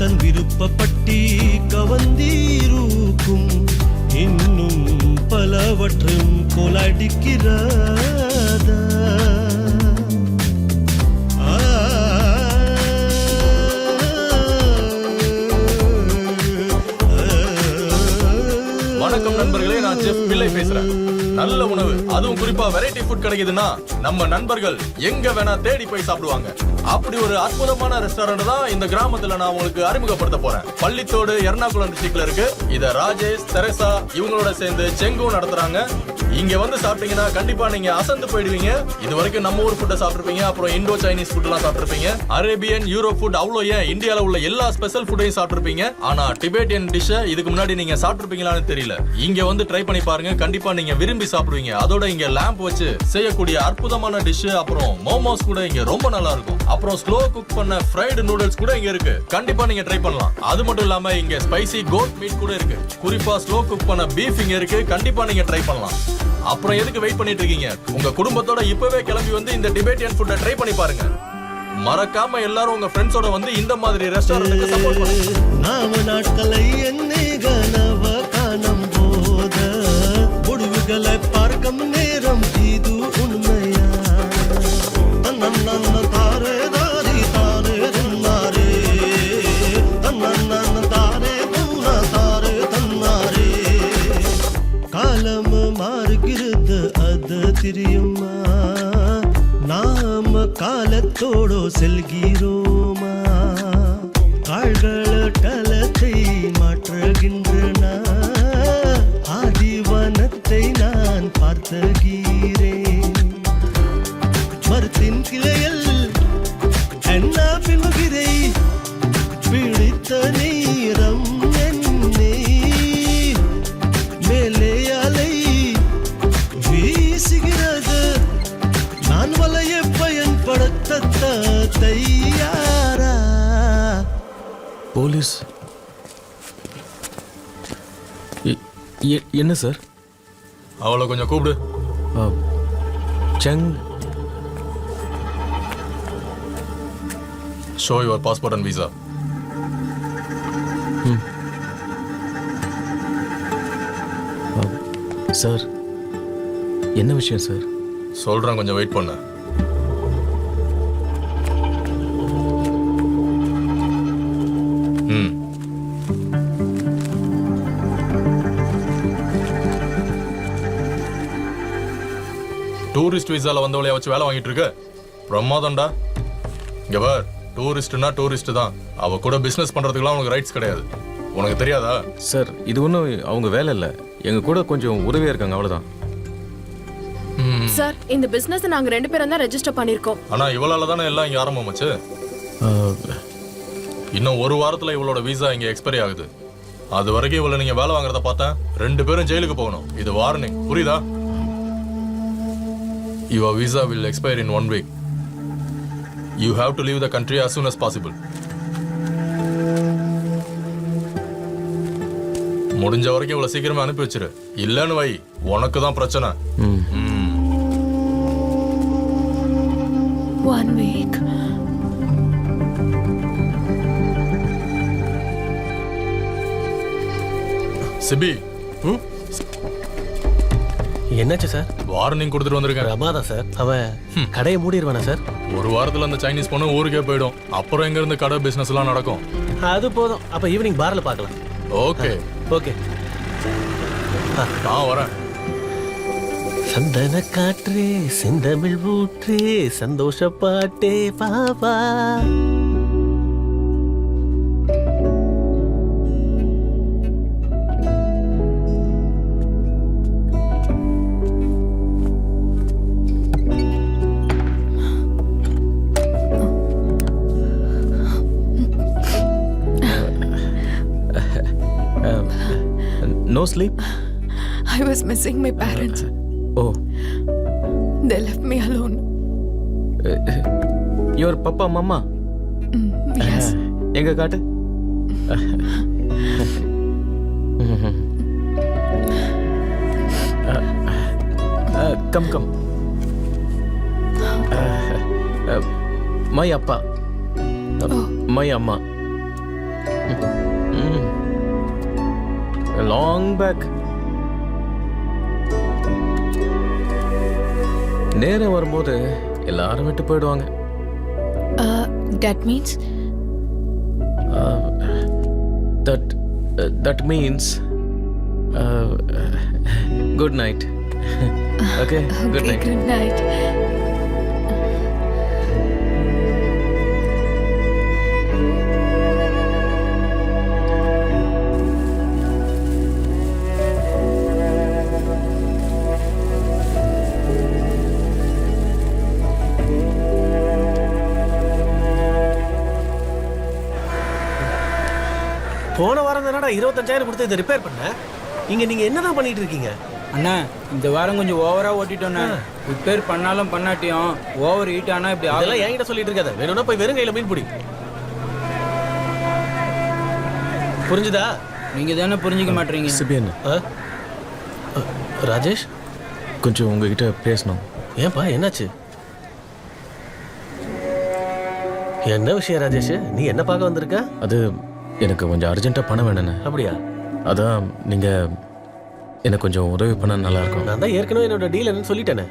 தன் விருப்பப்பட்டி கவந்தீருக்கும் இன்னும் பலவற்றும் கோலடிக்கிறதா? வணக்கம் நண்பர்களே, நான் செஃப் பிள்ளை பேசுறேன். நல்ல உணவு, அதுவும் குறிப்பா வெரைட்டி ஃபுட் கிடைக்குதுன்னா நம்ம நண்பர்கள் எங்க வேணா தேடி போய் சாப்பிடுவாங்க. அப்படி ஒரு அற்புதமான ரெஸ்டாரண்ட் தான் இந்த கிராமத்துல நான் உங்களுக்கு அறிமுகப்படுத்த போறேன். பள்ளித்தோடு எர்ணாகுளம் டிஸ்ட்ரிக்ட்ல இருக்கு. இத ராஜேஷ், தெரசா இவங்களோட சேர்ந்து செங்கும் நடத்துறாங்க. இங்க வந்து சாப்பிட்டீங்கன்னா கண்டிப்பா நீங்க அசந்து போயிடுவீங்க. இது வரைக்கும் நம்ம ஊர் ஃபுட்டை சாப்பிட்டுருப்பீங்க, அப்புறம் இண்டோ சைனீஸ் ஃபுட் எல்லாம் சாப்பிட்டுருப்பீங்க, அரேபியன், யூரோப் ஃபுட், அவ்வளோ ஏன் இந்தியால உள்ள எல்லா ஸ்பெஷல் ஃபுட்டையும் சாப்பிட்டுருப்பீங்க. ஆனா டிபேட்டியன் டிஷ் இதுக்கு முன்னாடி நீங்க சாப்பிட்டுருப்பீங்களான்னு தெரியல. இங்க வந்து ட்ரை பண்ணி பாருங்க, கண்டிப்பா நீங்க விரும்பி சாப்பிடுவீங்க. அதோட இங்க லேம்ப் வச்சு செய்யக்கூடிய அற்புதமான டிஷ், அப்புறம் மோமோஸ் கூட இங்க ரொம்ப நல்லா இருக்கும். அப்புறம் ஸ்லோ குக் பண்ண ஃப்ரைடு நூடுல்ஸ் கூட இங்க இருக்கு, கண்டிப்பா நீங்க ட்ரை பண்ணலாம். அது மட்டும் இல்லாம இங்க ஸ்பைசி கோட் மீட் கூட இருக்கு, குறிப்பா ஸ்லோ குக் பண்ண பீஃப் இங்க இருக்கு, கண்டிப்பா நீங்க ட்ரை பண்ணலாம். அப்புறம் எதுக்கு வெயிட் பண்ணிட்டு இருக்கீங்க? உங்க குடும்பத்தோட இப்பவே கிளம்பி வந்து இந்த டிபேட்டியன் ஃபுட்டை ட்ரை பண்ணி பாருங்க. மறக்காம எல்லாரும் உங்க ஃப்ரெண்ட்ஸோட வந்து இந்த மாதிரி ரெஸ்டாரண்ட்டுக்கு சப்போர்ட் பண்ணுங்க. நாம நாட்களை என்னை கனவ காணும் போத முடிவுகளை பார்க்கும் நேரம் இது உண்மையா? தன்னன்ன தாரே தாரி தாரே தன்னாரே, தன்னன்ன தாரே தன்னா தாரே தன்னாரே. காலம் மாறுகிறது அது தெரியுமா? நாம காலத்தோடு செல்கிறோமா? கால்கள் கலத்தை மாற்றுகின்றன, ஆதிவனத்தை நான் பார்த்தகிறேன். மரத்தின் கிளையில் என்ன பின்னுகிறே பிடித்த நேரம் என்னை மேலே அலை வீசுகிறது. நான் வலையை பயன்படுத்த தயாரா? போலீஸ் என்ன சார்? அவளை கொஞ்சம் கூப்பிடு. Cheng, show your passport and visa. Sir என்ன விஷயம் சார்? சொல்றேன், கொஞ்சம் வெயிட் பண்ணு. டூரிஸ்ட் விசால வந்தவளைய வச்சு வேலை வாங்கிட்டு இருக்க? பிரமாதம்டா. இங்க பார், டூரிஸ்ட்னா டூரிஸ்ட் தான். அவ கூட பிசினஸ் பண்றதுக்குலாம் உனக்கு ரைட்ஸ் கிடையாது. உனக்கு தெரியாதா? சார் இது ஒன்றும் அவங்க வேலை இல்லை, எங்க கூட கொஞ்சம் உதவியா இருக்காங்க, அவ்வளவுதான். சார் இந்த பிசினஸ் நாங்க 2 பேரும் தான் ரெஜிஸ்டர் பண்ணிருக்கோம். ஆனா இவளால தானே எல்லாம் இங்க ஆரம்பமாச்சு. இன்னும் 1 வாரத்துல இவளோட விசா இங்க எக்ஸ்பைரி ஆகுது. அது வரைக்கும் இவளை நீங்க வேலை வாங்குறத பார்த்தா 2 பேரும் ஜெயிலுக்கு போகணும். இது வார்னிங், புரியுதா? Your visa will expire in 1 week. You have to leave the country as soon as possible. முடிஞ்ச வரைக்கும் இவ்வளவு சீக்கிரமே அனுப்பி வச்சிரு. இல்லன்னு வை, உனக்கு தான் பிரச்சனை. 1 week. சிபி, என்னாச்சு சார்? வார்னிங் கொடுத்துட்டு வந்திருக்கேன். ரமாதான் சார், அவன் கடையை மூடிடுவானா சார்? 1 வாரத்துல அந்த சைனீஸ் பொண்ணு ஊருக்கே போயிடும். அப்புறம் எங்க இருந்து கடை பிசினஸ் எல்லாம் நடக்கும். அது போதும், அப்ப ஈவினிங் பார்ல பார்க்கலாம். ஓகே ஓகே, நான் வரேன். சந்தன காற்றே செந்தமிழ் ஊற்றே சந்தோஷ பாட்டே Baba. No sleep? I was missing my parents. Oh. They left me alone. Your papa, mama? Yes. எங்க காட்டு. Come. My appa. My amma. Long back. நேரம் வரும்போது எல்லாரும் விட்டு போயிடுவாங்க. That means? That means good night. Okay, good night. Good night. போன வாரம் தானடா 25,000 கொடுத்து இதை ரிப்பேர் பண்ண. இங்க நீங்க என்னதான் பண்ணிட்டு இருக்கீங்க? அண்ணா இந்த வாரம் கொஞ்சம் ஓவரா ஓட்டிட்டோண்ணே. ரிப்பேர் பண்ணாலும் பண்ணாட்டியும் ஓவர் ஹீட் ஆனா இப்படி அதெல்லாம் என்கிட்ட சொல்லிட்டு இருக்காத. வேணும்னா போய் வெறும் கையில மீன் பிடி. புரிஞ்சுதா? நீங்க தானே புரிஞ்சுக்க மாட்டீங்க. சிபிஎன் ராஜேஷ் கொஞ்சம் உங்ககிட்ட பேசணும். ஏன்பா என்னாச்சு? என்ன விஷயம் ராஜேஷ்? நீ என்ன பார்க்க வந்திருக்க? அது எனக்கு கொஞ்சம் அர்ஜென்ட்டாக பணம் வேணுண்ணே. அப்படியா? அதான் நீங்கள் எனக்கு கொஞ்சம் உதவி பண்ண நல்லா இருக்கும். நான் தான் ஏற்கனவே என்னோட டீல் என்னன்னு சொல்லிட்டேனே.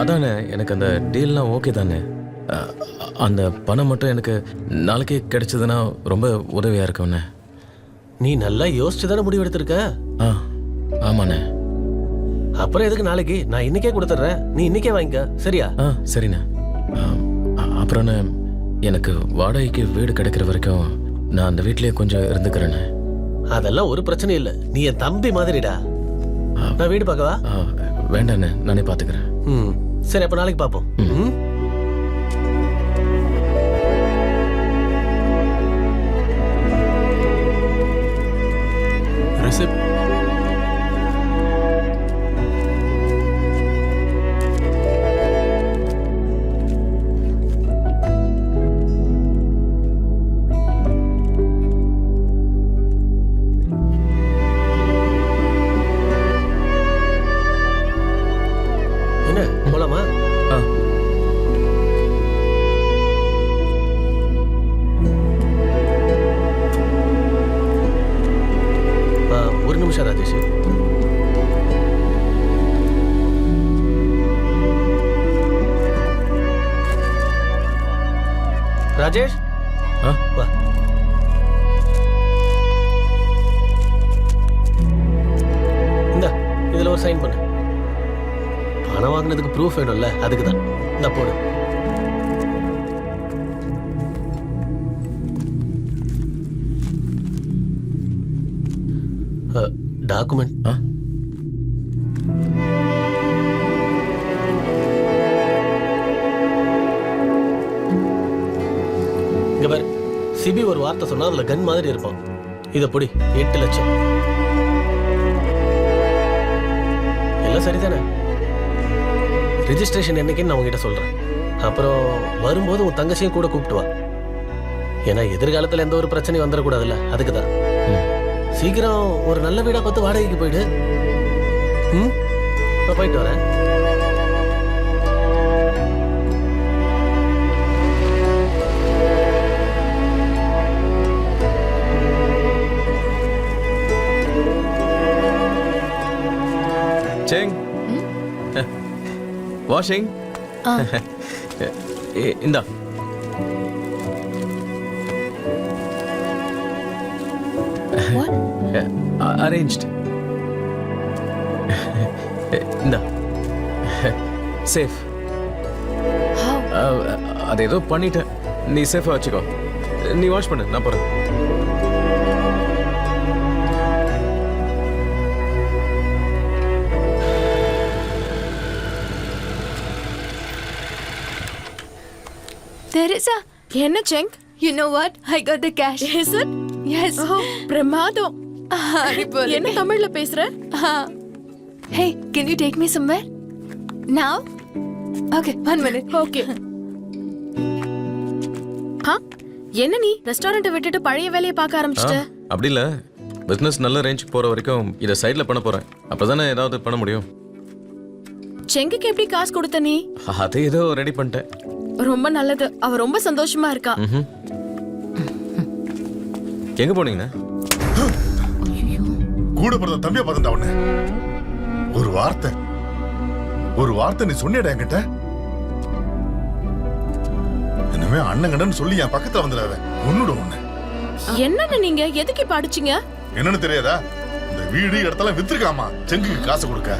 அதானே எனக்கு அந்த டீல்லாம் ஓகே தானே. அந்த பணம் மட்டும் எனக்கு நாளைக்கே கிடைச்சதுன்னா ரொம்ப உதவியாக இருக்கும்ண்ணே. நீ நல்லா யோசிச்சு தானே முடிவு எடுத்திருக்க? ஆமாண்ணே. அப்புறம் எதுக்கு நாளைக்கு? நான் இன்னைக்கே கொடுத்துட்றேன், நீ இன்னைக்கே வாங்கிக்க. சரியா? சரிண்ணே. அப்புறம்ண்ணே எனக்கு வாடகைக்கு வீடு கிடைக்கிற வரைக்கும் நான் அந்த வீட்லயே கொஞ்சம் இருந்துக்கிறேண்ணே. அதெல்லாம் ஒரு பிரச்சனை இல்லை, நீ என் தம்பி மாதிரிடா. நான் வீடு பார்க்கவா? வேண்டாண்ணே, நானே பார்த்துக்கிறேன். சரி, அப்போ நாளைக்கு பார்ப்போம். என்ன போலாமா? ஒரு நிமிஷம் ராஜேஷ். ராஜேஷ் வா. இந்த இதுல ஒரு சைன் பண்ணு. பணம் வாங்கினதுக்கு ப்ரூஃப் வேணும்ல, அதுக்கு தான். இந்த போடு. டாக்குமெண்ட். இங்க பாரு, சிபி ஒரு வார்த்தை சொன்னா அதுல கன் மாதிரி இருப்பான். இத பொடி. 8 லட்சம். எல்லாம் சரிதானே? ரிஜிஸ்ட்ரேஷன் என்னைக்குன்னு நான் உங்ககிட்ட சொல்றேன். அப்புறம் வரும்போது உன் தங்கச்சியும் கூட கூப்பிட்டு வா. ஏன்னா எதிர்காலத்துல எந்த ஒரு பிரச்சனையும் வந்துடக்கூடாதுல்ல, அதுக்கு தான். சீக்கிரம் ஒரு நல்ல வீடா பார்த்து வாடகைக்கு போயிடு. நான் போயிட்டு வரேன். சேங் வாஷிங். இந்தா. அரேஞ்ச்ட். இந்தா. சேஃப். அது ஏதோ பண்ணிட்டேன், நீ சேஃபா வச்சுக்கோ. நீ வாஷ் பண்ணு, நான் போறேன். Teresa, என்ன sync? you know what? I got the cash. Is it? Yes. பிரமாதம். என்ன தமிழ்ல பேசுற? Hey, can you take me somewhere? Now? Okay, 1 minute. Okay. என்ன நீ ரெஸ்டாரண்ட்டை விட்டுட்டு பழைய வேலையை பார்க்க ஆரம்பிச்சிட்ட? அப்படி இல்ல, பிசினஸ் நல்ல ரேஞ்சுக்கு போற வரைக்கும் இதை சைட்ல பண்ண போறேன். அப்பதானே ஏதாவது பண்ண முடியும். செங்குக்கு எப்படி காசு கொடுத்த நீ? அதை ஏதோ ரெடி பண்ணிட்டேன். ரொம்ப நல்லது. அவ ரொம்ப சந்தோஷமா இருக்கா. எங்க போனீங்க? கூட பிறந்த தம்பியா பார்த்துட்டா உன்ன. ஒரு வார்த்தை நீ சொன்னியடா என்கிட்ட. என்னமே அண்ணங்கன்னு சொல்லி என் பக்கத்துல வந்துடாத. உன்னோட ஒண்ணு. என்னன்னு நீங்க எதுக்கு இப்ப அடிச்சீங்க? என்னன்னு தெரியாதா? இந்த வீடு இடத்தெல்லாம் வித்துருக்காமா செங்குக்கு காசு கொடுக்க.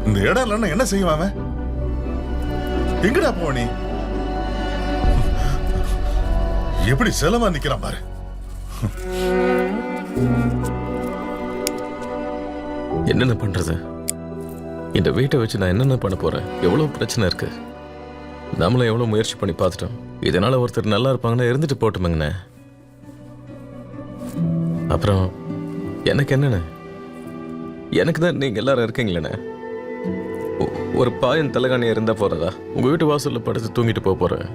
இந்த இடம் இல்லைன்னா என்ன செய்வாம? எங்கடா போ நீ? எப்படி செலவா நிக்கிறான் பாரு. என்னென்ன பண்றது? இந்த வீட்டை வச்சு நான் என்னென்ன பண்ண போறேன்? எவ்வளவு பிரச்சனை இருக்கு. நம்மளும் எவ்வளவு முயற்சி பண்ணி பார்த்துட்டோம். இதனால ஒருத்தர் நல்லா இருப்பாங்கன்னா இருந்துட்டு போட்டுமேங்கண்ணே. அப்புறம் எனக்கு என்னண்ணே, எனக்கு தான் நீங்க எல்லாரும் இருக்கீங்களேண்ணே. ஒரு பாயன் தலைகாணியா இருந்தா போறதா? உங்க வீட்டு வாசல்ல படுத்து தூங்கிட்டு போறேன்.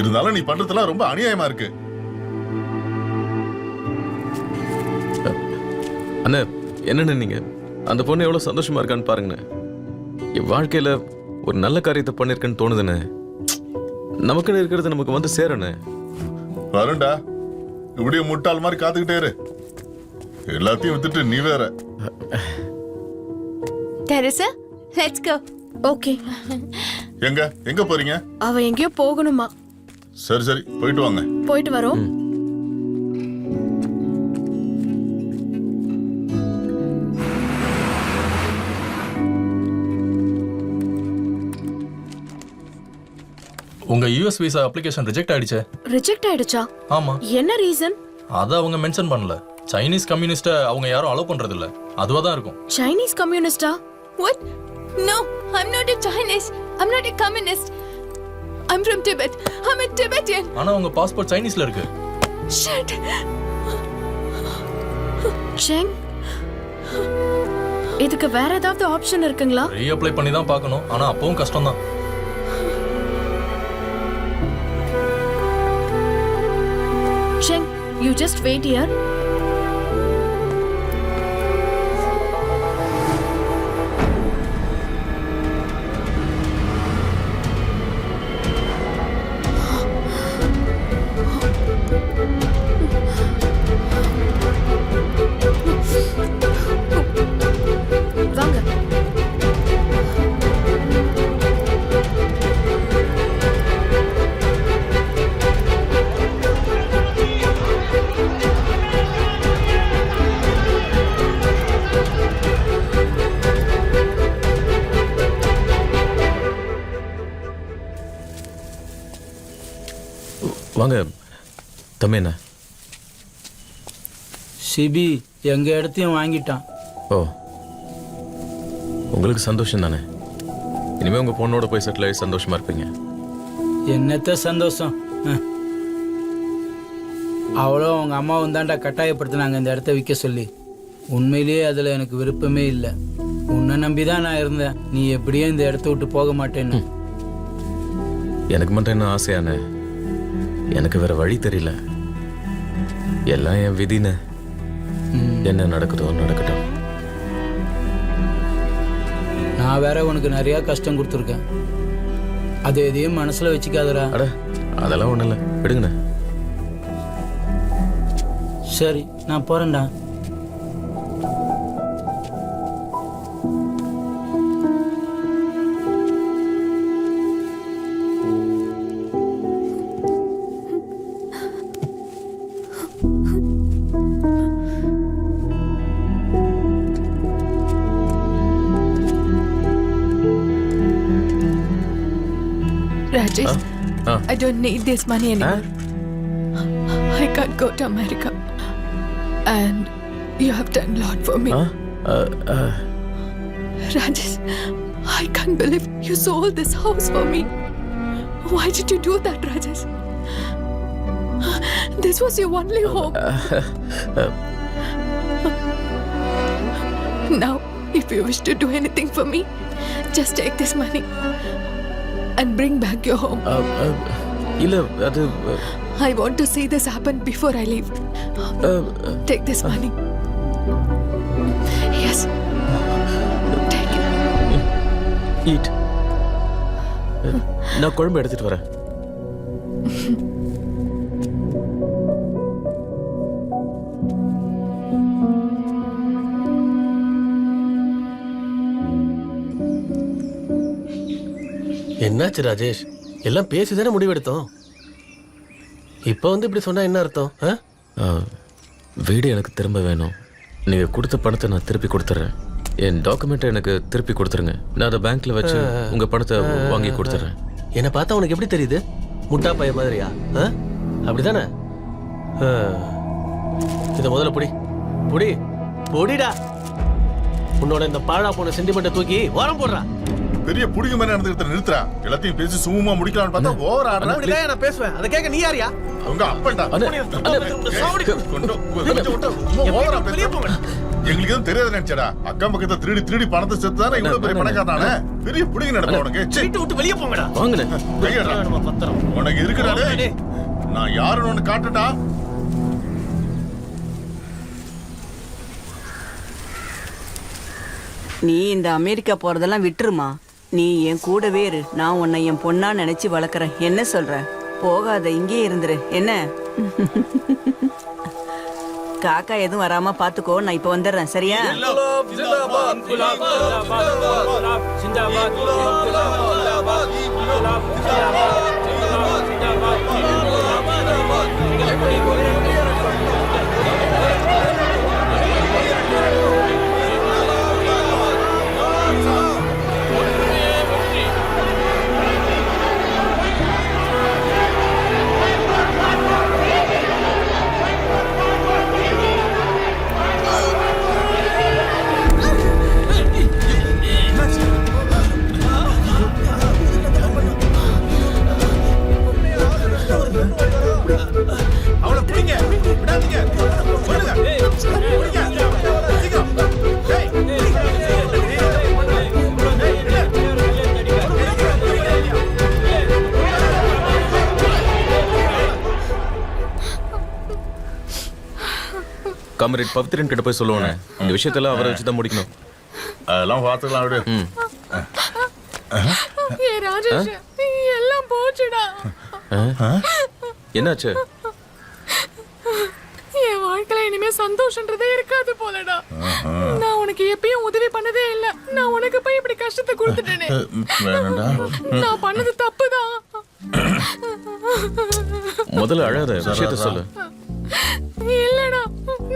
இருந்தாலும் நீ பண்றதெல்லாம் ரொம்ப அநியாயமா இருக்கு. அண்ணா என்னண்ணே நீங்க, அந்த பொண்ணு எவ்வளவு சந்தோஷமா இருக்கான்னு பாருங்கண்ணே. என் வாழ்க்கையில ஒரு நல்ல காரியத்தை பண்ணிருக்கேன்னு தோணுதுண்ணே. நமக்குன்னு இருக்கிறது நமக்கு வந்து சேரண்ணே. வருண்டா, இப்படியே முட்டாள் மாதிரி காத்துக்கிட்டே இரு. எல்லாத்தையும் வித்துட்டு நீ வேற. Teresa, let's go. ஓகே. எங்க போறீங்க? அவ எங்கேயோ போகணுமா? சரி சரி, போயிட்டு வாங்க. போயிட்டு வரோம். உங்க யுஎஸ் விசா அப்ளிகேஷன் ரிஜெக்ட் ஆயிடுச்சு. ரிஜெக்ட் ஆயிடுச்சா? ஆமா. என்ன ரீசன்? அத அவங்க மென்ஷன் பண்ணல. சைனீஸ் கம்யூனிஸ்ட அவங்க யாரும் அலோவ் பண்றது இல்ல. அதுவா தான் இருக்கும். Chinese கம்யூனிஸ்டா? What? No, I'm not a Chinese. I'm not a communist. I'm from Tibet. I'm a Tibetan. ஆனா உங்க பாஸ்போர்ட் சைனீஸ்ல இருக்கு. Shit. செங், இதுக்கு வேற ஏதாவது ஆப்ஷன் இருக்குங்களா? ரீஅப்ளை பண்ணி தான் பார்க்கணும். ஆனா அப்பவும் கஷ்டம் தான். Cheng, you just wait here. வாங்க. வாங்க தம்பி. சிபி எங்க இடத்தையும் வாங்கிட்டான். ஓ, உங்களுக்கு சந்தோஷம் தானே? இனிமே உங்க பொண்ணோட போய் செட்டில் ஆகி சந்தோஷமா இருப்பீங்க. என்னத்த சந்தோஷம். அவளும் அவங்க அம்மாவும் தாண்டா கட்டாயப்படுத்தினாங்க இந்த இடத்த விற்க சொல்லி. உண்மையிலேயே அதில் எனக்கு விருப்பமே இல்லை. உன்னை நம்பி தான் நான் இருந்தேன். நீ எப்படியே இந்த இடத்த விட்டு போக மாட்டேன்னு. எனக்கு மட்டும் என்ன ஆசையானே, எனக்கு வேற வழி தெரியல. எல்லாம் என் விதின்னு. என்ன நடக்குதோ நடக்கட்டும். நான் வேற உனக்கு நிறைய கஷ்டம் கொடுத்துருக்கேன். அது எதையும் மனசுல வச்சுக்காதடா. அட அதெல்லாம் ஒண்ணும் இல்லை, விடுங்கண்ணே. சரி, நான் போறேன்டா. Rajesh, I don't need this money anymore. I can't go to America. And you have done a lot for me. Rajesh, I can't believe you sold this house for me. Why did you do that, Rajesh? This was your only hope. Now, if you wish to do anything for me, just take this money and bring back your home. இல்ல அது I want to see this happen before I leave. Take this money. Yes. Take it. Eat. நான் குழம்பு எடுத்துட்டு வரேன். என்னாச்சு ராஜேஷ்? எல்லாம் பேசிதானே முடிவெடுத்தோம். இப்போ வந்து இப்படி சொன்னா என்ன அர்த்தம்? வீடு எனக்கு திரும்ப வேணும். நீங்க கொடுத்த பணத்தை நான் திருப்பி கொடுத்துறேன். என் டாக்குமெண்ட்டை எனக்கு திருப்பி கொடுத்துருங்க. நான் அதை பேங்க்ல வச்சு உங்க பணத்தை வாங்கி கொடுத்துறேன். என்னை பார்த்தா உனக்கு எப்படி தெரியுது? முட்டா பைய மாதிரியா? அப்படிதானே? இதை முதல்ல பொடி பொடி பொடிடா. உன்னோட இந்த பாழா போன சென்டிமெண்ட்டை தூக்கி ஓரம் போடுறா. பெரிய புடிங்க மாதிரி நடந்துக்கிட்ட நிறுத்துறா. எல்லாத்தையும் பேசி சும்மா முடிக்கலாம்னு பார்த்தா ஓவர் ஆடுறா. அப்படிதான் நான் பேசுவேன். அதை கேட்க நீ யாரியா? அவங்க அப்பன்டா. எங்களுக்கு எதுவும் தெரியாது நினைச்சடா. அக்கம் பக்கத்தை திருடி திருடி பணத்தை சேர்த்து தானே இவ்வளவு பெரிய பணக்காரனானே. பெரிய புடிங்க நடப்பா உனக்கு. வீட்டு விட்டு வெளியே போங்கடா. வாங்கண்ணே. பத்திரம் உனக்கு இருக்குடாடே. நான் யாருன்னு ஒண்ணு காட்டுட்டா. நீ இந்த அமெரிக்கா போறதெல்லாம் விட்டுருமா. நீ என் கூடவே இரு. நான் உன்னை என் பொண்ணா நினைச்சு வளர்க்குறேன். என்ன சொல்ற? போகாத, இங்கே இருந்துரு. என்ன? காக்கா எதுவும் வராம பாத்துக்கோ. நான் இப்ப வந்துடுறேன். சரியா? அவளை பிடிங்க, விடாதீங்க. சொல்லுங்க. பிடிங்க. சீக்கிரம். ஏய். காமரேட் பவித்ரன் கிட்ட போய் சொல்லுவானே, இந்த விஷயத்தெல்லாம் அவரை வச்சு தான் முடிக்கணும். அதெல்லாம் பார்த்துக்கலாம் விடு. ஏ ராஜேஷ், எல்லாம் போச்சுடா. என்னாச்சு? என் வாழ்க்கையில இனிமே சந்தோஷன்றதே இருக்காது போலடா. நான் உனக்கு எப்பயும் உதவி பண்ணதே இல்ல. நான் உனக்கு போய் இப்படி கஷ்டத்தை கொடுத்துட்டேனே. நான் பண்ணது தப்புதான். முதல்ல அழாத, விஷயத்த சொல்லு. இல்லடா,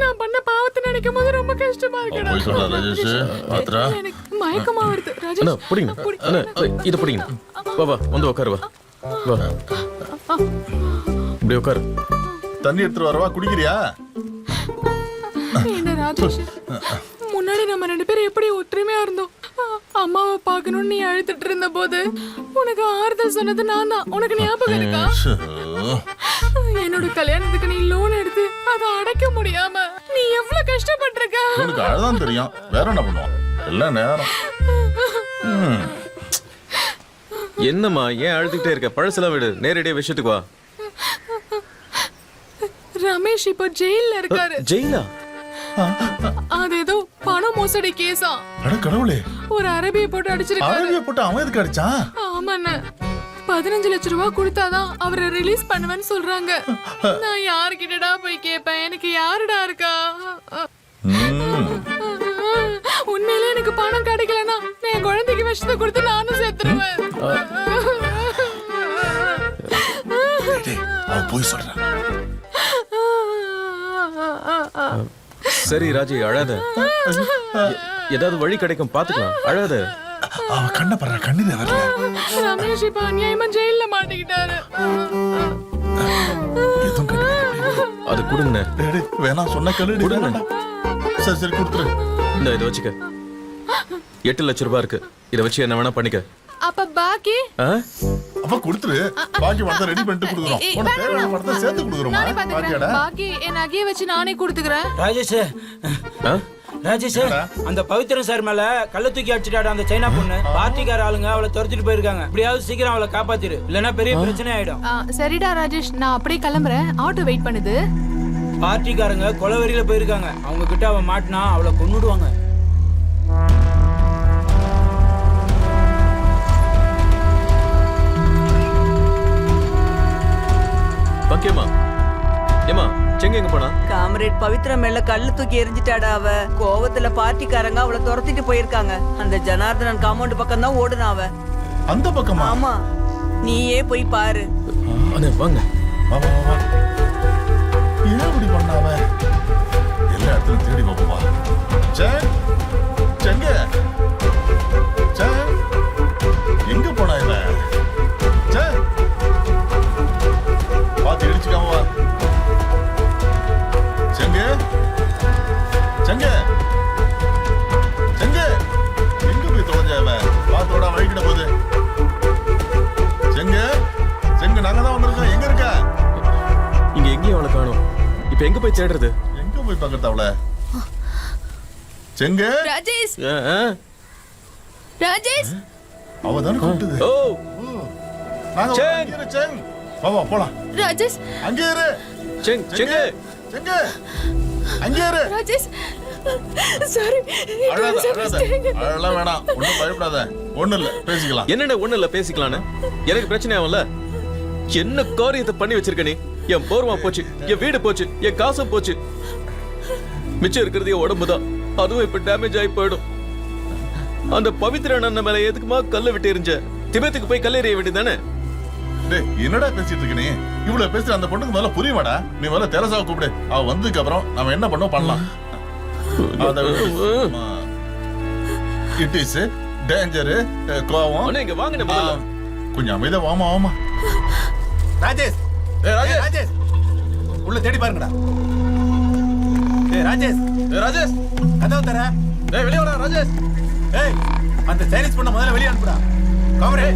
நான் பண்ண பாவத்தை நினைக்கும் போது ரொம்ப கஷ்டமா இருக்குடா. எனக்கு மயக்கமா வருது. அண்ணா ராஜேஷ், பிடிங்க. அண்ணா இதை பிடிங்க. வா வா, வந்து உட்காரு. வா வா, இப்படி உட்காரு. தண்ணி எடுத்துட்டு வரவா? குடிக்கிறியா? என்ன ராஜேஷ், முன்னாடி நம்ம 2 பேரும் எப்படி ஒற்றுமையா இருந்தோம். அம்மாவை பார்க்கணும்னு நீ அழுத்துட்டு இருந்த போது உனக்கு ஆறுதல் சொன்னது நான் தான். உனக்கு ஞாபகம் இருக்கா? என்னோட கல்யாணத்துக்கு நீ லோன் எடுத்து அதை அடைக்க முடியாம நீ எவ்வளவு கஷ்டப்பட்டிருக்க. உனக்கு அழதான் தெரியும், வேற என்ன பண்ணுவோம்? எல்லாம் நேரம். என்னம்மா ஏன் அழுதுகிட்டே இருக்க? பழசெல்லாம் விடு, நேரடியா விஷயத்துக்கு வா. ரமேஷ் இப்போ ஜெயில்ல இருக்காரு. ஜெயிலா? அது ஏதோ பண மோசடி கேஸா. அட கடவுளே, ஒரு அரபியை போட்டு அடிச்சிருக்காரு. அரபியை போட்டு அவன் எதுக்கு அடிச்சான்? ஆமாண்ணே, 15 லட்சம் ரூபாய் கொடுத்தாதான் அவரை ரிலீஸ் பண்ணுவேன்னு சொல்றாங்க. நான் யாருக்கிட்டடா போய் கேட்பேன்? எனக்கு யாருடா இருக்கா? உண்மையிலே எனக்கு பணம் கிடைக்கலன்னா என் குழந்தைக்கு விஷத்தை கொடுத்து நானும் சேர்த்துருவேன். அவன் போய் சொல்றான். சரி ராஜி, அழாத. ஏதாவது வழி கிடைக்கும், பாத்துக்கலாம். அழாத. அவன் கண்ண படுற, கண்ணீர் வரல. ரமேஷ் இப்ப அநியாயமா ஜெயில்ல மாட்டிக்கிட்டாரு. அது கொடுங்க. வேணாம் சொன்ன கல்லடி. சரி சரி கொடுத்துரு. இந்த இதை வச்சுக்க. 8 லட்சம் ரூபாய் இருக்கு. இதை வச்சு என்ன வேணா பண்ணிக்க. அப்ப பாக்கி அப்ப கொடுத்துரு. பாக்கி பணத்தை ரெடி பண்ணிட்டு கொடுக்குறோம். உனக்கு தேவையான பணத்தை சேர்த்து கொடுக்குறோம். பாக்கியாடா? பாக்கி என் நகையை வச்சு நானே கொடுத்துக்கிறேன். ராஜேஷ், ராஜேஷ், அந்த பவித்ரன் சார் மேல கள்ள தூக்கி அடிச்சுட்டாடா அந்த சைனா பொண்ணு. பார்ட்டிக்கார ஆளுங்க அவளை துரத்திட்டு போயிருக்காங்க. இப்படியாவது சீக்கிரம் அவளை காப்பாத்திரு, இல்லன்னா பெரிய பிரச்சனை ஆயிடும். சரிடா ராஜேஷ், நான் அப்படியே கிளம்புறேன். ஆட்டோ வெயிட் பண்ணுது. பார்ட்டிக்காரங்க கொலவெறியில போயிருக்காங்க. அவங்க கிட்ட அவன் மாட்டினா அவளை கொன்னுடுவாங்க. பாக்கியம்மா, ஏமா செங்க எங்க போனா? காமரேட் பவித்ரா மேல கல்லு தூக்கி எரிஞ்சிட்டாடா. அவ கோவத்துல பார்ட்டிக்காரங்க அவளை துரத்திட்டு போயிருக்காங்க. அந்த ஜனார்தனன் காம்பவுண்ட் பக்கம் தான் ஓடுனா அவ. அந்த பக்கமா? ஆமா, நீயே போய் பாரு. அண்ணே வாங்க. வா வா வா. ஏன் இப்படி பண்ணாவ? எல்லா இடத்துலயும் தேடி பாப்பா. செங்க எங்க போனா இவன்? பாத்து இடிச்சுக்காம வா. செங்க செங்க செங்க இப்போ எங்க போய் தேடுறது? எங்க போய் பார்க்கறது அவள? செங்க ராஜேஷ் ஆ, ஆ. ராஜேஷ் அவ தானே கூப்பிட்டது. ஓ நாங்க செங். அங்கே இரு, செங். வா வா போலாம். ராஜேஷ் அங்கே இரு. செங் செங்க செங்க. அங்கே இரு. ராஜேஷ் சாரி அழாத அழாத. அழலாம் வேணாம். ஒண்ணும் பயப்படாத. ஒண்ணும் இல்ல, பேசிக்கலாம். என்னென்ன ஒண்ணு இல்ல பேசிக்கலான்னு எனக்கு பிரச்சனை ஆகும்ல. என்ன காரியத்தை பண்ணி வச்சிருக்க நீ? என் போர்வா போச்சு, என் வீடு போச்சு, என் காசும் போச்சு. மிச்சம் இருக்கிறது என் உடம்பு தான். அதுவும் இப்ப டேமேஜ் ஆகி போயிடும். அந்த பவித்ர அண்ணன் மேல எதுக்குமா கல்ல விட்டு எறிஞ்ச? திபெத்துக்கு போய் கல்லெறிய வேண்டியதானே? டேய், என்னடா பேசிட்டு இருக்க நீ? இவ்வளவு பேசுற அந்த பொண்ணுக்கு முதல்ல புரியுமாடா? நீ முதல்ல தெரசாவை கூப்பிடு. அவ வந்ததுக்கு அப்புறம் நாம என்ன பண்ணோம் பண்ணலாம். இட் இஸ் டேஞ்சர், கோவம். அண்ணா இங்க வாங்க முதல்ல. கொஞ்சம் அமைதியா வாமா வாமா. ராஜேஷ், ஏய் ராஜேஷ், ராஜேஷ், உள்ள தேடி பாருங்கடா. ஏய் ராஜேஷ், ஏய் ராஜேஷ், கதவு தர. ஏய் வெளிய வாடா ராஜேஷ். ஏய், அந்த சைனீஸ் பொண்ணை முதல்ல வெளிய அனுப்புடா. காமரே,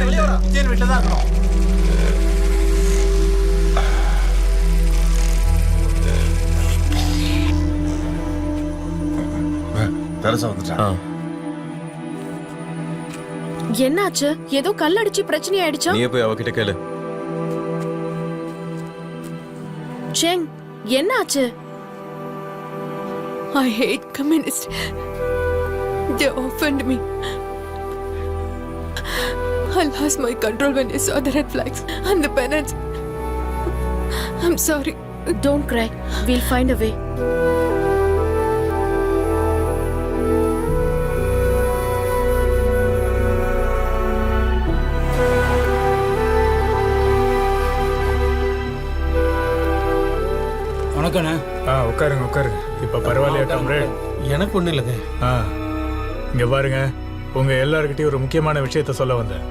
வெளிய வாடா. கிச்சன் வீட்ல தான் இருக்கணும். தெரசா வந்துட்டா. ஆ, என்னாச்சு? ஏதோ கல் அடிச்சு பிரச்சனை ஆயிடுச்சா? நீயே போய் அவகிட்ட கேளு. செங், என்னாச்சு? I hate communists. They offended me. I lost my control when I saw the red flags and the pennants. I'm sorry. Don't cry. We'll find a way. வணக்கண்ணே. உட்காருங்க உட்காருங்க. இப்ப பரவாயில்லையா காம்ரேட்? எனக்கு ஒண்ணும் இல்லைங்க. இங்க பாருங்க, உங்க எல்லார்கிட்டயும் ஒரு முக்கியமான விஷயத்த சொல்ல வந்தேன்.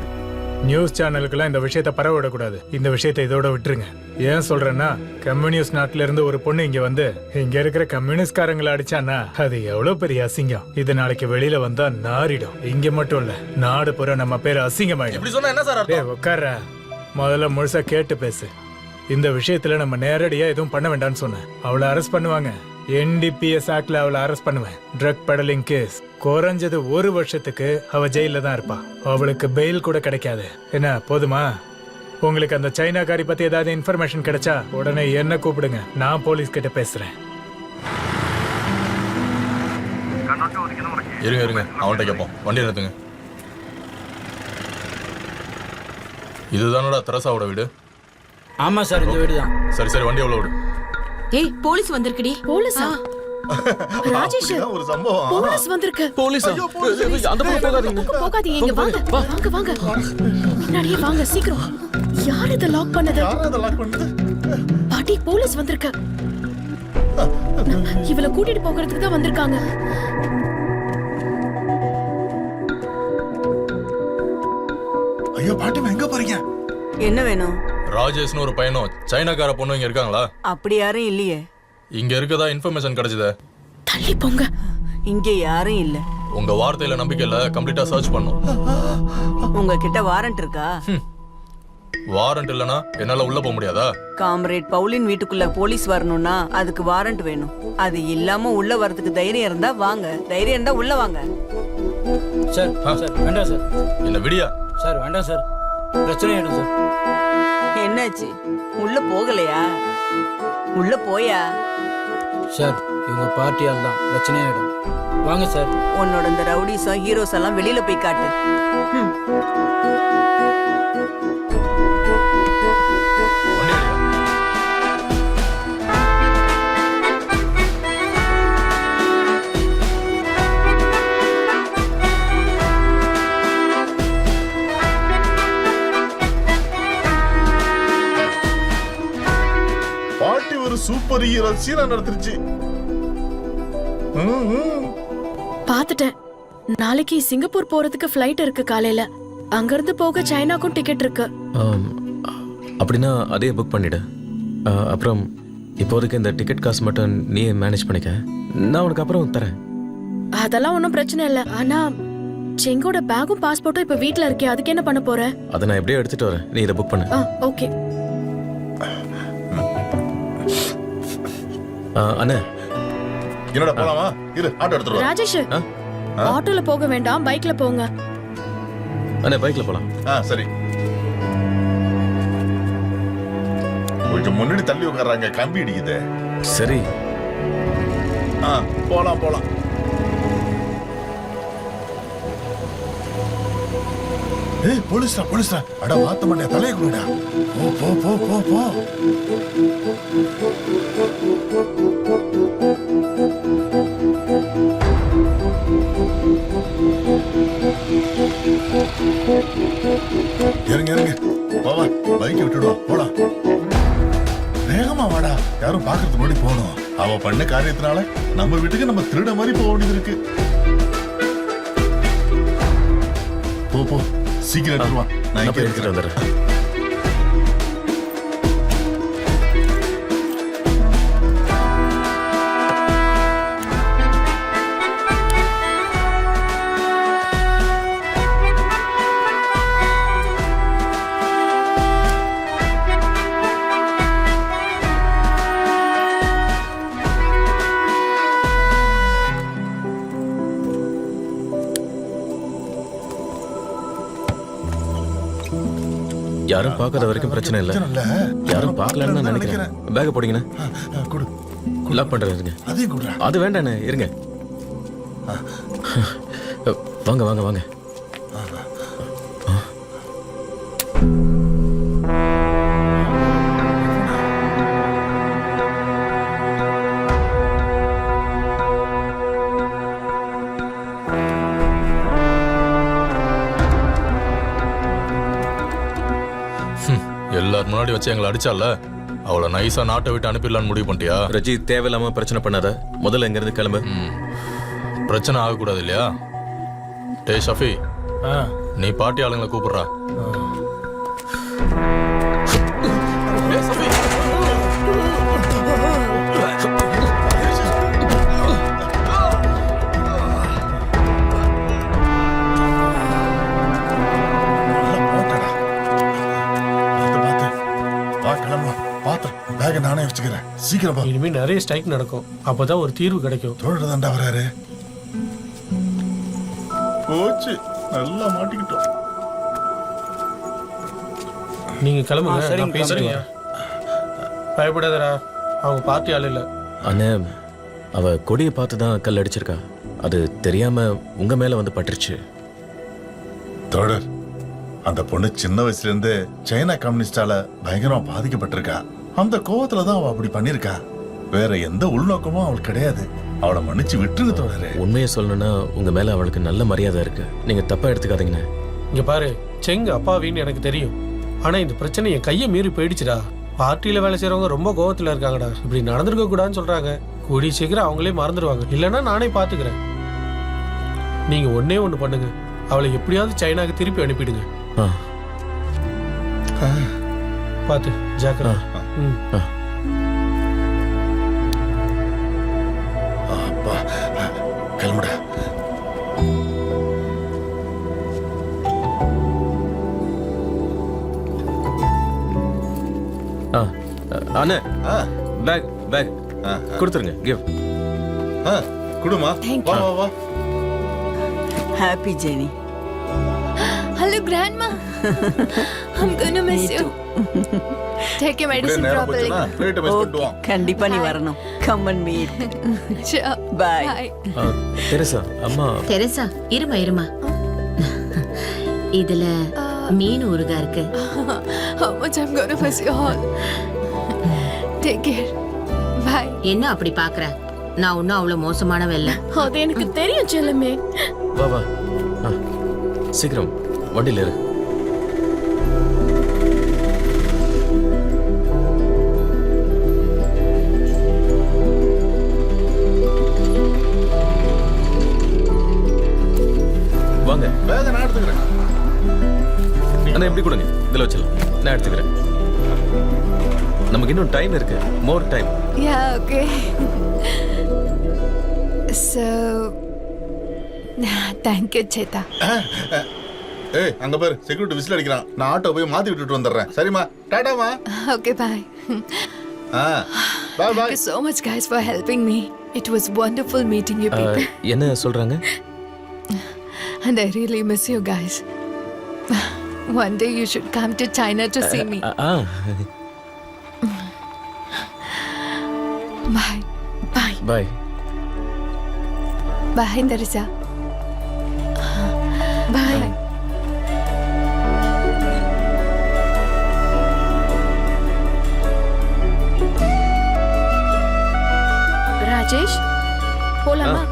நியூஸ் சேனலுக்கெல்லாம் இந்த விஷயத்த பரவ விடக்கூடாது. இந்த விஷயத்தை இதோட விட்டுருங்க. ஏன் சொல்றேன்னா, கம்யூனிஸ்ட் நாட்டுல இருந்து ஒரு பொண்ணு இங்க வந்து இங்க இருக்கிற கம்யூனிஸ்ட்காரங்களை அடிச்சானா அது எவ்வளவு பெரிய அசிங்கம். இது நாளைக்கு வெளியில வந்தா நாரிடும். இங்க மட்டும் இல்ல, நாடு பூரா நம்ம பேர் அசிங்கமாயிடும். இப்படி சொன்னா என்ன சார் அர்த்தம்? உட்கார, முதல்ல முழுசா கேட்டு பேசு. இந்த விஷயத்துல நம்ம நேரடியா எதுவும் பண்ண வேண்டாம்னு சொன்னேன். அவளை அரெஸ்ட் பண்ணுவாங்க. NDPS ஆக்ட்ல அவளை அரெஸ்ட் பண்ணுவேன். Drug peddling case. குறைஞ்சது 1 வருஷத்துக்கு அவ ஜெயில தான் இருப்பா. அவளுக்கு பெயில் கூட கிடைக்காது. என்ன போதுமா? உங்களுக்கு அந்த சைனாக்காரி பத்தி ஏதாவது இன்ஃபர்மேஷன் கிடைச்சா உடனே என்ன கூப்பிடுங்க. நான் போலீஸ் கிட்ட பேசுறேன். இருங்க இருங்க, அவன்கிட்ட கேட்போம். வண்டி நிறுத்துங்க. இதுதானடா தெரசாவோட வீடு? ஆமா சார், இந்த வீடு தான். சரி சரி, வண்டி எவ்வளவு விடு. ஏய், போலீஸ் வந்திருக்குடி. போலீஸா? ராஜேஷ், ஒரு சம்பவம். போலீஸ் வந்திருக்கு. போலீஸா? அந்த பக்கம் போகாதீங்க. போகாதீங்க, இங்க வாங்க. வாங்க வாங்க. முன்னாடியே வாங்க சீக்கிரம். யார் இத லாக் பண்ணது? யாரா இதை lock பண்ணது? பாட்டி, போலீஸ் வந்திருக்கு. இவளை கூட்டிட்டு போகிறதுக்கு தான் வந்திருக்காங்க. ஐயோ பாட்டி, எங்க போறீங்க? என்ன வேணும்? ராஜேஷ்னு ஒரு பையனும் சைனாக்கார பொண்ணு இங்க இருக்காங்களா? அப்படி யாரும் இல்லையே. இங்க இருக்கதா இன்ஃபர்மேஷன் கிடைச்சதே. தள்ளி போங்க. இங்க யாரும் இல்ல. உங்க வார்த்தையில நம்பிக்கை இல்ல, கம்ப்ளீட்டா சர்ச் பண்ணும். உங்ககிட்ட வாரண்ட் இருக்கா? வாரண்ட் இல்லனா என்னால உள்ள போக முடியாதா? காம்ரேட் பவுலின் வீட்டுக்குள்ள போலீஸ் வரணும்னா அதுக்கு வாரண்ட் வேணும். அது இல்லாம உள்ள வரதுக்கு தைரியம் இருந்தா வாங்க. தைரியம் இருந்தா உள்ள வாங்க. சார் சார் வேண்டாம் சார். என்ன விடியா? சார் வேண்டாம் சார், பிரச்சனை ஆயிடும் சார். என்னாச்சு? உள்ள போகலையா? உள்ள போயா? சார் இவங்க பார்ட்டியால் தான் பிரச்சனை ஆயிடும். வாங்க சார். உன்னோட இந்த ரவுடிஸா ஹீரோஸ் எல்லாம் வெளியில போய் காட்டு. ம். வண்டி விடியா? பாட்டி ஒரு சூப்பர் ஹீரோ சீனா நடந்துருச்சு. பாத்துட்டேன். நாளைக்கு சிங்கப்பூர் போறதுக்கு ஃப்ளைட் இருக்கு காலையில. அங்க இருந்து போக சைனாக்கும் டிக்கெட் இருக்கு. அப்படின்னா அதே புக் பண்ணிடு. அப்புறம் இப்போதைக்கு இந்த டிக்கெட் காசு மட்டும் நீயே மேனேஜ் பண்ணிக்க. நான் உனக்கு அப்புறம் தரேன். அதெல்லாம் ஒன்றும் பிரச்சனை இல்லை. ஆனா செங்கோட பேக்கும் பாஸ்போர்ட்டும் இப்ப வீட்ல இருக்கே, அதுக்கு என்ன பண்ண போற? அதை நான் எப்படியோ எடுத்துட்டு வரேன். நீ இதை புக் பண்ணு. ஓகே. அண்ணே என்னடா போலாமா? இரு ஆட்டோ எடுத்துட்டு ராஜேஷ் ஆட்டோல போக வேண்டாம், பைக்ல போங்க. அண்ணே பைக்ல போலாம். சரி. கொஞ்சம் முன்னாடி தள்ளி உட்கார்றாங்க, கம்பி இடிக்குது. சரி போலாம் போலாம். ஏய் போலீஸ்டா அட வாத்த மாட்டே, தலையை கொடுடா. போ போ போ போ போ. இறங்க போவா, பைக்கை விட்டுடுவா, போடா. வேகமா வாடா, யாரும் பாக்குறது முன்னாடி போகணும். அவ பண்ண காரியத்தினால நம்ம வீட்டுக்கு நம்ம திருட மாதிரி போக வேண்டியது இருக்கு. போ போ, சீக்கிரம் எடுத்துட்டு வா. நான் இங்கே எடுத்துட்டு வந்துடுறேன். யாரும் பார்க்காத வரைக்கும் பிரச்சனை இல்லை. யாரும் பார்க்கலன்னு நான் நினைக்கிறேன். பேக போடுங்கண்ணே. கொடு. லாக் பண்றேன் இருங்க. அதையும் கொடுறா. அது வேண்டாண்ணே இருங்க. வாங்க வாங்க வாங்க. எல்லாரும் முன்னாடி வச்சு எங்களை அடிச்சால, அவளை நைஸா நாட்டை விட்டு அனுப்பிடலான்னு முடிவு பண்ணிட்டியா? ரஜி தேவையில்லாம பிரச்சனை பண்ணாத. முதல்ல இங்க இருந்து கிளம்பு. பிரச்சனை ஆகக்கூடாது இல்லையா? டே ஷஃபி, நீ பாட்டி ஆளுங்களை கூப்பிடுறா. நானே வச்சுக்கிறேன். சீக்கிரம் இனிமே நிறைய ஸ்ட்ரைக் நடக்கும், அப்பதான் ஒரு தீர்வு கிடைக்கும். தோழதாண்டா வராரு. போச்சு, நல்லா மாட்டிக்கிட்டோம். நீங்க கிளம்புங்க, நான் பேசுறீங்க. பயப்படாதடா, அவங்க பார்ட்டி ஆள் இல்ல. அண்ணே அவ கொடியை பார்த்து தான் கல் அடிச்சிருக்கா. அது தெரியாம உங்க மேல வந்து பட்டுருச்சு. தோழர், அந்த பொண்ணு சின்ன வயசுல இருந்து சைனா கம்யூனிஸ்டால பயங்கரமா பாதிக்கப்பட்டிருக்கா. அந்த கோவத்துல தான் அவ அப்படி பண்ணிருக்கா. வேற எந்த உள்நோக்கமும் அவளுக்கு கிடையாது. அவளை மன்னிச்சு விட்டுருங்க தோழரே. உண்மையை சொல்லணும்னா உங்க மேல அவளுக்கு நல்ல மரியாதை இருக்கு. நீங்க தப்பா எடுத்துக்காதீங்கண்ணே. இங்க பாரு, செங் அப்பாவின்னு எனக்கு தெரியும். ஆனா இந்த பிரச்சனை என் கையை மீறி போயிடுச்சுடா. பார்ட்டியில வேலை செய்யறவங்க ரொம்ப கோவத்துல இருக்காங்கடா. இப்படி நடந்திருக்க கூடாதுன்னு சொல்றாங்க. கூடி சீக்கிரம் அவங்களே மறந்துடுவாங்க. இல்லைன்னா நானே பாத்துக்கிறேன். நீங்க ஒன்னே ஒண்ணு பண்ணுங்க, அவளை எப்படியாவது சைனாக்கு திருப்பி அனுப்பிடுங்க. பாத்து ஜாக்கிரதை. அப்பா, கிளம்புடா. அண்ணே பேக் பேக் கொடுத்துருங்க. கிவ். குடுமா. வா வா வா. Happy Jenny. Hello, Grandma. I'm gonna miss you. Take your medicine properly. Okay, கண்டிப்பா நீ வரணும். Come and meet. Sure. Bye. Teresa, அம்மா. தெரசா, இருமா. இதுல மீன் ஊறுகாய் இருக்கு. How much I'm gonna miss you all. Take care. Bye. என்ன அப்படி பாக்குற? நான் ஒன்னும் அவ்வளவு மோசமானவ இல்ல. அது எனக்கு தெரியும் செல்லமே. வா வா. சீக்கிரம் வண்டியில ஏறு. வாங்க. வேக நான் எடுத்துக்கிறேன். அண்ணா இப்படி கொடுங்க, இதில் வச்சிடலாம். நான் எடுத்துக்கிறேன். நமக்கு இன்னும் டைம் இருக்கு. More time. Yeah, okay. So, thank you, Cheta. ஏய், அங்க பாரு, செக்யூரிட்டி விசில் அடிக்கிறான். நான் ஆட்டோ போய் மாத்தி விட்டுட்டு வந்துடுறேன். சரிம்மா, டாடாமா. Okay, bye. Bye Thank bye. you so much, guys, for helping me. It was wonderful meeting you people. என்ன சொல்றாங்க? And I really miss you guys. One day you should come to China to see me. Bye. Bye. Bye. Bye, Teresa. Bye. Rajesh போலாமா?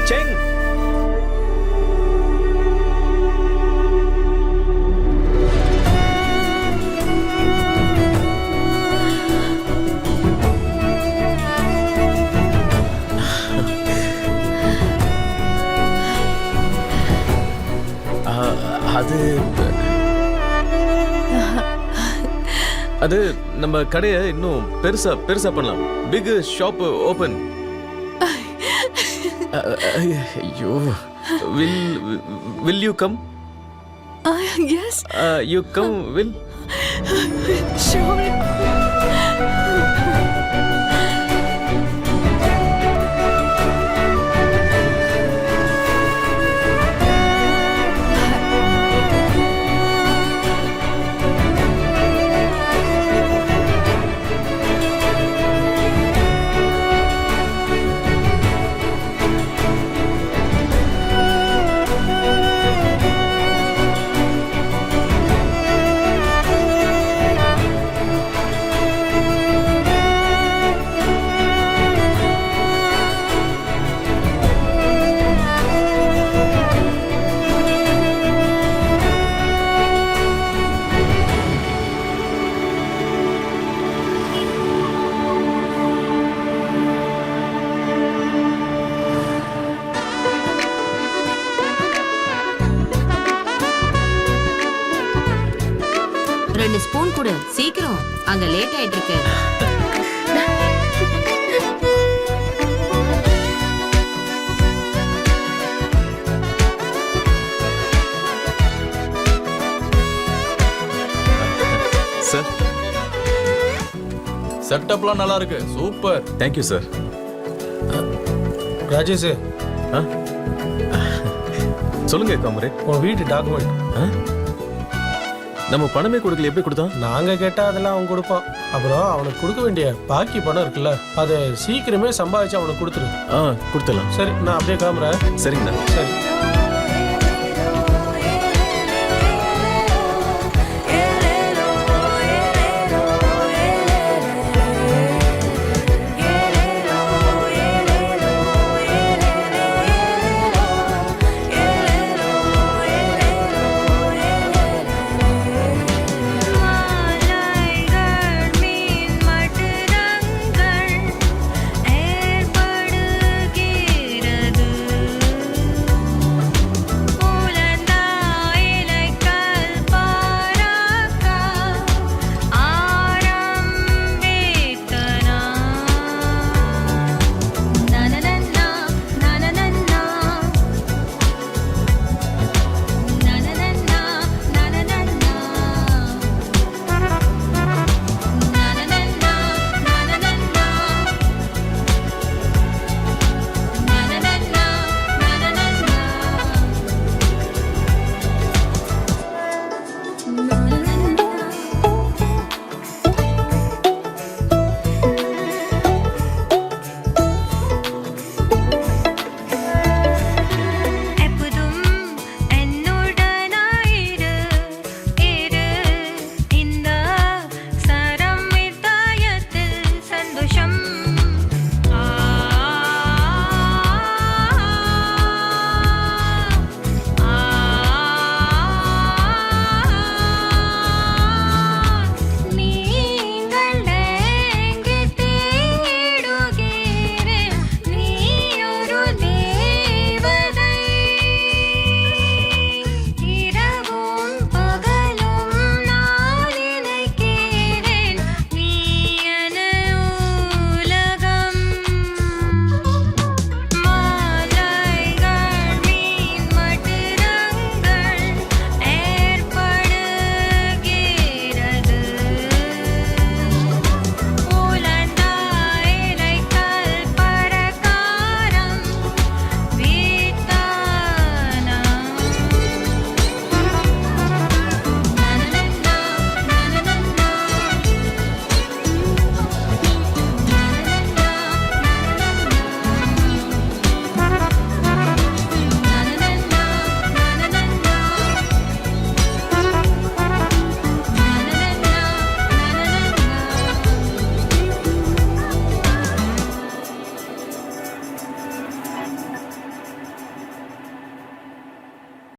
செங். அது நம்ம கடையை இன்னும் பெருசா பெருசா பண்ணலாம். Big shop open. ஐயோ, will you come? Yes. You come will? Sure. ரெண்டு ஸ்பூன் கொடு சீக்கிரம், அங்க லேட் ஆயிட்டு இருக்கு. சார், செட்டப்லாம் நல்லா இருக்கு, சூப்பர். Thank you sir. ராஜேஷ், சொல்லுங்க காமரேட். உன் வீட்டு டாக்குமெண்ட் நம்ம பணமே கொடுக்கல, எப்படி கொடுத்தான்? நாங்க கேட்டா அதெல்லாம் அவன் கொடுப்பான். அப்புறம் அவனுக்கு கொடுக்க வேண்டிய பாக்கி பணம் இருக்குல்ல, அதை சீக்கிரமே சம்பாதிச்சு அவனுக்கு கொடுத்துரு. கொடுத்துடலாம். சரி, நான் அப்படியே கிளம்புறேன். சரிங்கண்ணா. சரி.